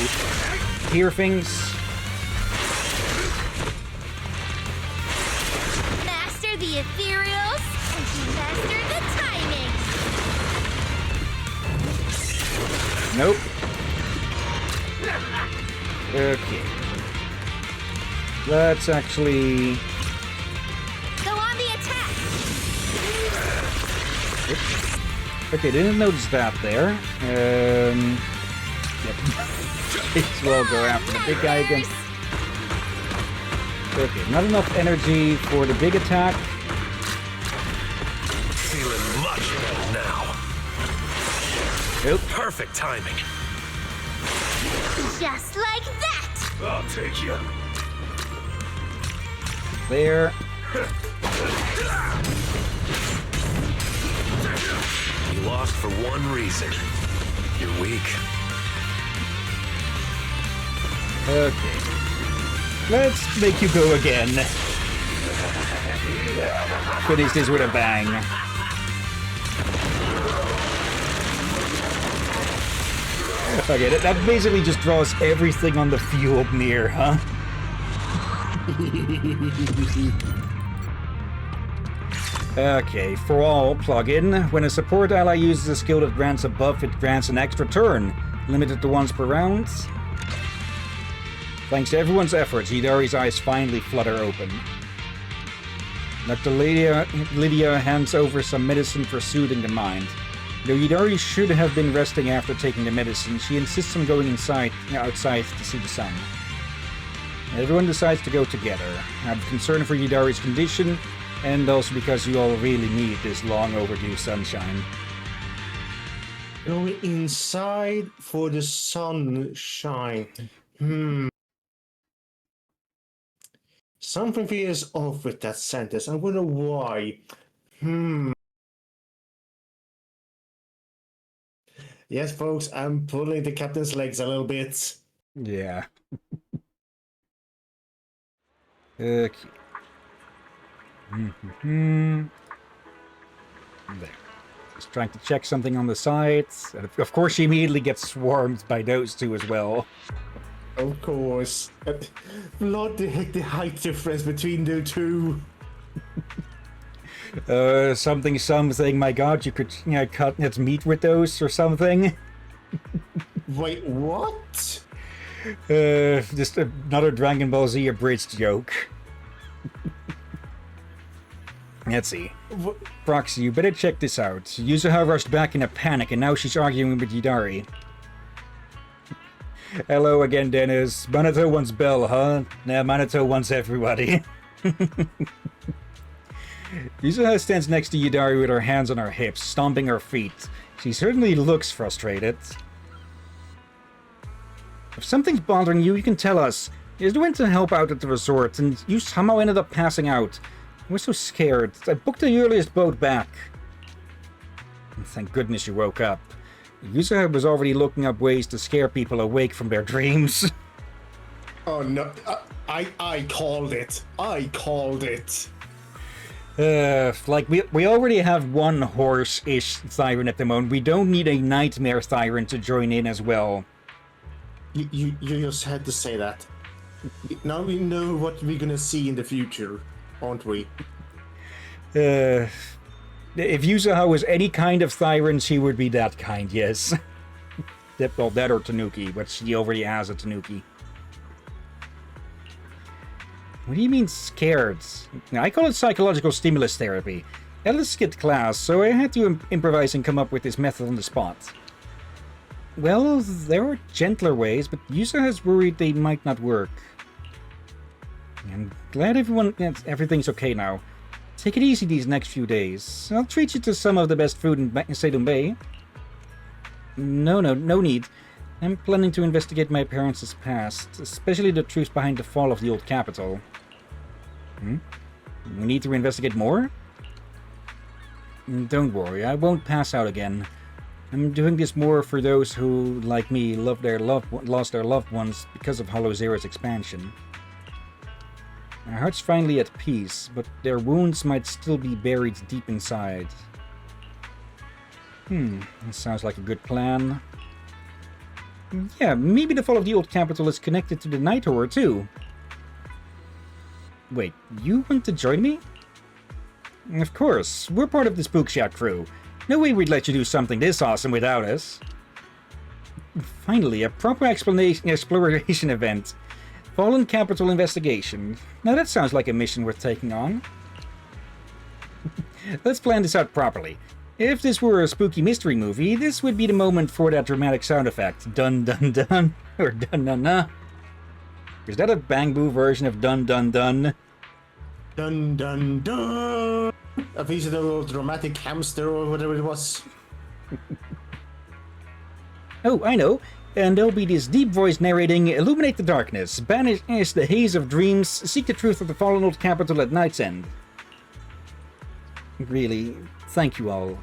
here things. Master the ethereals, and you master the timing. Nope. Okay. Let's actually... Go on the attack. Oops. Okay, didn't notice that there. Yep. May as well go after the big guy again. Okay, not enough energy for the big attack. Feeling much better now. Nope. Perfect timing. Just like that. I'll take you. There. You lost for one reason. You're weak. Okay. Let's make you go again. Finish this with a bang. Okay, that basically just draws everything on the field near, huh? Okay, for all plugin, when a support ally uses a skill that grants a buff, it grants an extra turn, limited to once per round. Thanks to everyone's efforts, Hidari's eyes finally flutter open. Dr. Lydia hands over some medicine for soothing the mind. Though Hidari should have been resting after taking the medicine, she insists on going outside to see the sun. Everyone decides to go together, out of concern for Hidari's condition, and also because you all really need this long overdue sunshine. Going inside for the sunshine. Something feels off with that sentence. I wonder why. Yes, folks, I'm pulling the captain's legs a little bit. Yeah. Okay. There. Just trying to check something on the side. And of course, she immediately gets swarmed by those two as well. Of course. What the heck, the height difference between the two? Something, my god, you could cut its meat with those or something. Wait, what? Just another Dragon Ball Z abridged joke. Let's see. Proxy, you better check this out. Yuzuha rushed back in a panic and now she's arguing with Hidari. Hello again, Dennis. Minato wants Bell, huh? Nah, Minato wants everybody. Yuzuha stands next to Hidari with her hands on her hips, stomping her feet. She certainly looks frustrated. If something's bothering you, you can tell us. I just went to help out at the resort, and you somehow ended up passing out. I was so scared. I booked the earliest boat back. Thank goodness you woke up. Yuzuha was already looking up ways to scare people awake from their dreams. Oh no, I called it. I called it. Like, we already have one horse-ish Thyron at the moment. We don't need a nightmare Thyron to join in as well. You just had to say that. Now we know what we're gonna see in the future, aren't we? If Yuzuha was any kind of Thyron, she would be that kind, yes. Well, that or Tanuki, but she already has a Tanuki. What do you mean scared? I call it psychological stimulus therapy. Alice skipped class, so I had to improvise and come up with this method on the spot. Well, there are gentler ways, but Yuzuha's worried they might not work. I'm glad everything's okay now. Take it easy these next few days. I'll treat you to some of the best food in Seidon Bay. No need. I'm planning to investigate my parents' past, especially the truth behind the fall of the old capital. We need to investigate more? Don't worry, I won't pass out again. I'm doing this more for those who, like me, lost their loved ones because of Hollow Zero's expansion. Our heart's finally at peace, but their wounds might still be buried deep inside. That sounds like a good plan. Yeah, maybe the fall of the old capital is connected to the Night Horror too. Wait, you want to join me? Of course, we're part of the Spook Shack crew. No way we'd let you do something this awesome without us. Finally, a proper exploration event. Fallen Capital investigation. Now that sounds like a mission worth taking on. Let's plan this out properly. If this were a spooky mystery movie, this would be the moment for that dramatic sound effect. Dun dun dun, or dun dun dun. Is that a Bang Boo version of dun dun dun? Dun dun dun! A piece of the little dramatic hamster or whatever it was. Oh, I know. And there'll be this deep voice narrating, illuminate the darkness, banish the haze of dreams, seek the truth of the fallen old capital at night's end. Really, thank you all.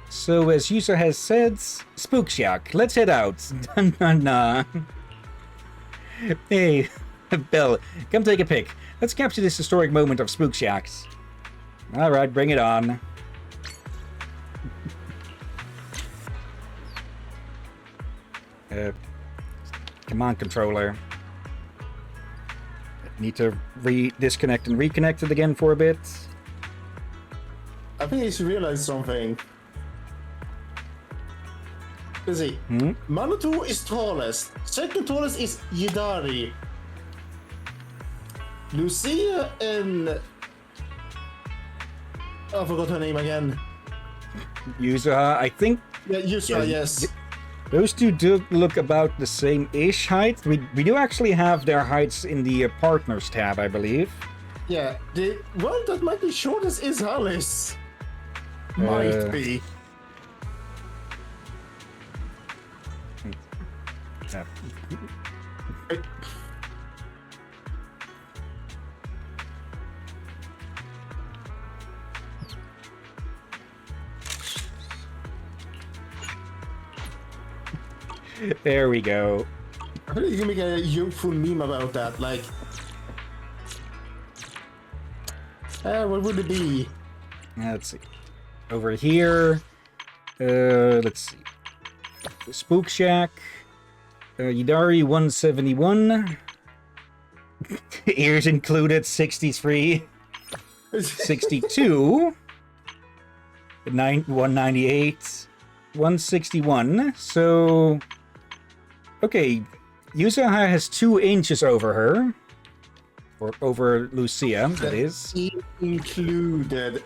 So, as Yusa has said, Spook Shack, let's head out. Dun dun dun. Hey, Belle, come take a pic. Let's capture this historic moment of Spook Shacks. Alright, bring it on. Come on, controller. Need to disconnect and reconnect it again for a bit. I think he's realized something. Let's see. Manoto is tallest. Second tallest is Yidari. Lucia and... I forgot her name again. Yuzuha, I think... Yeah, Yuzuha, yes. Those two do look about the same-ish height. We do actually have their heights in the partners tab, I believe. Yeah, the one that might be shortest is Alice. Might be. There we go. I think you can make a youthful meme about that, like... what would it be? Let's see. Over here... let's see. Spook Shack. Yidari 171. Ears included 63. 62. 198. 161. So... Okay, Yusaha has 2 inches over her. Or over Lucia, that is. Included.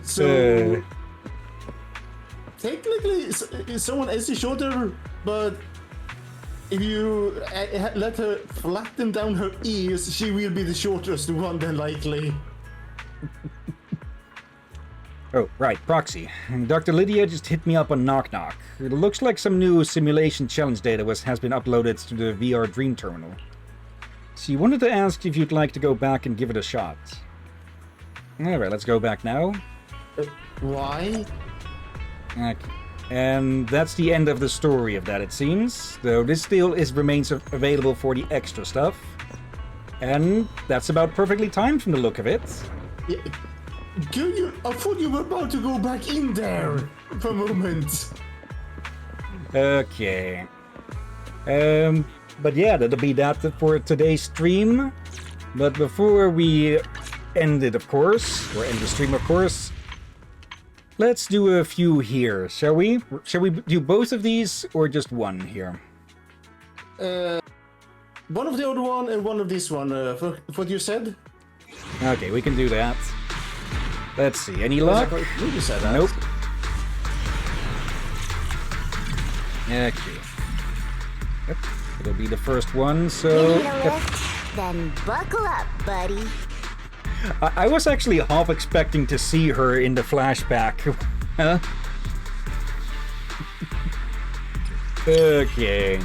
So... technically, someone else is shorter, but... if you let her flatten down her ears, she will be the shortest one then likely. Oh, right, proxy. Dr. Lydia just hit me up on Knock Knock. It looks like some new simulation challenge data has been uploaded to the VR Dream Terminal. She wanted to ask if you'd like to go back and give it a shot. Alright, let's go back now. Why? Okay. And that's the end of the story of that, it seems. Though this still remains available for the extra stuff. And that's about perfectly timed from the look of it. Yeah. I thought you were about to go back in there for a moment. Okay. But yeah, that'll be that for today's stream. But before we end it, of course, or end the stream, of course, let's do a few here, shall we? Shall we do both of these, or just one here? One of the other one and one of this one, for what you said? Okay, we can do that. Let's see, any luck? You said that. Nope. Okay. Yep. It'll be the first one, so... You need a lift? Then buckle up, buddy. I was actually half expecting to see her in the flashback. Huh? Okay.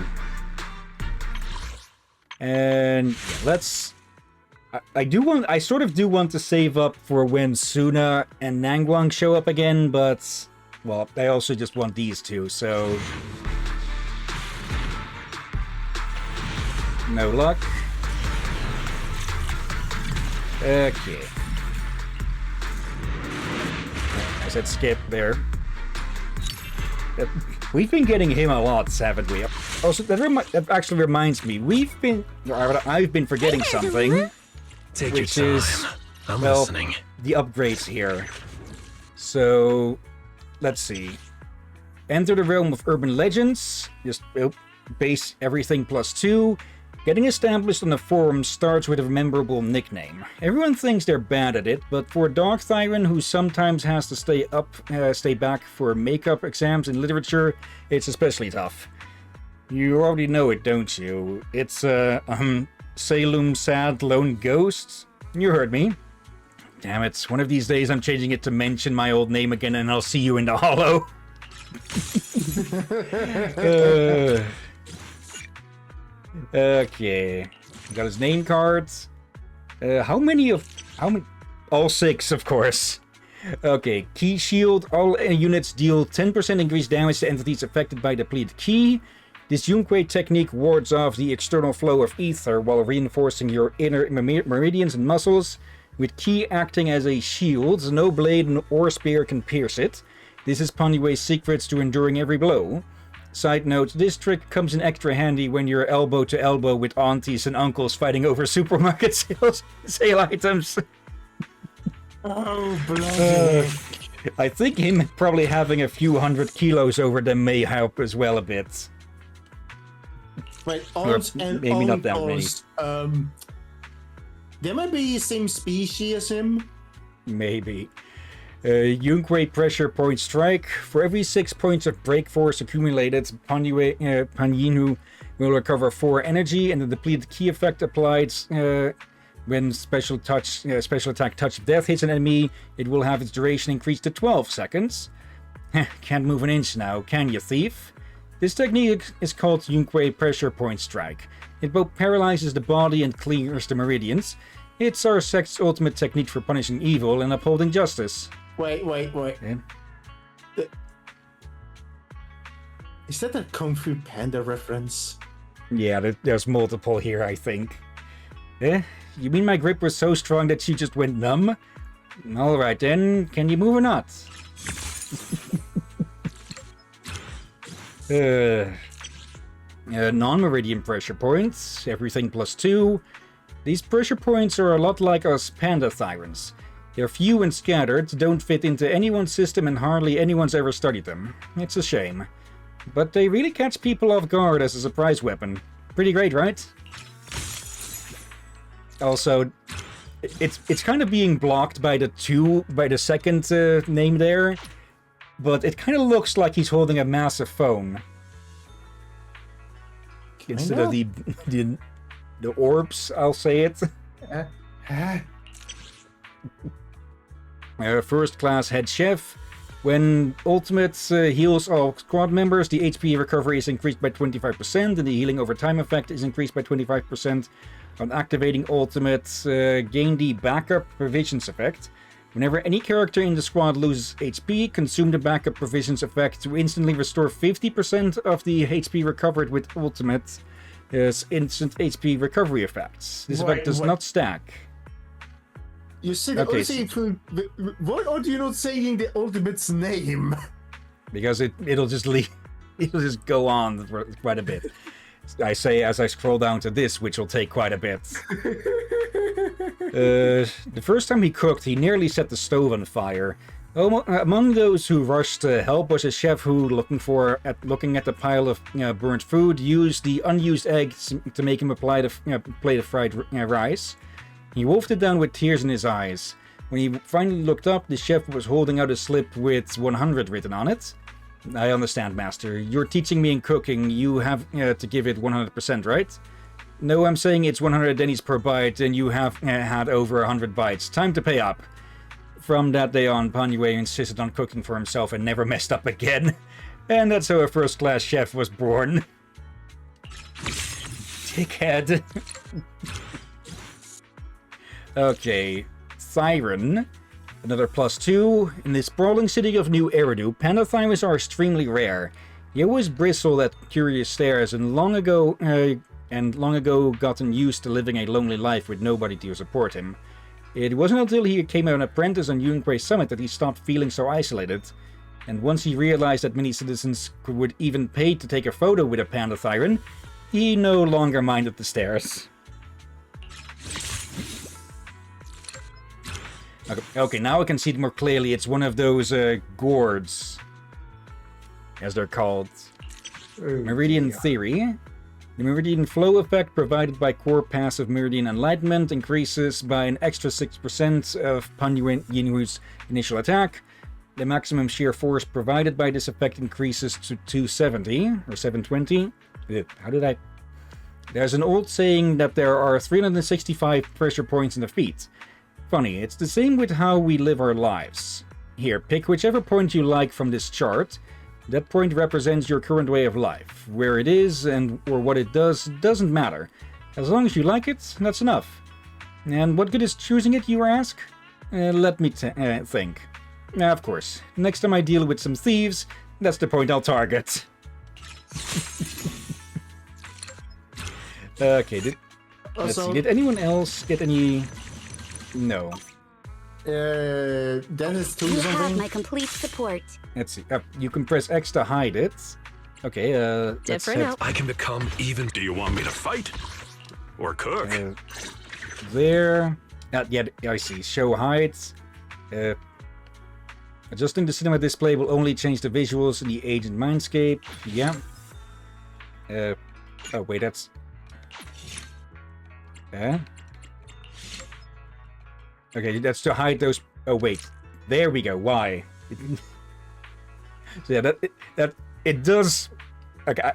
And yeah, let's... I sort of do want to save up for when Suna and Nangguang show up again, but... well, I also just want these two, so... no luck. Okay. I said skip there. We've been getting him a lot, haven't we? Also, that actually reminds me, I've been forgetting something. Take which your time. is, I'm well, listening. the upgrades here. So, let's see. Enter the realm of urban legends. Just base everything +2. Getting established on the forum starts with a memorable nickname. Everyone thinks they're bad at it, but for a Dark Thyran who sometimes has to stay back for makeup exams in literature, it's especially tough. You already know it, don't you? It's Salem Sad Lone Ghost. You heard me. Damn it! One of these days I'm changing it to mention my old name again, and I'll see you in the hollow. Okay, got his name cards. How many? All 6, of course. Okay, Key Shield. All units deal 10% increased damage to entities affected by depleted Key. This Yunque technique wards off the external flow of ether while reinforcing your inner meridians and muscles. With Key acting as a shield, no blade or spear can pierce it. This is Panyue's secrets to enduring every blow. Side note, this trick comes in extra handy when you're elbow to elbow with aunties and uncles fighting over supermarket sale items. Oh, bloody. I think him probably having a few 100 kilos over them may help as well a bit. Wait, aunts and maybe not that many. uncles, they might be the same species as him. Maybe. Yunque Pressure Point Strike. For every 6 points of break force accumulated, Panyinu will recover 4 energy, and the depleted Key effect applied when special attack Touch of Death hits an enemy, it will have its duration increased to 12 seconds. Can't move an inch now, can you, thief? This technique is called Yunque Pressure Point Strike. It both paralyzes the body and clears the meridians. It's our sect's ultimate technique for punishing evil and upholding justice. Wait. Yeah. Is that a Kung Fu Panda reference? Yeah, there's multiple here, I think. You mean my grip was so strong that she just went numb? Alright then, can you move or not? Non-meridian pressure points, everything +2. These pressure points are a lot like us Panda Thyrans. They're few and scattered, don't fit into anyone's system, and hardly anyone's ever studied them. It's a shame. But they really catch people off guard as a surprise weapon. Pretty great, right? Also, it's kind of being blocked by the second name there, but it kind of looks like he's holding a massive phone. Instead of the orbs, I'll say it. First class head chef. When ultimate heals all squad members, the HP recovery is increased by 25%, and the healing over time effect is increased by 25%. On activating ultimate, gain the backup provisions effect. Whenever any character in the squad loses HP, consume the backup provisions effect to instantly restore 50% of the HP recovered with ultimate instant HP recovery effects. This effect does not stack. You said okay, why are you not saying the ultimate's name? Because it'll just go on for quite a bit. I say as I scroll down to this, which will take quite a bit. The first time he cooked, he nearly set the stove on fire. Among those who rushed to help was a chef who, looking at the pile of burnt food, used the unused eggs to make him a plate of fried rice. He wolfed it down with tears in his eyes. When he finally looked up, the chef was holding out a slip with 100 written on it. I understand, Master. You're teaching me in cooking. You have to give it 100%, right? No, I'm saying it's 100 dennies per bite, and you have had over 100 bites. Time to pay up. From that day on, Panyue insisted on cooking for himself and never messed up again. And that's how a first-class chef was born. Dickhead. Okay, Thyran. Another +2. In the sprawling city of New Eridu, Panda Thyrans are extremely rare. He always bristled at curious stares and long ago gotten used to living a lonely life with nobody to support him. It wasn't until he became an apprentice on Yunquay Summit that he stopped feeling so isolated. And once he realized that many citizens would even pay to take a photo with a panda Thyron, he no longer minded the stares. Okay, now I can see it more clearly. It's one of those gourds, as they're called. Meridian Theory. The meridian flow effect provided by core passive meridian enlightenment increases by an extra 6% of Pan Yinhu's initial attack. The maximum sheer force provided by this effect increases to 270 or 720. How did I... There's an old saying that there are 365 pressure points in the feet. Funny, it's the same with how we live our lives. Here, pick whichever point you like from this chart. That point represents your current way of life. Where it is and or what it does doesn't matter. As long as you like it, that's enough. And what good is choosing it, you ask? Let me think. Of course, next time I deal with some thieves, that's the point I'll target. Okay, let's see. Did anyone else get any... No. Dennis, do You something? have my complete support. Let's see. You can press X to hide it. Okay, let's head... I can become even... Do you want me to fight? Or cook? There. Yeah, I see. Show height. Adjusting the cinema display will only change the visuals in the agent mindscape. Yeah. Oh, wait, that's... Okay, that's to hide those... Oh, wait. There we go. Why? So yeah, that it does... Okay,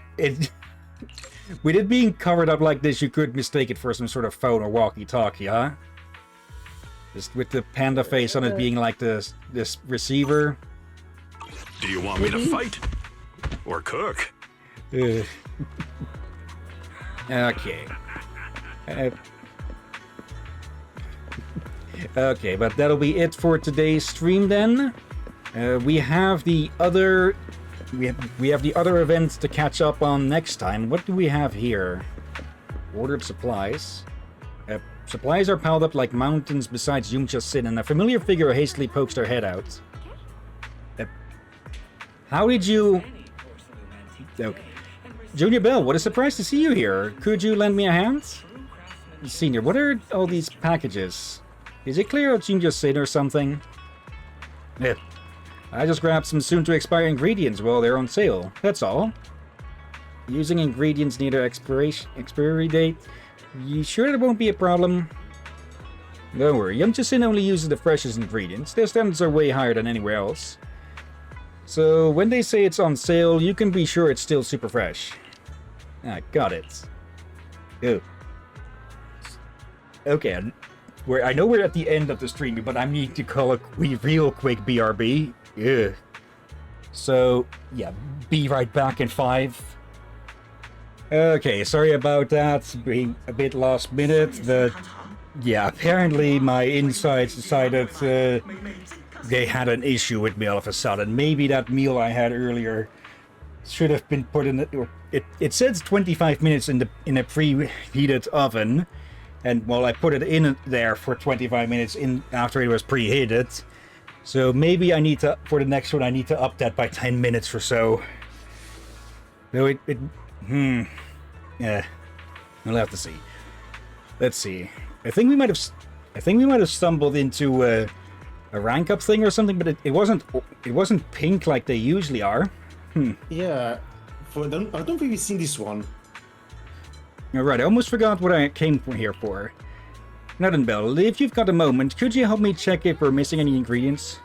with it being covered up like this, you could mistake it for some sort of phone or walkie-talkie, huh? Just with the panda face on it being like this receiver. Do you want me to fight? Or cook? Okay. Okay, but that'll be it for today's stream then. We have the other events to catch up on next time. What do we have here? Ordered supplies. Supplies are piled up like mountains besides Yumcha Sin, and a familiar figure hastily pokes their head out. How did you... Okay. Junior Bell, what a surprise to see you here. Could you lend me a hand? Senior, what are all these packages? Is it clear it's Yumcha Sin or something? I just grabbed some soon-to-expire ingredients while they're on sale. That's all. Using ingredients near their expiry date. You sure it won't be a problem? Don't worry, Yumcha Sin only uses the freshest ingredients. Their standards are way higher than anywhere else. So when they say it's on sale, you can be sure it's still super fresh. Ah, got it. Ew. Okay, I know we're at the end of the stream, but I need to call a real quick BRB. Yeah. So, yeah, be right back in 5. Okay, sorry about that, being a bit last minute, but yeah, apparently my insides decided they had an issue with me all of a sudden. Maybe that meal I had earlier should have been put in it says 25 minutes in a preheated oven, and well, I put it in there for 25 minutes after it was preheated. So maybe I need to, for the next one, I need to up that by 10 minutes or so. No, yeah, we'll have to see. Let's see. I think we might have stumbled into a rank up thing or something, but it wasn't pink like they usually are. Yeah, I don't think we've seen this one. Alright, I almost forgot what I came here for. Nuttenbell, if you've got a moment, could you help me check if we're missing any ingredients?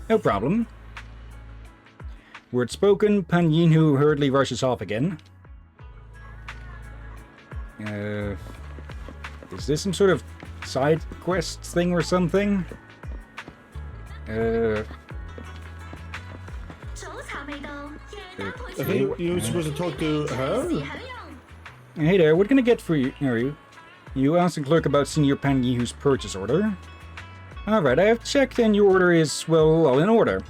No problem. Word spoken, Pan Yinhu hurriedly rushes off again. Is this some sort of side quest thing or something? I think you're supposed to talk to her? Hey there, what can I get for you? Are you? You asked the clerk about Senior Pan Yihu's purchase order. Alright, I have checked and your order is, well, all in order.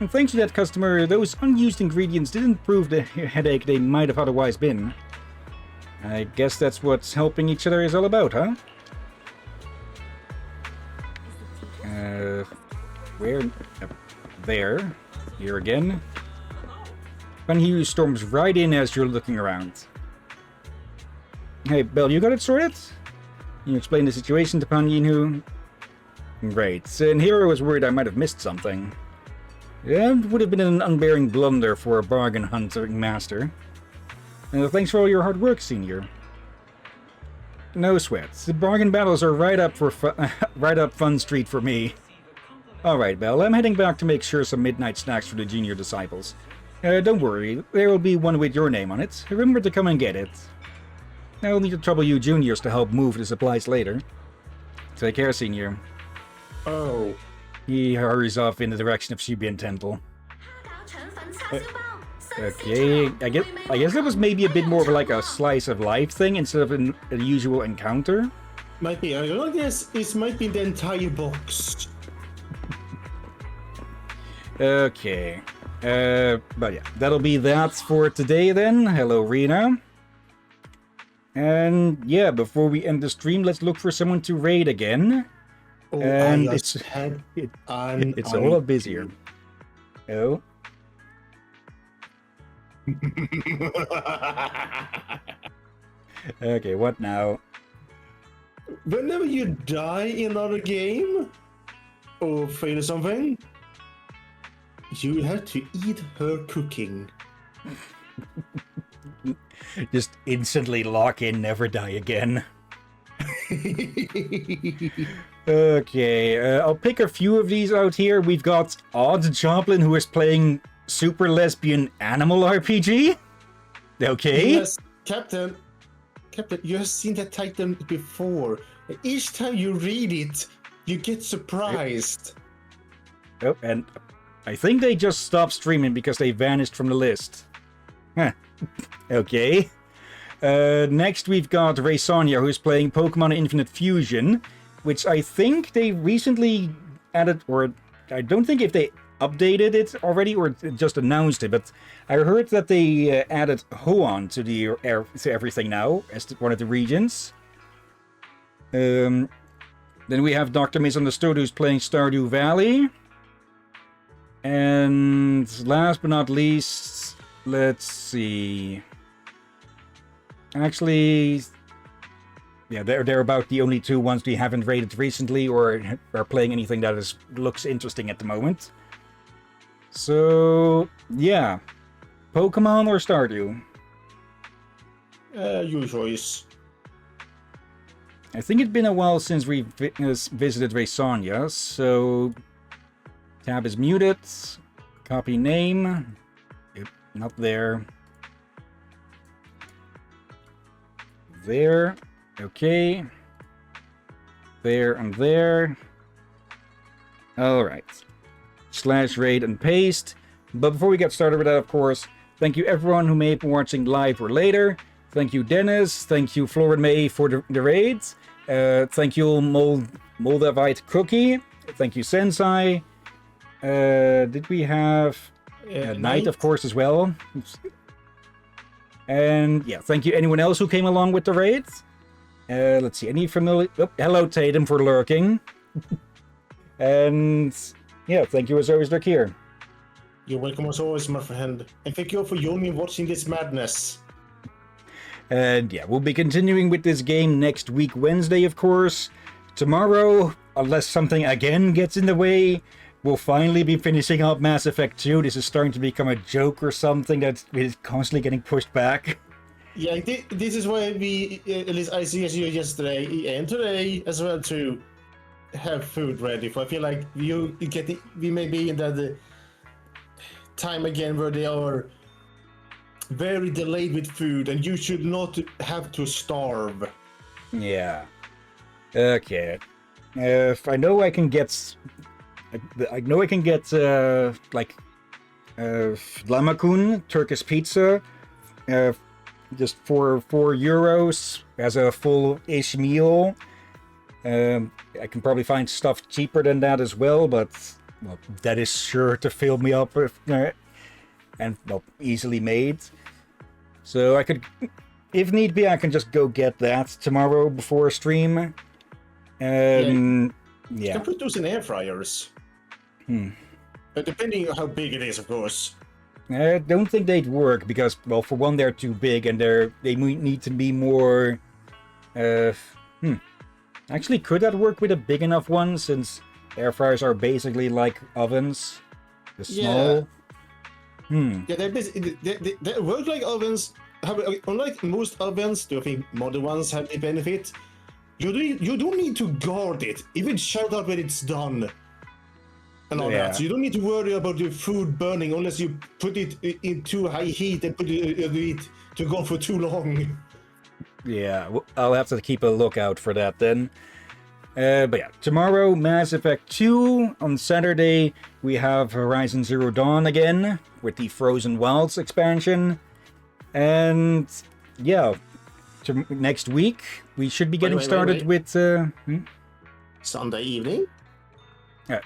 And thanks to that customer, those unused ingredients didn't prove the headache they might have otherwise been. I guess that's what helping each other is all about, huh? Where? There. Here again. Pan Yu storms right in as you're looking around. Hey, Belle, you got it sorted? You explain the situation to Pan Yu. Great. And Hero was worried I might have missed something. Yeah, it would have been an unbearing blunder for a bargain hunting master. Thanks for all your hard work, Senior. No sweats. The bargain battles are right up Fun Street for me. Alright, Belle, I'm heading back to make sure some midnight snacks for the junior disciples. Don't worry, there will be one with your name on it. Remember to come and get it. I'll need to trouble you juniors to help move the supplies later. Take care, Senior. Oh. He hurries off in the direction of Xibian Temple. Okay, I guess that was maybe a bit more of like a slice of life thing instead of a usual encounter. Might be. I guess it might be the entire box. Okay. But yeah, that'll be that for today then. Hello, Rena. And yeah, before we end the stream, let's look for someone to raid again. Oh, and it's a whole lot busier. Oh. Okay, what now? Whenever you die in another game or fail something, you have to eat her cooking. Just instantly lock in, never die again. Okay, I'll pick a few of these out here. We've got Odd Joplin, who is playing Super Lesbian Animal RPG. Okay. Yes, Captain, you have seen that title before. Each time you read it, you get surprised. Oh, and I think they just stopped streaming because they vanished from the list. Huh. Okay. Next we've got Ray Sonia, who's playing Pokemon Infinite Fusion, which I think they recently added, or I don't think if they updated it already or just announced it, but I heard that they added Hoenn to everything now as one of the regions. Then we have Dr. Misunderstood, who's playing Stardew Valley. And last but not least, let's see. Actually, yeah, they're about the only two ones we haven't rated recently or are playing anything that looks interesting at the moment. So, yeah. Pokemon or Stardew? Your choice. I think it's been a while since we visited Raysonia, so tab is muted. Copy name. Yep, not there. There. Okay. There and there. Alright. /raid and paste. But before we get started with that, of course, thank you everyone who may have been watching live or later. Thank you, Dennis. Thank you, Flor and May, for the raids. Thank you, Moldavite Cookie. Thank you, Sensei. Did we have Knight, of course, as well? And yeah, thank you anyone else who came along with the raids. Let's see, any familiar... Oh, hello, Tatum, for lurking. And yeah, thank you as always, Drakir. You're welcome as always, my friend. And thank you for joining me watching this madness. And yeah, we'll be continuing with this game next week, Wednesday, of course. Tomorrow, unless something again gets in the way, we'll finally be finishing up Mass Effect 2. This is starting to become a joke or something that is constantly getting pushed back. Yeah, this is why we, at least I see you yesterday and today as well, to have food ready. For I feel like we may be in that time again where they are very delayed with food, and you should not have to starve. Yeah. Okay. If I know I can get... I know I can get, like, Lamakun, Turkish pizza, just for €4 as a full-ish meal. I can probably find stuff cheaper than that as well, but well, that is sure to fill me up and well, easily made. So I could, if need be, I can just go get that tomorrow before stream. Yeah. You can put those in air fryers. Depending on how big it is, of course. I don't think they'd work because, well, for one, they're too big and they need to be more. Actually, could that work with a big enough one? Since air fryers are basically like ovens, the small. Yeah, they work like ovens. Unlike most ovens, I think modern ones have the benefit. You don't need to guard it. Even shut out when it's done. And all that. So you don't need to worry about your food burning unless you put it in too high heat and put it to go for too long. Yeah, I'll have to keep a lookout for that then. But yeah, tomorrow, Mass Effect 2. On Saturday, we have Horizon Zero Dawn again, with the Frozen Wilds expansion. And yeah, next week, we should be getting started with... Sunday evening?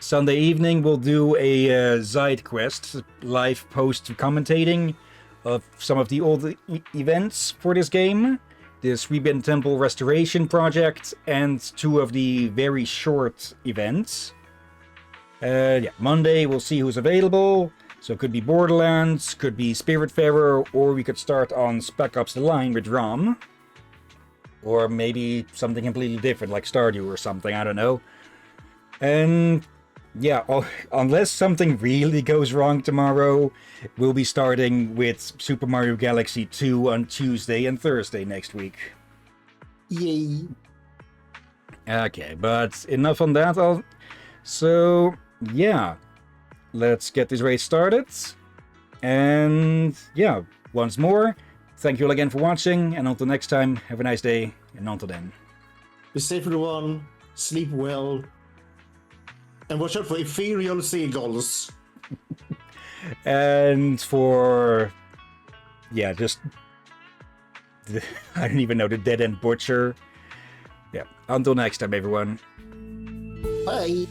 Sunday evening, we'll do a side quest, live post-commentating of some of the old events for this game. The Sweetbin Temple Restoration Project, and 2 of the very short events. Yeah, Monday we'll see who's available. So it could be Borderlands, could be Spiritfarer, or we could start on Spec Ops The Line with Rom. Or maybe something completely different, like Stardew or something, I don't know. And yeah, unless something really goes wrong tomorrow, we'll be starting with Super Mario Galaxy 2 on Tuesday and Thursday next week. Yay. Okay, but enough on that. So, yeah, let's get this race started. And yeah, once more, thank you all again for watching, and until next time, have a nice day, and until then. Be safe everyone, sleep well, and watch out for ethereal seagulls. And for... yeah, just... I don't even know, the Dead End Butcher. Yeah, until next time, everyone. Bye.